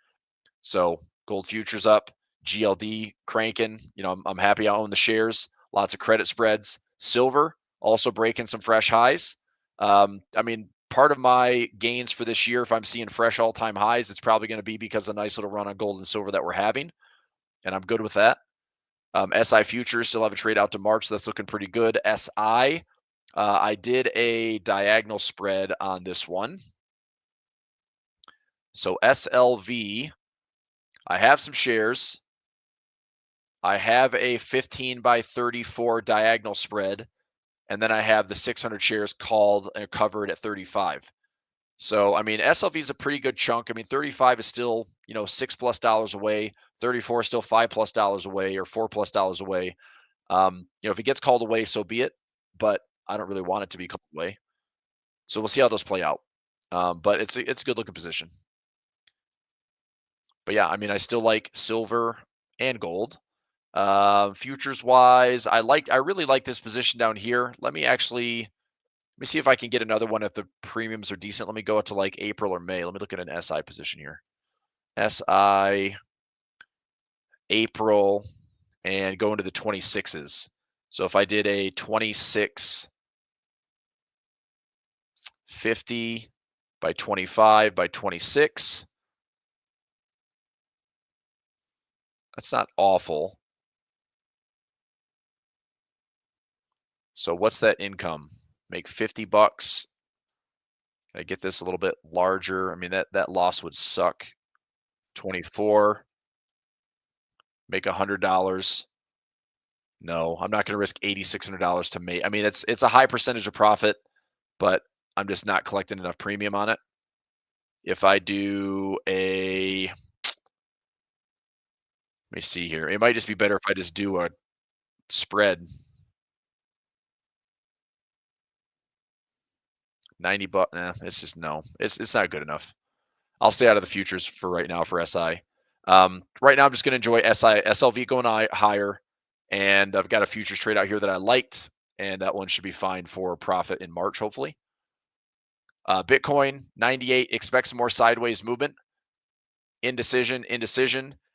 So gold futures up, GLD cranking. I'm happy I own the shares. Lots of credit spreads. Silver also breaking some fresh highs. I mean, part of my gains for this year, if I'm seeing fresh all-time highs, it's probably going to be because of the nice little run on gold and silver that we're having. And I'm good with that. SI futures still have a trade out to March. So that's looking pretty good. SI, I did a diagonal spread on this one. So SLV, I have some shares. I have a 15 by 34 diagonal spread. And then I have the 600 shares called and covered at 35. So, I mean, SLV is a pretty good chunk. I mean, 35 is still, $6+ away. 34 is still $5+ away, or $4+ away. If it gets called away, so be it. But I don't really want it to be called away. So we'll see how those play out. But it's a good looking position. But yeah, I mean, I still like silver and gold. Futures wise, I really like this position down here. Let me see if I can get another one if the premiums are decent. Let me go up to like April or May. Let me look at an SI position here. SI, April, and go into the 26s. So if I did a 26.50 by 25 by 26, that's not awful. So what's that income? Make 50 bucks. Can I get this a little bit larger? I mean, that loss would suck. 24. Make $100. No, I'm not going to risk $8,600 to make. I mean, it's a high percentage of profit, but I'm just not collecting enough premium on it. If I do let me see here. It might just be better if I just do a spread. 90 bucks. Nah, it's just no. It's not good enough. I'll stay out of the futures for right now for SI. Right now, I'm just going to enjoy SLV going higher, and I've got a futures trade out here that I liked, and that one should be fine for profit in March, hopefully. Bitcoin 98. Expect some more sideways movement. Indecision.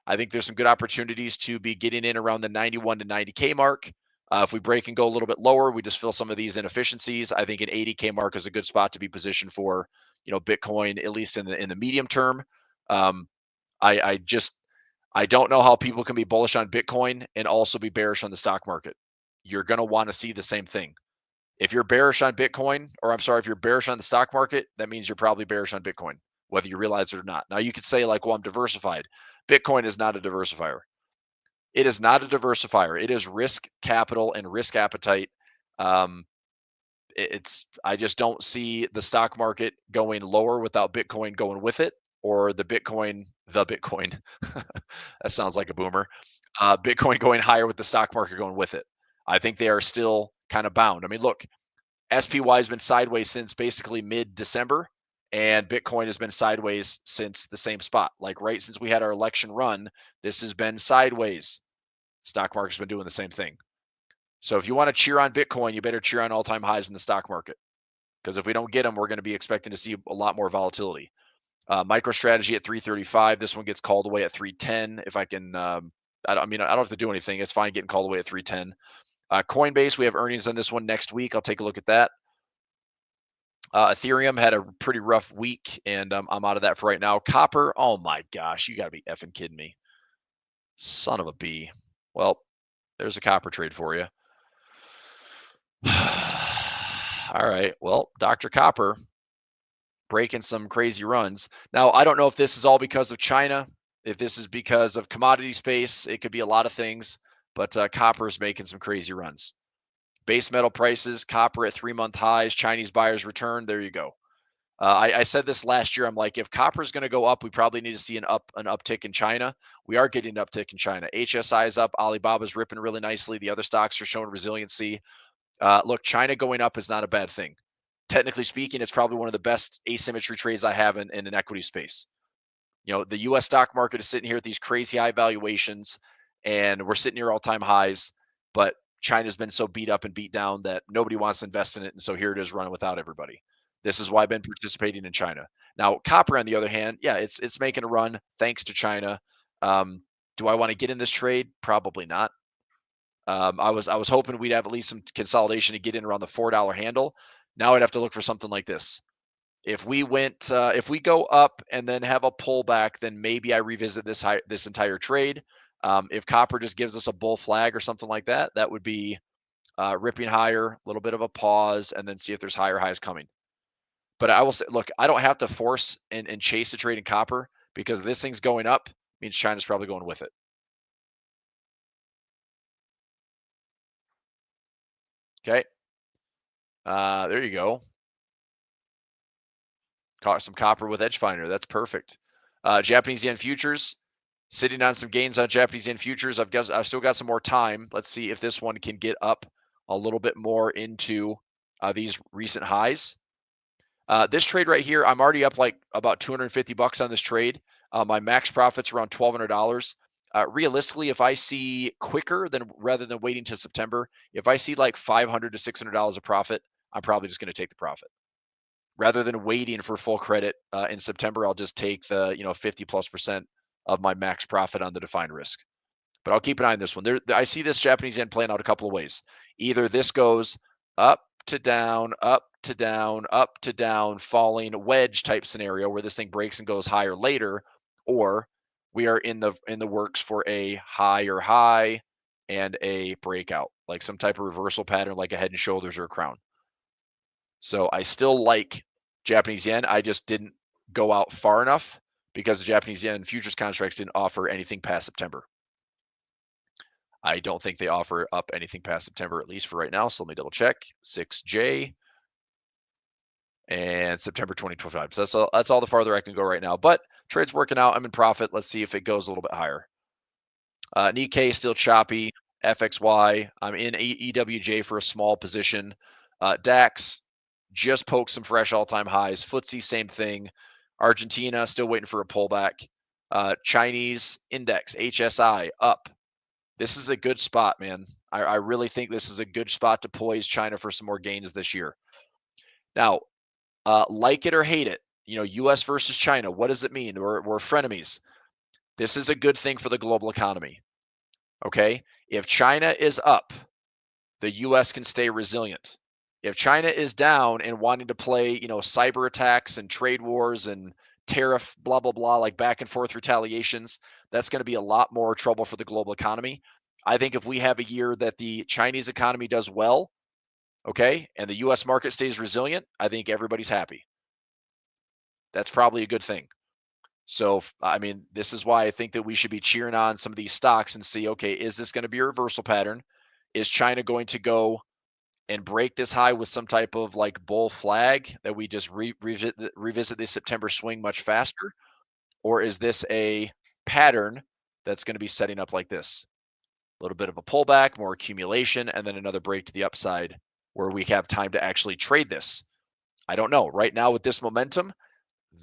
I think there's some good opportunities to be getting in around the 91 to 90K mark. If we break and go a little bit lower, we just fill some of these inefficiencies. I think an 80K mark is a good spot to be positioned for, Bitcoin, at least in the medium term. I don't know how people can be bullish on Bitcoin and also be bearish on the stock market. You're going to want to see the same thing. If you're bearish on Bitcoin, if you're bearish on the stock market, that means you're probably bearish on Bitcoin, whether you realize it or not. Now, you could say, like, well, I'm diversified. Bitcoin is not a diversifier. It is not a diversifier. It is risk capital and risk appetite. I just don't see the stock market going lower without Bitcoin going with it, or the Bitcoin. That sounds like a boomer. Bitcoin going higher with the stock market going with it. I think they are still kind of bound. I mean, look, SPY has been sideways since basically mid-December, and Bitcoin has been sideways since the same spot. Like, right since we had our election run, this has been sideways. Stock market's been doing the same thing. So if you want to cheer on Bitcoin, you better cheer on all-time highs in the stock market, because if we don't get them, we're going to be expecting to see a lot more volatility. MicroStrategy at 335. This one gets called away at 310. If I can, I don't have to do anything. It's fine getting called away at 310. Coinbase, we have earnings on this one next week. I'll take a look at that. Ethereum had a pretty rough week, and I'm out of that for right now. Copper, oh my gosh, you got to be effing kidding me. Son of a bee. Well, there's a copper trade for you. All right, well, Dr. Copper breaking some crazy runs. Now, I don't know if this is all because of China, if this is because of commodity space. It could be a lot of things, but copper is making some crazy runs. Base metal prices, copper at 3-month highs, Chinese buyers return. There you go. I said this last year. I'm like, if copper is going to go up, we probably need to see an uptick in China. We are getting an uptick in China. HSI is up. Alibaba's ripping really nicely. The other stocks are showing resiliency. Look, China going up is not a bad thing. Technically speaking, it's probably one of the best asymmetry trades I have in an equity space. You know, the U.S. stock market is sitting here at these crazy high valuations, and we're sitting near all-time highs, but China's been so beat up and beat down that nobody wants to invest in it, and so here it is running without everybody. This is why I've been participating in China. Now, copper, on the other hand, yeah, it's making a run thanks to China. Do I want to get in this trade? Probably not. I was hoping we'd have at least some consolidation to get in around the $4 handle. Now I'd have to look for something like this. If we go up and then have a pullback, then maybe I revisit this entire trade. If copper just gives us a bull flag or something like that, that would be ripping higher, a little bit of a pause, and then see if there's higher highs coming. But I will say, look, I don't have to force and chase a trade in copper, because this thing's going up means China's probably going with it. Okay. There you go. Caught some copper with Edgefinder. That's perfect. Japanese yen futures, sitting on some gains on Japanese yen futures. I've still got some more time. Let's see if this one can get up a little bit more into these recent highs. This trade right here, I'm already up like about $250 on this trade. My max profit's around $1,200. Realistically, if I see quicker rather than waiting to September, if I see like $500 to $600 of profit, I'm probably just going to take the profit. Rather than waiting for full credit in September, I'll just take the 50+% of my max profit on the defined risk. But I'll keep an eye on this one. I see this Japanese yen playing out a couple of ways. Either this goes up to down, up to down, up to down, falling wedge type scenario where this thing breaks and goes higher later, or we are in the works for a higher high and a breakout, like some type of reversal pattern, like a head and shoulders or a crown. So I still like Japanese yen. I just didn't go out far enough because the Japanese yen futures contracts didn't offer anything past September. I don't think they offer up anything past September, at least for right now. So let me double check. 6J and September 2025. So that's all the farther I can go right now. But trade's working out. I'm in profit. Let's see if it goes a little bit higher. Nikkei still choppy. FXY. I'm in EWJ for a small position. DAX just poked some fresh all-time highs. FTSE, same thing. Argentina still waiting for a pullback. Chinese index, HSI, up. This is a good spot, man. I really think this is a good spot to poise China for some more gains this year. Now, like it or hate it, U.S. versus China, what does it mean? We're frenemies. This is a good thing for the global economy. Okay? If China is up, the U.S. can stay resilient. If China is down and wanting to play, cyber attacks and trade wars and tariff, blah, blah, blah, like back and forth retaliations, that's going to be a lot more trouble for the global economy. I think if we have a year that the Chinese economy does well, okay, and the U.S. market stays resilient, I think everybody's happy. That's probably a good thing. So, I mean, this is why I think that we should be cheering on some of these stocks and see, okay, is this going to be a reversal pattern? Is China going to go and break this high with some type of like bull flag that we just revisit this September swing much faster? Or is this a pattern that's going to be setting up like this? A little bit of a pullback, more accumulation, and then another break to the upside where we have time to actually trade this. I don't know. Right now with this momentum,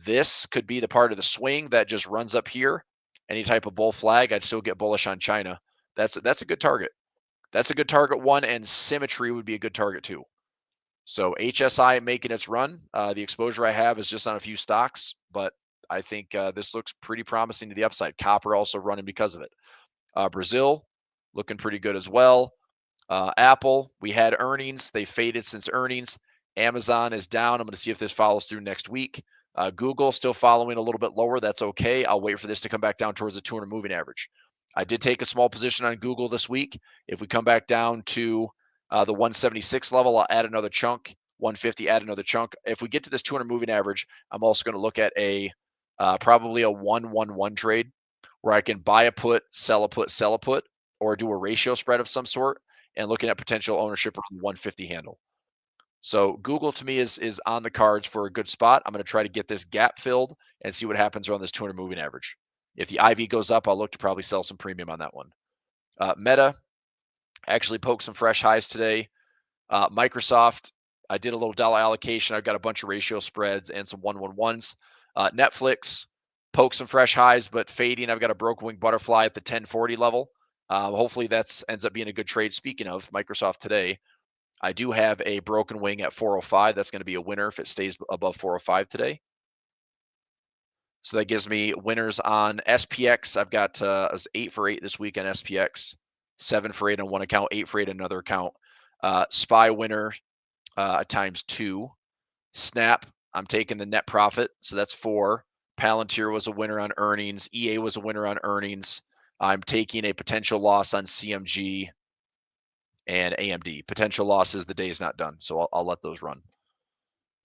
this could be the part of the swing that just runs up here. Any type of bull flag, I'd still get bullish on China. That's a good target. That's a good target one, and symmetry would be a good target too. So HSI making its run. The exposure I have is just on a few stocks, but I think this looks pretty promising to the upside. Copper also running because of it. Brazil looking pretty good as well. Apple, we had earnings. They faded since earnings. Amazon is down. I'm going to see if this follows through next week. Google still following a little bit lower. That's okay. I'll wait for this to come back down towards the 200 moving average. I did take a small position on Google this week. If we come back down to the 176 level, I'll add another chunk. 150, add another chunk. If we get to this 200 moving average, I'm also going to look at a probably a 1-1-1 trade where I can buy a put, sell a put, sell a put, or do a ratio spread of some sort, and looking at potential ownership around the 150 handle. So Google to me is on the cards for a good spot. I'm going to try to get this gap filled and see what happens around this 200 moving average. If the IV goes up, I'll look to probably sell some premium on that one. Meta actually poked some fresh highs today. Microsoft, I did a little dollar allocation. I've got a bunch of ratio spreads and some 1-1-1s. Netflix poked some fresh highs, but fading. I've got a broken wing butterfly at the 1040 level. Hopefully that ends up being a good trade. Speaking of Microsoft today, I do have a broken wing at 405. That's going to be a winner if it stays above 405 today. So that gives me winners on SPX. I've got 8 for 8 this week on SPX, 7 for 8 on one account, 8 for 8 on another account. SPY winner times 2. Snap, I'm taking the net profit, so that's 4. Palantir was a winner on earnings. EA was a winner on earnings. I'm taking a potential loss on CMG and AMD. Potential losses, the day is not done, so I'll let those run.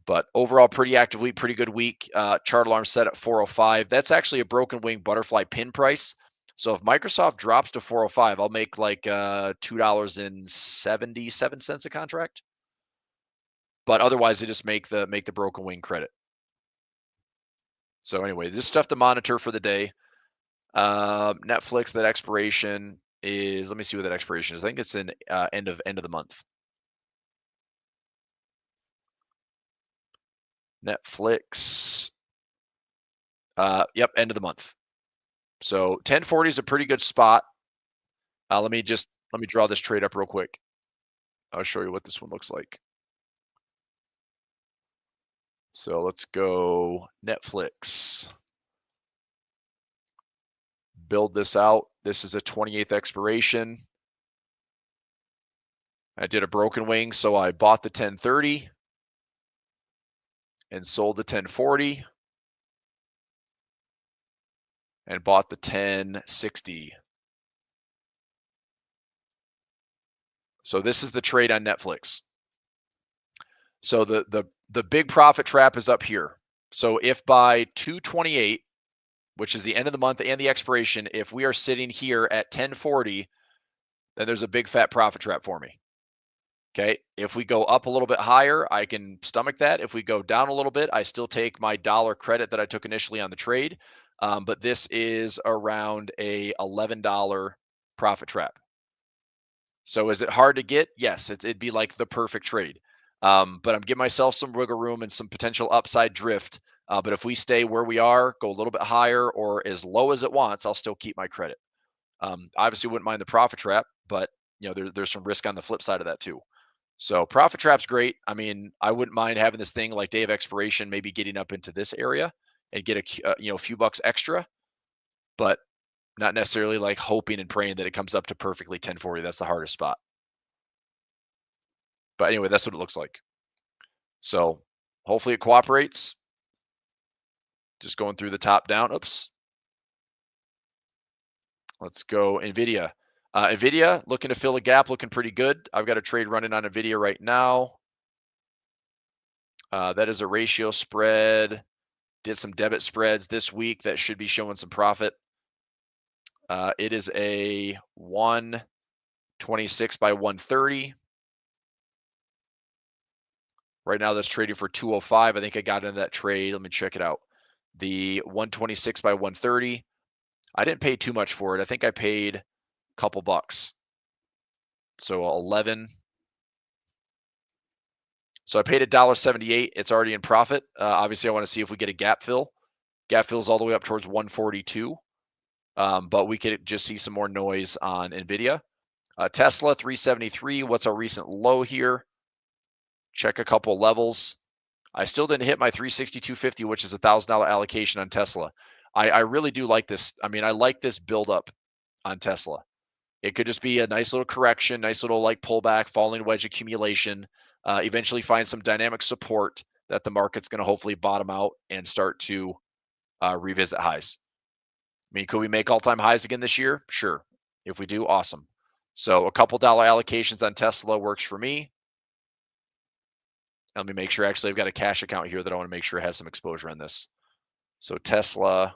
But overall, pretty active week, pretty good week. Chart alarm set at 405. That's actually a broken wing butterfly pin price. So if Microsoft drops to 405, I'll make like $2.77 a contract. But otherwise, they just make the broken wing credit. So anyway, this stuff to monitor for the day. Netflix, that expiration is, let me see what that expiration is. I think it's in end of the month. Netflix. Yep, end of the month. So 1040 is a pretty good spot. Let me draw this trade up real quick. I'll show you what this one looks like. So let's go Netflix. Build this out. This is a 28th expiration. I did a broken wing, so I bought the 1030 and sold the 1040 and bought the 1060. So this is the trade on Netflix. So the big profit trap is up here. So if by 228, which is the end of the month and the expiration, if we are sitting here at 1040, then there's a big fat profit trap for me. Okay, if we go up a little bit higher, I can stomach that. If we go down a little bit, I still take my dollar credit that I took initially on the trade. But this is around a $11 profit trap. So is it hard to get? Yes, it'd be like the perfect trade. But I'm giving myself some wiggle room and some potential upside drift. But if we stay where we are, go a little bit higher or as low as it wants, I'll still keep my credit. Obviously wouldn't mind the profit trap, but there's some risk on the flip side of that too. So profit trap's great. I mean, I wouldn't mind having this thing like day of expiration, maybe getting up into this area and get a few bucks extra, but not necessarily like hoping and praying that it comes up to perfectly 1040. That's the hardest spot. But anyway, that's what it looks like. So hopefully it cooperates. Just going through the top down. Oops. Let's go NVIDIA. NVIDIA looking to fill a gap, looking pretty good. I've got a trade running on NVIDIA right now. That is a ratio spread. Did some debit spreads this week that should be showing some profit. It is a 126 by 130. Right now that's trading for 205. I think I got into that trade. Let me check it out. The 126 by 130. I didn't pay too much for it. I think I paid a couple bucks. So 11. So I paid $1.78. It's already in profit. Obviously, I want to see if we get a gap fill. Gap fills all the way up towards 142. But we could just see some more noise on NVIDIA. Tesla, 373. What's our recent low here? Check a couple levels. I still didn't hit my 362.50, which is a $1,000 allocation on Tesla. I really do like this. I mean, I like this build up on Tesla. It could just be a nice little correction, nice little like pullback, falling wedge accumulation, eventually find some dynamic support that the market's going to hopefully bottom out and start to revisit highs. I mean, could we make all-time highs again this year? Sure. If we do, awesome. So a couple dollar allocations on Tesla works for me. Let me make sure, actually, I've got a cash account here that I want to make sure has some exposure on this. So Tesla,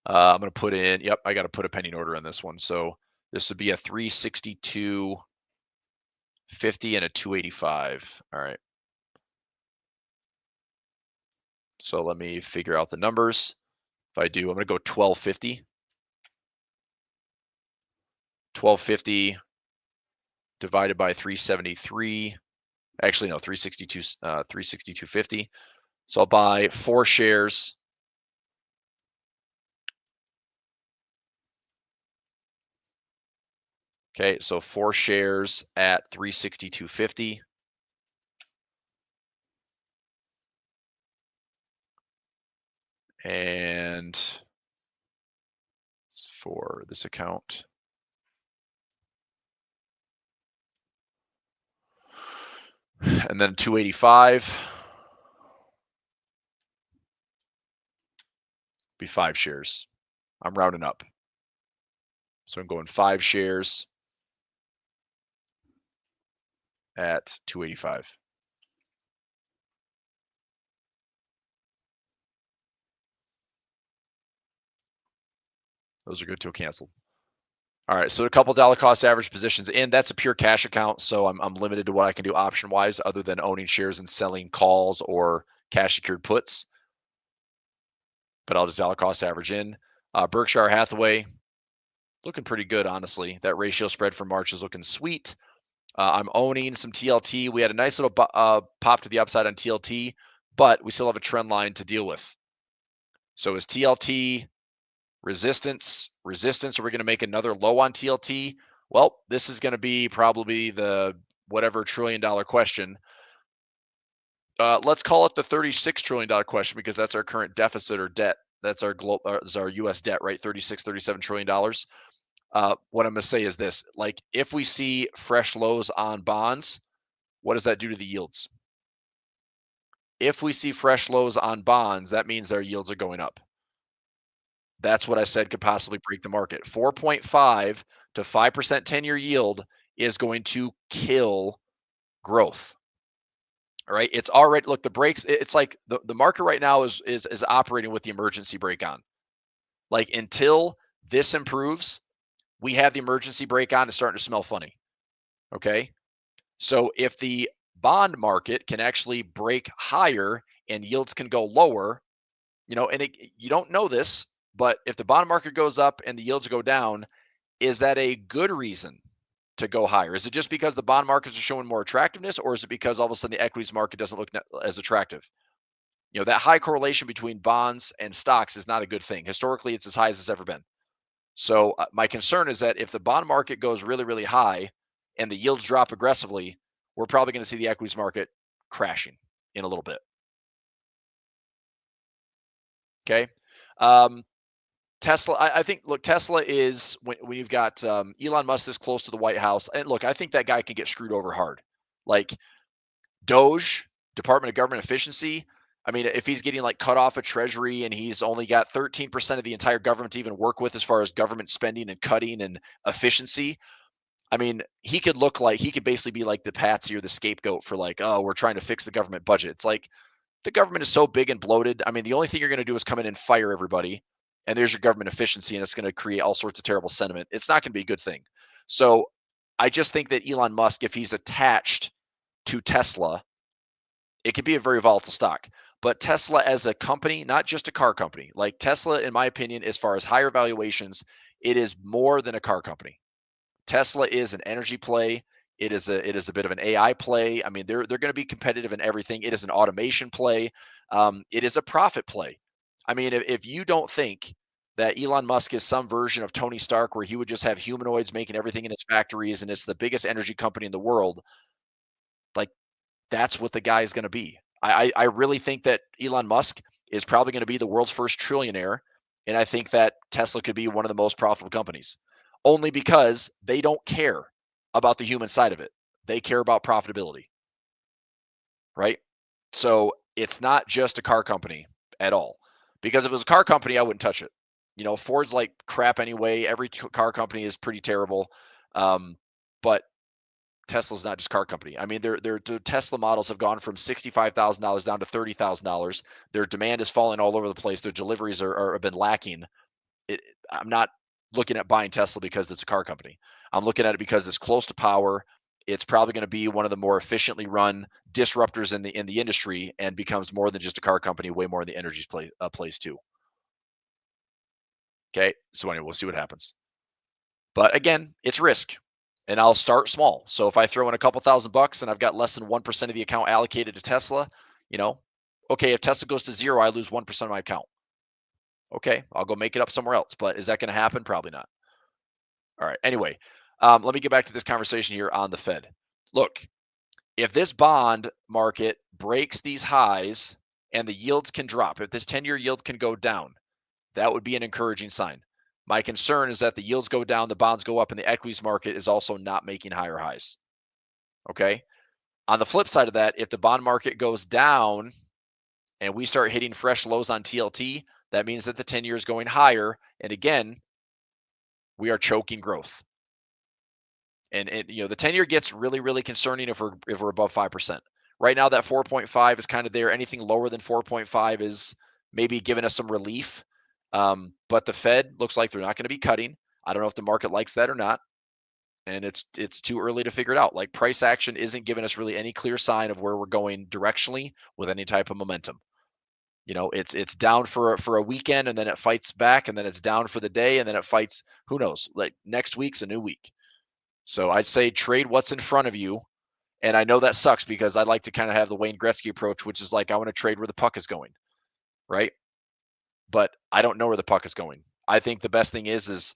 I'm going to put in, yep, I got to put a pending order on this one. So this would be a 362.50 and a 285. All right. So let me figure out the numbers. If I do, I'm going to go 1250. 1250 divided by 373. Actually, no, 362, 362.50. So I'll buy 4 shares. Okay, so 4 shares at 362.50. And it's for this account. And then 285 be 5 shares. I'm rounding up. So I'm going 5 shares at 285. Those are good till canceled. All right, so a couple dollar cost average positions, and that's a pure cash account, so I'm limited to what I can do option wise, other than owning shares and selling calls or cash secured puts. But I'll just dollar cost average in. Berkshire Hathaway, looking pretty good, honestly. That ratio spread for March is looking sweet. I'm owning some TLT. We had a nice little pop to the upside on TLT, but we still have a trend line to deal with. So is TLT resistance? Are we going to make another low on TLT? Well, this is going to be probably the whatever $1 trillion question. Let's call it the $36 trillion question, because that's our current deficit or debt. That's our our US debt, right? $37 trillion. What I'm going to say is this: like, if we see fresh lows on bonds, what does that do to the yields? If we see fresh lows on bonds, that means our yields are going up. That's what I said could possibly break the market. 4.5 to 5% 10-year yield is going to kill growth. All right. It's already, look, the brakes, it's like the market right now is operating with the emergency brake on. Like, until this improves, we have the emergency brake on. It's starting to smell funny. Okay. So if the bond market can actually break higher and yields can go lower, and you don't know this, but if the bond market goes up and the yields go down, is that a good reason to go higher? Is it just because the bond markets are showing more attractiveness, or is it because all of a sudden the equities market doesn't look as attractive? That high correlation between bonds and stocks is not a good thing. Historically, it's as high as it's ever been. So my concern is that if the bond market goes really, really high and the yields drop aggressively, we're probably going to see the equities market crashing in a little bit. Okay. Tesla, I think, look, Tesla is, when you've got Elon Musk this close to the White House, and look, I think that guy can get screwed over hard. Like, Doge, Department of Government Efficiency, I mean, if he's getting like cut off of Treasury and he's only got 13% of the entire government to even work with as far as government spending and cutting and efficiency, I mean, he could basically be like the patsy or the scapegoat for, like, oh, we're trying to fix the government budget. It's like, the government is so big and bloated. I mean, the only thing you're going to do is come in and fire everybody, and there's your government efficiency, and it's going to create all sorts of terrible sentiment. It's not going to be a good thing. So I just think that Elon Musk, if he's attached to Tesla, it could be a very volatile stock. But Tesla as a company, not just a car company, like Tesla, in my opinion, as far as higher valuations, it is more than a car company. Tesla is an energy play. It is a bit of an AI play. I mean, they're going to be competitive in everything. It is an automation play. It is a profit play. I mean, if you don't think that Elon Musk is some version of Tony Stark, where he would just have humanoids making everything in his factories and it's the biggest energy company in the world, like, that's what the guy is going to be. I really think that Elon Musk is probably going to be the world's first trillionaire, And I think that Tesla could be one of the most profitable companies, only because they don't care about the human side of it. They care about profitability, right? So it's not just a car company at all. Because if it was a car company, I wouldn't touch it. Ford's like crap anyway. Every car company is pretty terrible. But Tesla's not just car company. I mean, their Tesla models have gone from $65,000 down to $30,000. Their demand is falling all over the place. Their deliveries have been lacking. I'm not looking at buying Tesla because it's a car company. I'm looking at it because it's close to power. It's probably going to be one of the more efficiently run disruptors in the industry, and becomes more than just a car company, way more in the energy place too. Okay, so anyway, we'll see what happens. But again, it's risk, and I'll start small. So if I throw in a couple $1,000 and I've got less than 1% of the account allocated to Tesla, okay, if Tesla goes to 0, I lose 1% of my account. Okay, I'll go make it up somewhere else. But is that going to happen? Probably not. All right. Anyway, let me get back to this conversation here on the Fed. Look, if this bond market breaks these highs and the yields can drop, if this 10-year yield can go down, that would be an encouraging sign. My concern is that the yields go down, the bonds go up, and the equities market is also not making higher highs. Okay. On the flip side of that, if the bond market goes down and we start hitting fresh lows on TLT, that means that the 10-year is going higher. And again, we are choking growth. And the 10-year gets really, really concerning if we're above 5%. Right now, that 4.5 is kind of there. Anything lower than 4.5 is maybe giving us some relief. But the Fed looks like they're not going to be cutting. I don't know if the market likes that or not. And it's too early to figure it out. Like, price action isn't giving us really any clear sign of where we're going directionally with any type of momentum. It's down for a weekend, and then it fights back, and then it's down for the day, and then it fights. Who knows? Like, next week's a new week. So I'd say trade what's in front of you. And I know that sucks, because I like to kind of have the Wayne Gretzky approach, which is like, I want to trade where the puck is going, right? But I don't know where the puck is going. I think the best thing is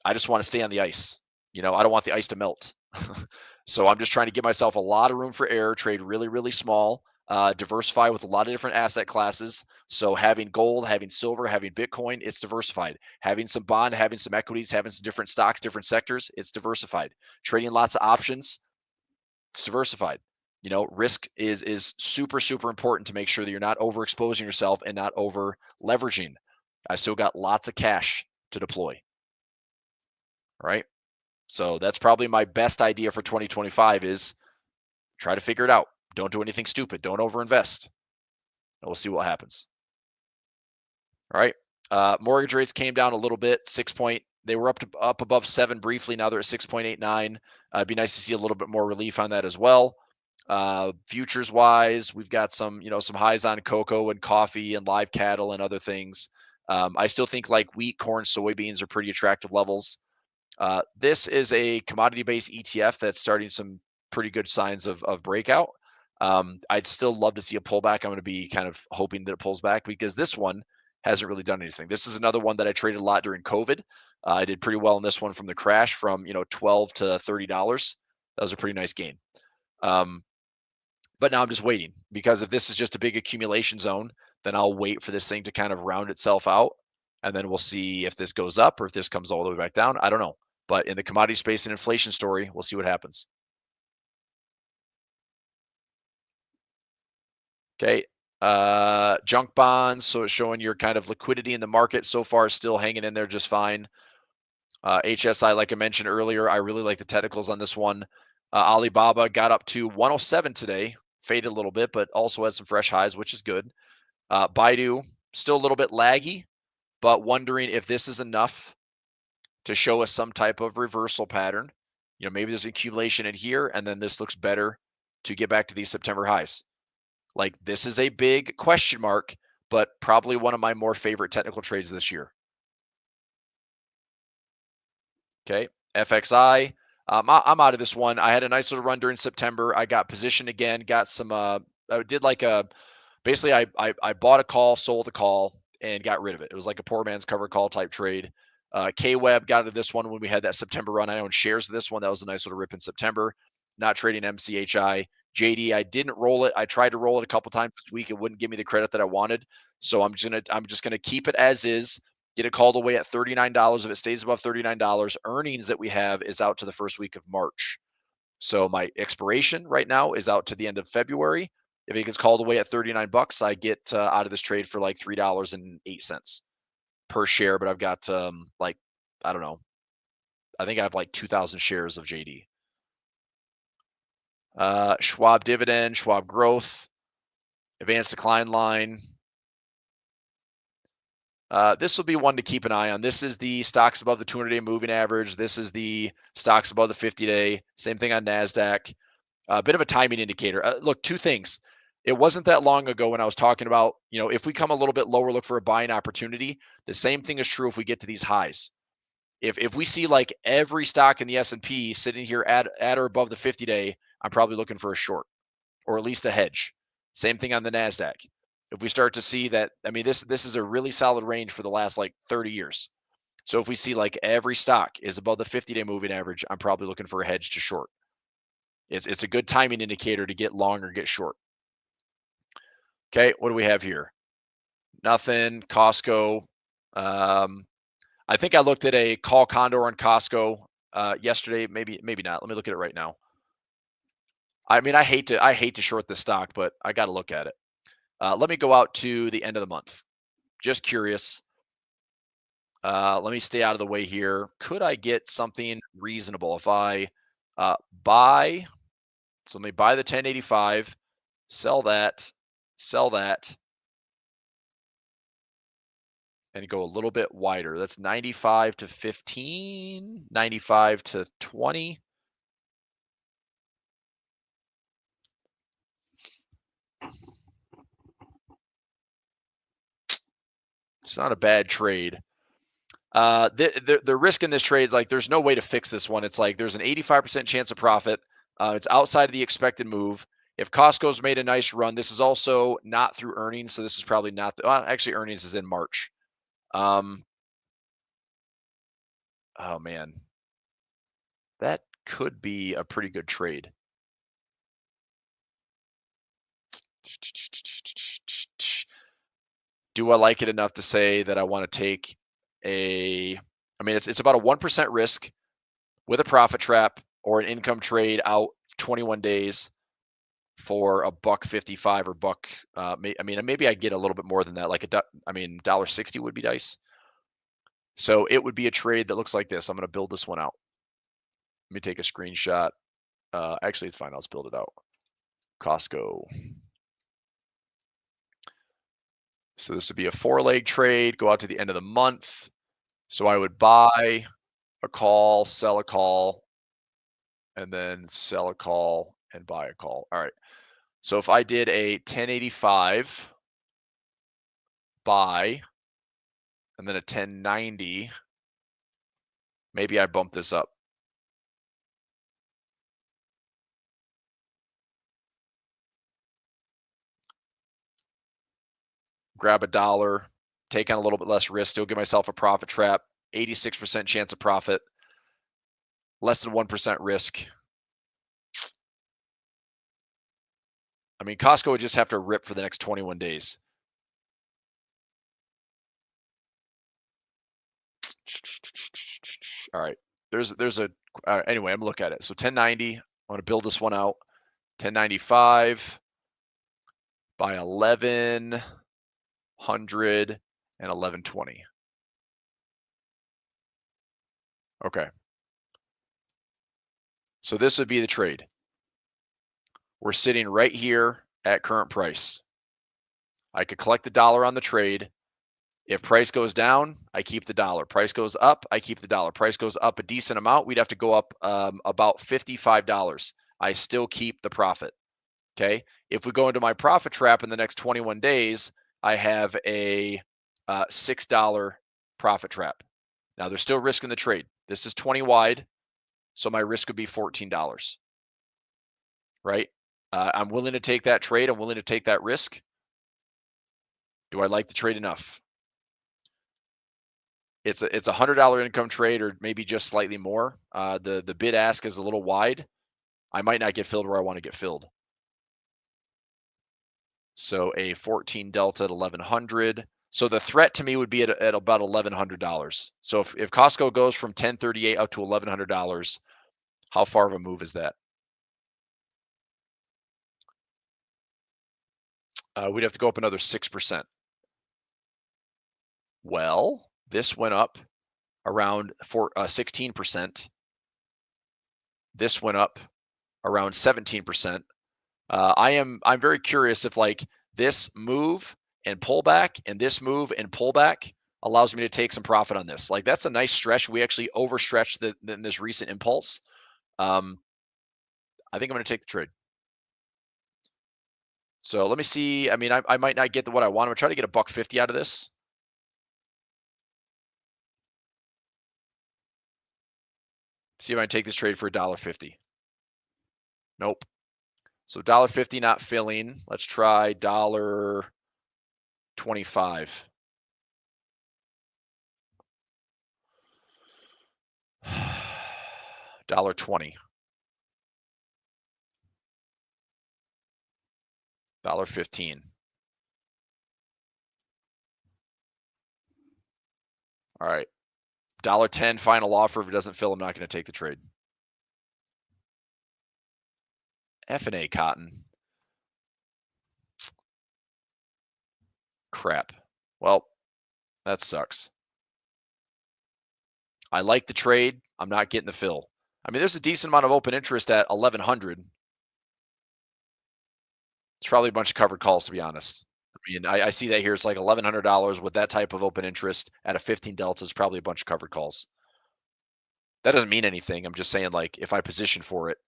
I just want to stay on the ice. I don't want the ice to melt. So I'm just trying to give myself a lot of room for error, trade really, really small, diversify with a lot of different asset classes. So having gold, having silver, having Bitcoin, it's diversified. Having some bond, having some equities, having some different stocks, different sectors, it's diversified. Trading lots of options, it's diversified. Risk is super, super important to make sure that you're not overexposing yourself and not over leveraging. I still got lots of cash to deploy. All right. So that's probably my best idea for 2025 is try to figure it out. Don't do anything stupid. Don't overinvest. And we'll see what happens. All right. Mortgage rates came down a little bit. They were up above 7 briefly. Now they're at 6.89. It'd be nice to see a little bit more relief on that as well. Futures wise, we've got some highs on cocoa and coffee and live cattle and other things. I still think like wheat, corn, soybeans are pretty attractive levels. This is a commodity-based ETF that's starting some pretty good signs of breakout. I'd still love to see a pullback. I'm going to be kind of hoping that it pulls back, because this one hasn't really done anything. This is another one that I traded a lot during COVID. I did pretty well in this one from the crash from $12 to $30. That was a pretty nice gain. But now I'm just waiting, because if this is just a big accumulation zone, then I'll wait for this thing to kind of round itself out, and then we'll see if this goes up or if this comes all the way back down. I don't know. But in the commodity space and inflation story, we'll see what happens. Okay. Junk bonds. So it's showing your kind of liquidity in the market so far, still hanging in there just fine. HSI, like I mentioned earlier, I really like the technicals on this one. Alibaba got up to 107 today, faded a little bit, but also had some fresh highs, which is good. Baidu, still a little bit laggy, but wondering if this is enough to show us some type of reversal pattern. Maybe there's accumulation in here, and then this looks better to get back to these September highs. Like, this is a big question mark, but probably one of my more favorite technical trades this year. Okay, FXI. I'm out of this one. I had a nice little run during September. I got positioned again, got some, I did like basically I bought a call, sold a call, and got rid of it. It was like a poor man's cover call type trade. K-Web got out of this one when we had that September run. I owned shares of this one. That was a nice little rip in September. Not trading MCHI. JD, I didn't roll it. I tried to roll it a couple times this week. It wouldn't give me the credit that I wanted. So I'm just gonna keep it as is. Get it called away at $39. If it stays above $39, earnings that we have is out to the first week of March. So my expiration right now is out to the end of February. If it gets called away at 39 bucks, I get out of this trade for like $3.08 per share. But I've got like, I don't know, I think I have like 2,000 shares of JD. Schwab dividend, Schwab growth, advanced decline line. This will be one to keep an eye on. This is the stocks above the 200-day moving average. This is the stocks above the 50-day. Same thing on NASDAQ. A bit of a timing indicator. Look, two things. It wasn't that long ago when I was talking about, if we come a little bit lower, look for a buying opportunity. The same thing is true if we get to these highs. If we see like every stock in the S&P sitting here at or above the 50-day, I'm probably looking for a short or at least a hedge. Same thing on the NASDAQ. If we start to see that, this is a really solid range for the last like 30 years. So if we see like every stock is above the 50-day moving average, I'm probably looking for a hedge to short. It's a good timing indicator to get long or get short. Okay, what do we have here? Nothing. Costco. I think I looked at a call condor on Costco yesterday. Maybe not. Let me look at it right now. I hate to short this stock, but I got to look at it. Let me go out to the end of the month. Just curious. Let me stay out of the way here. Could I get something reasonable if I buy? So let me buy the 1085, sell that, and go a little bit wider. That's 95 to 15, 95 to 20. It's not a bad trade. The risk in this trade is like there's no way to fix this one. It's like there's an 85% chance of profit. It's outside of the expected move. If Costco's made a nice run, this is also not through earnings, so this is probably not. Actually, earnings is in March. Oh man, that could be a pretty good trade. Do I like it enough to say that I want to take it's about a 1% risk with a profit trap or an income trade out 21 days for $1.55 or buck. Maybe I'd get a little bit more than that. Like $1.60 would be nice. So it would be a trade that looks like this. I'm going to build this one out. Let me take a screenshot. Actually, it's fine. I'll just build it out. Costco. So this would be a 4-leg trade, go out to the end of the month. So I would buy a call, sell a call, and then sell a call and buy a call. All right. So if I did a 1085 buy and then a 1090, maybe I bump this up. Grab $1, take on a little bit less risk, still give myself a profit trap, 86% chance of profit, less than 1% risk. Costco would just have to rip for the next 21 days. All right. Anyway, I'm gonna look at it. So 1090, I want to build this one out. 1095 by 1100 and 1120. Okay. So this would be the trade. We're sitting right here at current price. I could collect the dollar on the trade. If price goes down, I keep the dollar. Price goes up, I keep the dollar. Price goes up a decent amount, we'd have to go up about $55. I still keep the profit. Okay. If we go into my profit trap in the next 21 days, I have a $6 profit trap. Now there's still risk in the trade. This is 20 wide, so my risk would be $14. Right? I'm willing to take that trade. I'm willing to take that risk. Do I like the trade enough? It's a $100 income trade, or maybe just slightly more. The bid ask is a little wide. I might not get filled where I want to get filled. So a 14 delta at 1100. So the threat to me would be at about $1,100. So if Costco goes from 1038 up to $1,100, how far of a move is that? We'd have to go up another 6%. Well, this went up around 16%. This went up around 17%. I'm very curious if like this move and pullback and this move and pullback allows me to take some profit on this. Like that's a nice stretch. We actually overstretched in this recent impulse. I think I'm going to take the trade. So let me see. I mean, I might not get what I want. I'm going to try to get a $1.50 out of this. See if I can take this trade for $1.50. Nope. So $1.50 not filling. Let's try $1.25. $1.20. $1.15. All right. $1.10 final offer. If it doesn't fill, I'm not going to take the trade. F&A cotton. Crap. Well, that sucks. I like the trade. I'm not getting the fill. I mean, there's a decent amount of open interest at 1,100. It's probably a bunch of covered calls, to be honest. I mean, I see that here. It's like $1,100 with that type of open interest at a 15 delta. It's probably a bunch of covered calls. That doesn't mean anything. I'm just saying, like, if I position for it,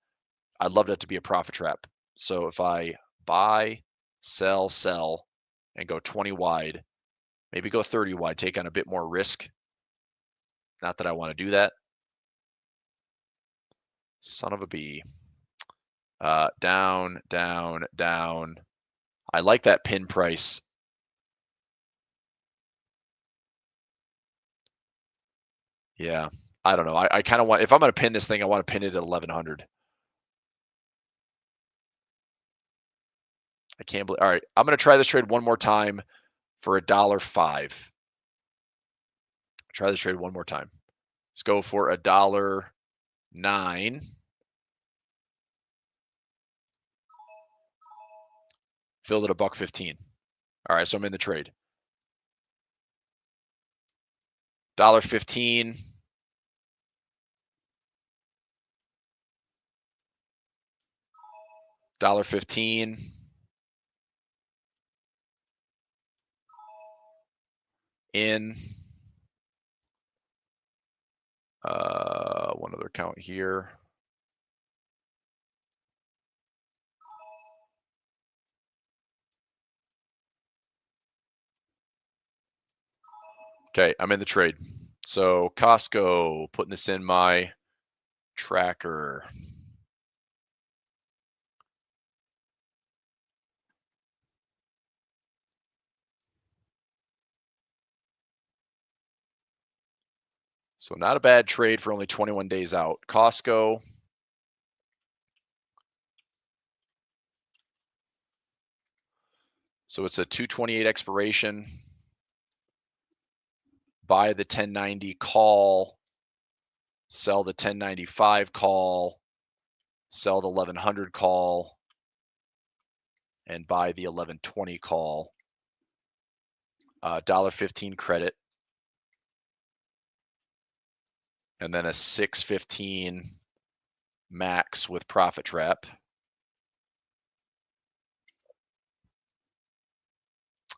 I'd love that to be a profit trap. So if I buy, sell, and go 20 wide, maybe go 30 wide, take on a bit more risk. Not that I want to do that. Son of a bee. Down, down, down. I like that pin price. Yeah, I don't know. I kind of want, if I'm going to pin this thing, I want to pin it at 1,100. I can't believe. All right, I'm going to try this trade one more time for $1.05. Try this trade one more time. Let's go for $1.09. Filled at $1.15. All right, so I'm in the trade. $1.15. $1.15. In one other account here. Okay, I'm in the trade. So Costco, putting this in my tracker. So not a bad trade for only 21 days out. Costco. So it's a 2/28 expiration. Buy the 1090 call, sell the 1095 call, sell the 1100 call, and buy the 1120 call. $1.15 credit. And then a 6.15 max with profit trap.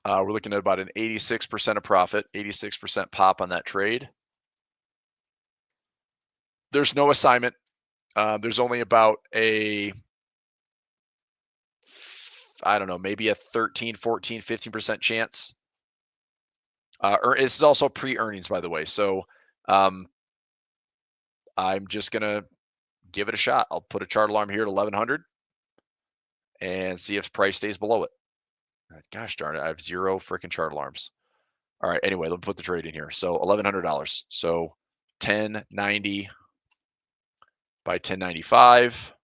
We're looking at about an 86% of profit, 86% pop on that trade. There's no assignment. There's only about a, I don't know, maybe a 13, 14, 15% chance. This is also pre-earnings, by the way. So I'm just going to give it a shot. I'll put a chart alarm here at 1100 and see if price stays below it. Gosh darn it, I have 0 freaking chart alarms. All right, anyway, let me put the trade in here. So $1,100. So 1090 by 1095.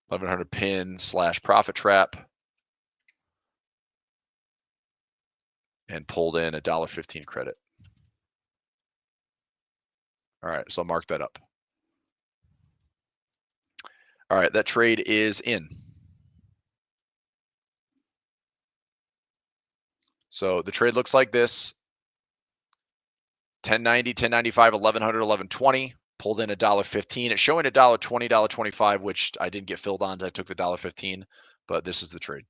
1100 pin / profit trap, and pulled in a $1.15 credit. All right, so I'll mark that up. All right, that trade is in. So the trade looks like this: 1090, 1095, 1100, 1120. Pulled in a $1.15. It's showing a $1.20, $1.25, which I didn't get filled on. I took the $1.15, but this is the trade.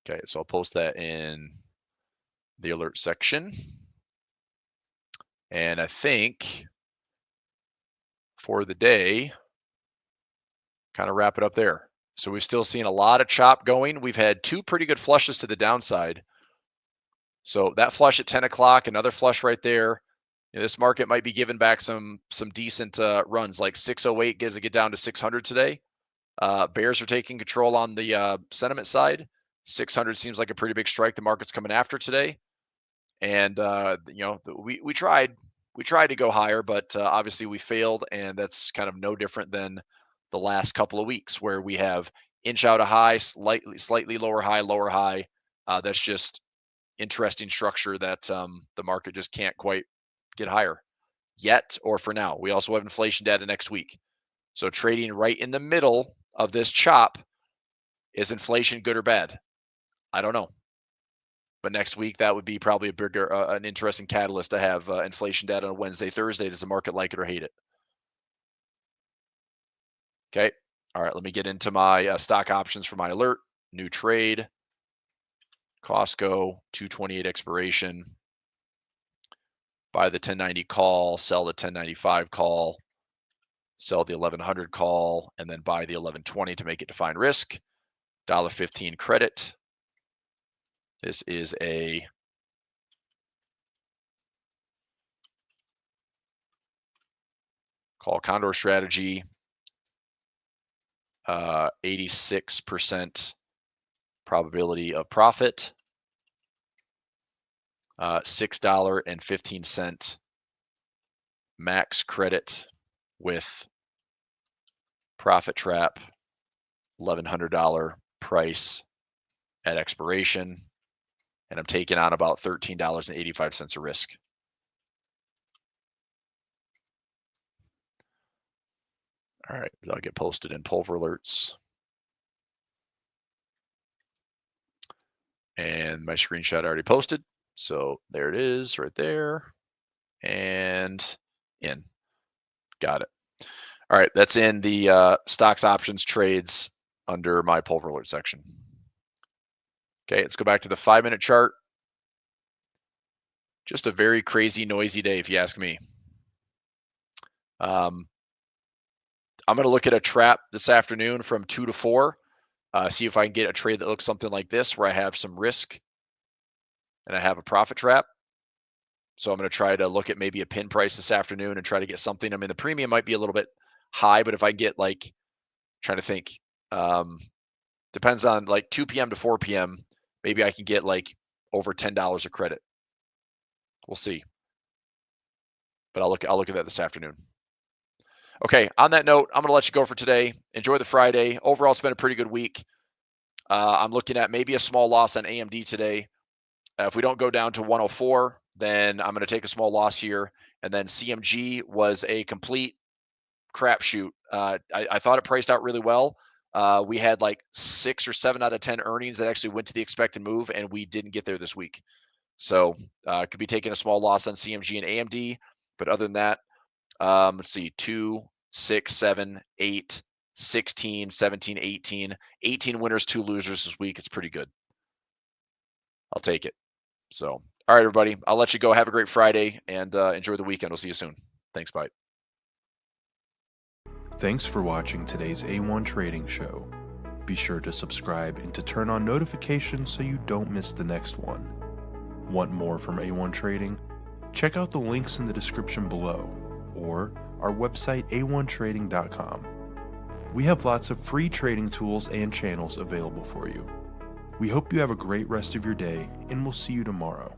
Okay, so I'll post that in the alert section. And I think for the day, kind of wrap it up there. So we've still seen a lot of chop going. We've had 2 pretty good flushes to the downside. So that flush at 10 o'clock, another flush right there. You know, this market might be giving back some decent runs, like 608 gives it get down to 600 today. Bears are taking control on the sentiment side. 600 seems like a pretty big strike the market's coming after today. And you know, we tried to go higher, but obviously we failed, and that's kind of no different than the last couple of weeks where we have inch out a high, slightly lower high. That's just interesting structure that the market just can't quite get higher yet, or for now. We also have inflation data next week. So trading right in the middle of this chop, is inflation good or bad? I don't know. But next week, that would be probably a bigger, an interesting catalyst to have inflation data on Wednesday, Thursday. Does the market like it or hate it? Okay. All right. Let me get into my stock options for my alert. New trade. Costco, 228 expiration. Buy the 1090 call, sell the 1095 call, sell the 1100 call, and then buy the 1120 to make it defined risk. $1.15 credit. This is a call condor strategy. 86% probability of profit. $6.15 max credit with profit trap. $1,100 price at expiration. And I'm taking on about $13.85 of risk. All right, that'll get posted in Pulver Alerts. And my screenshot already posted. So there it is right there. And in. Got it. All right, that's in the stocks, options, trades under my Pulver Alert section. Okay, let's go back to the 5-minute chart. Just a very crazy, noisy day, if you ask me. I'm going to look at a trap this afternoon from 2 to 4. See if I can get a trade that looks something like this, where I have some risk and I have a profit trap. So I'm going to try to look at maybe a pin price this afternoon and try to get something. I mean, the premium might be a little bit high, but if I get like, trying to think, depends on like 2 p.m. to 4 p.m., maybe I can get like over $10 of credit. We'll see. But I'll look at that this afternoon. Okay, on that note, I'm going to let you go for today. Enjoy the Friday. Overall, it's been a pretty good week. I'm looking at maybe a small loss on AMD today. If we don't go down to 104, then I'm going to take a small loss here. And then CMG was a complete crapshoot. I thought it priced out really well. We had like 6 or 7 out of 10 earnings that actually went to the expected move, and we didn't get there this week. So could be taking a small loss on CMG and AMD. But other than that, let's see, 2, 6, 7, 8, 16, 17, 18. 18 winners, 2 losers this week. It's pretty good. I'll take it. So, all right, everybody. I'll let you go. Have a great Friday and enjoy the weekend. We'll see you soon. Thanks. Bye. Thanks for watching today's A1 Trading Show. Be sure to subscribe and to turn on notifications so you don't miss the next one. Want more from A1 Trading? Check out the links in the description below or our website a1trading.com. We have lots of free trading tools and channels available for you. We hope you have a great rest of your day, and we'll see you tomorrow.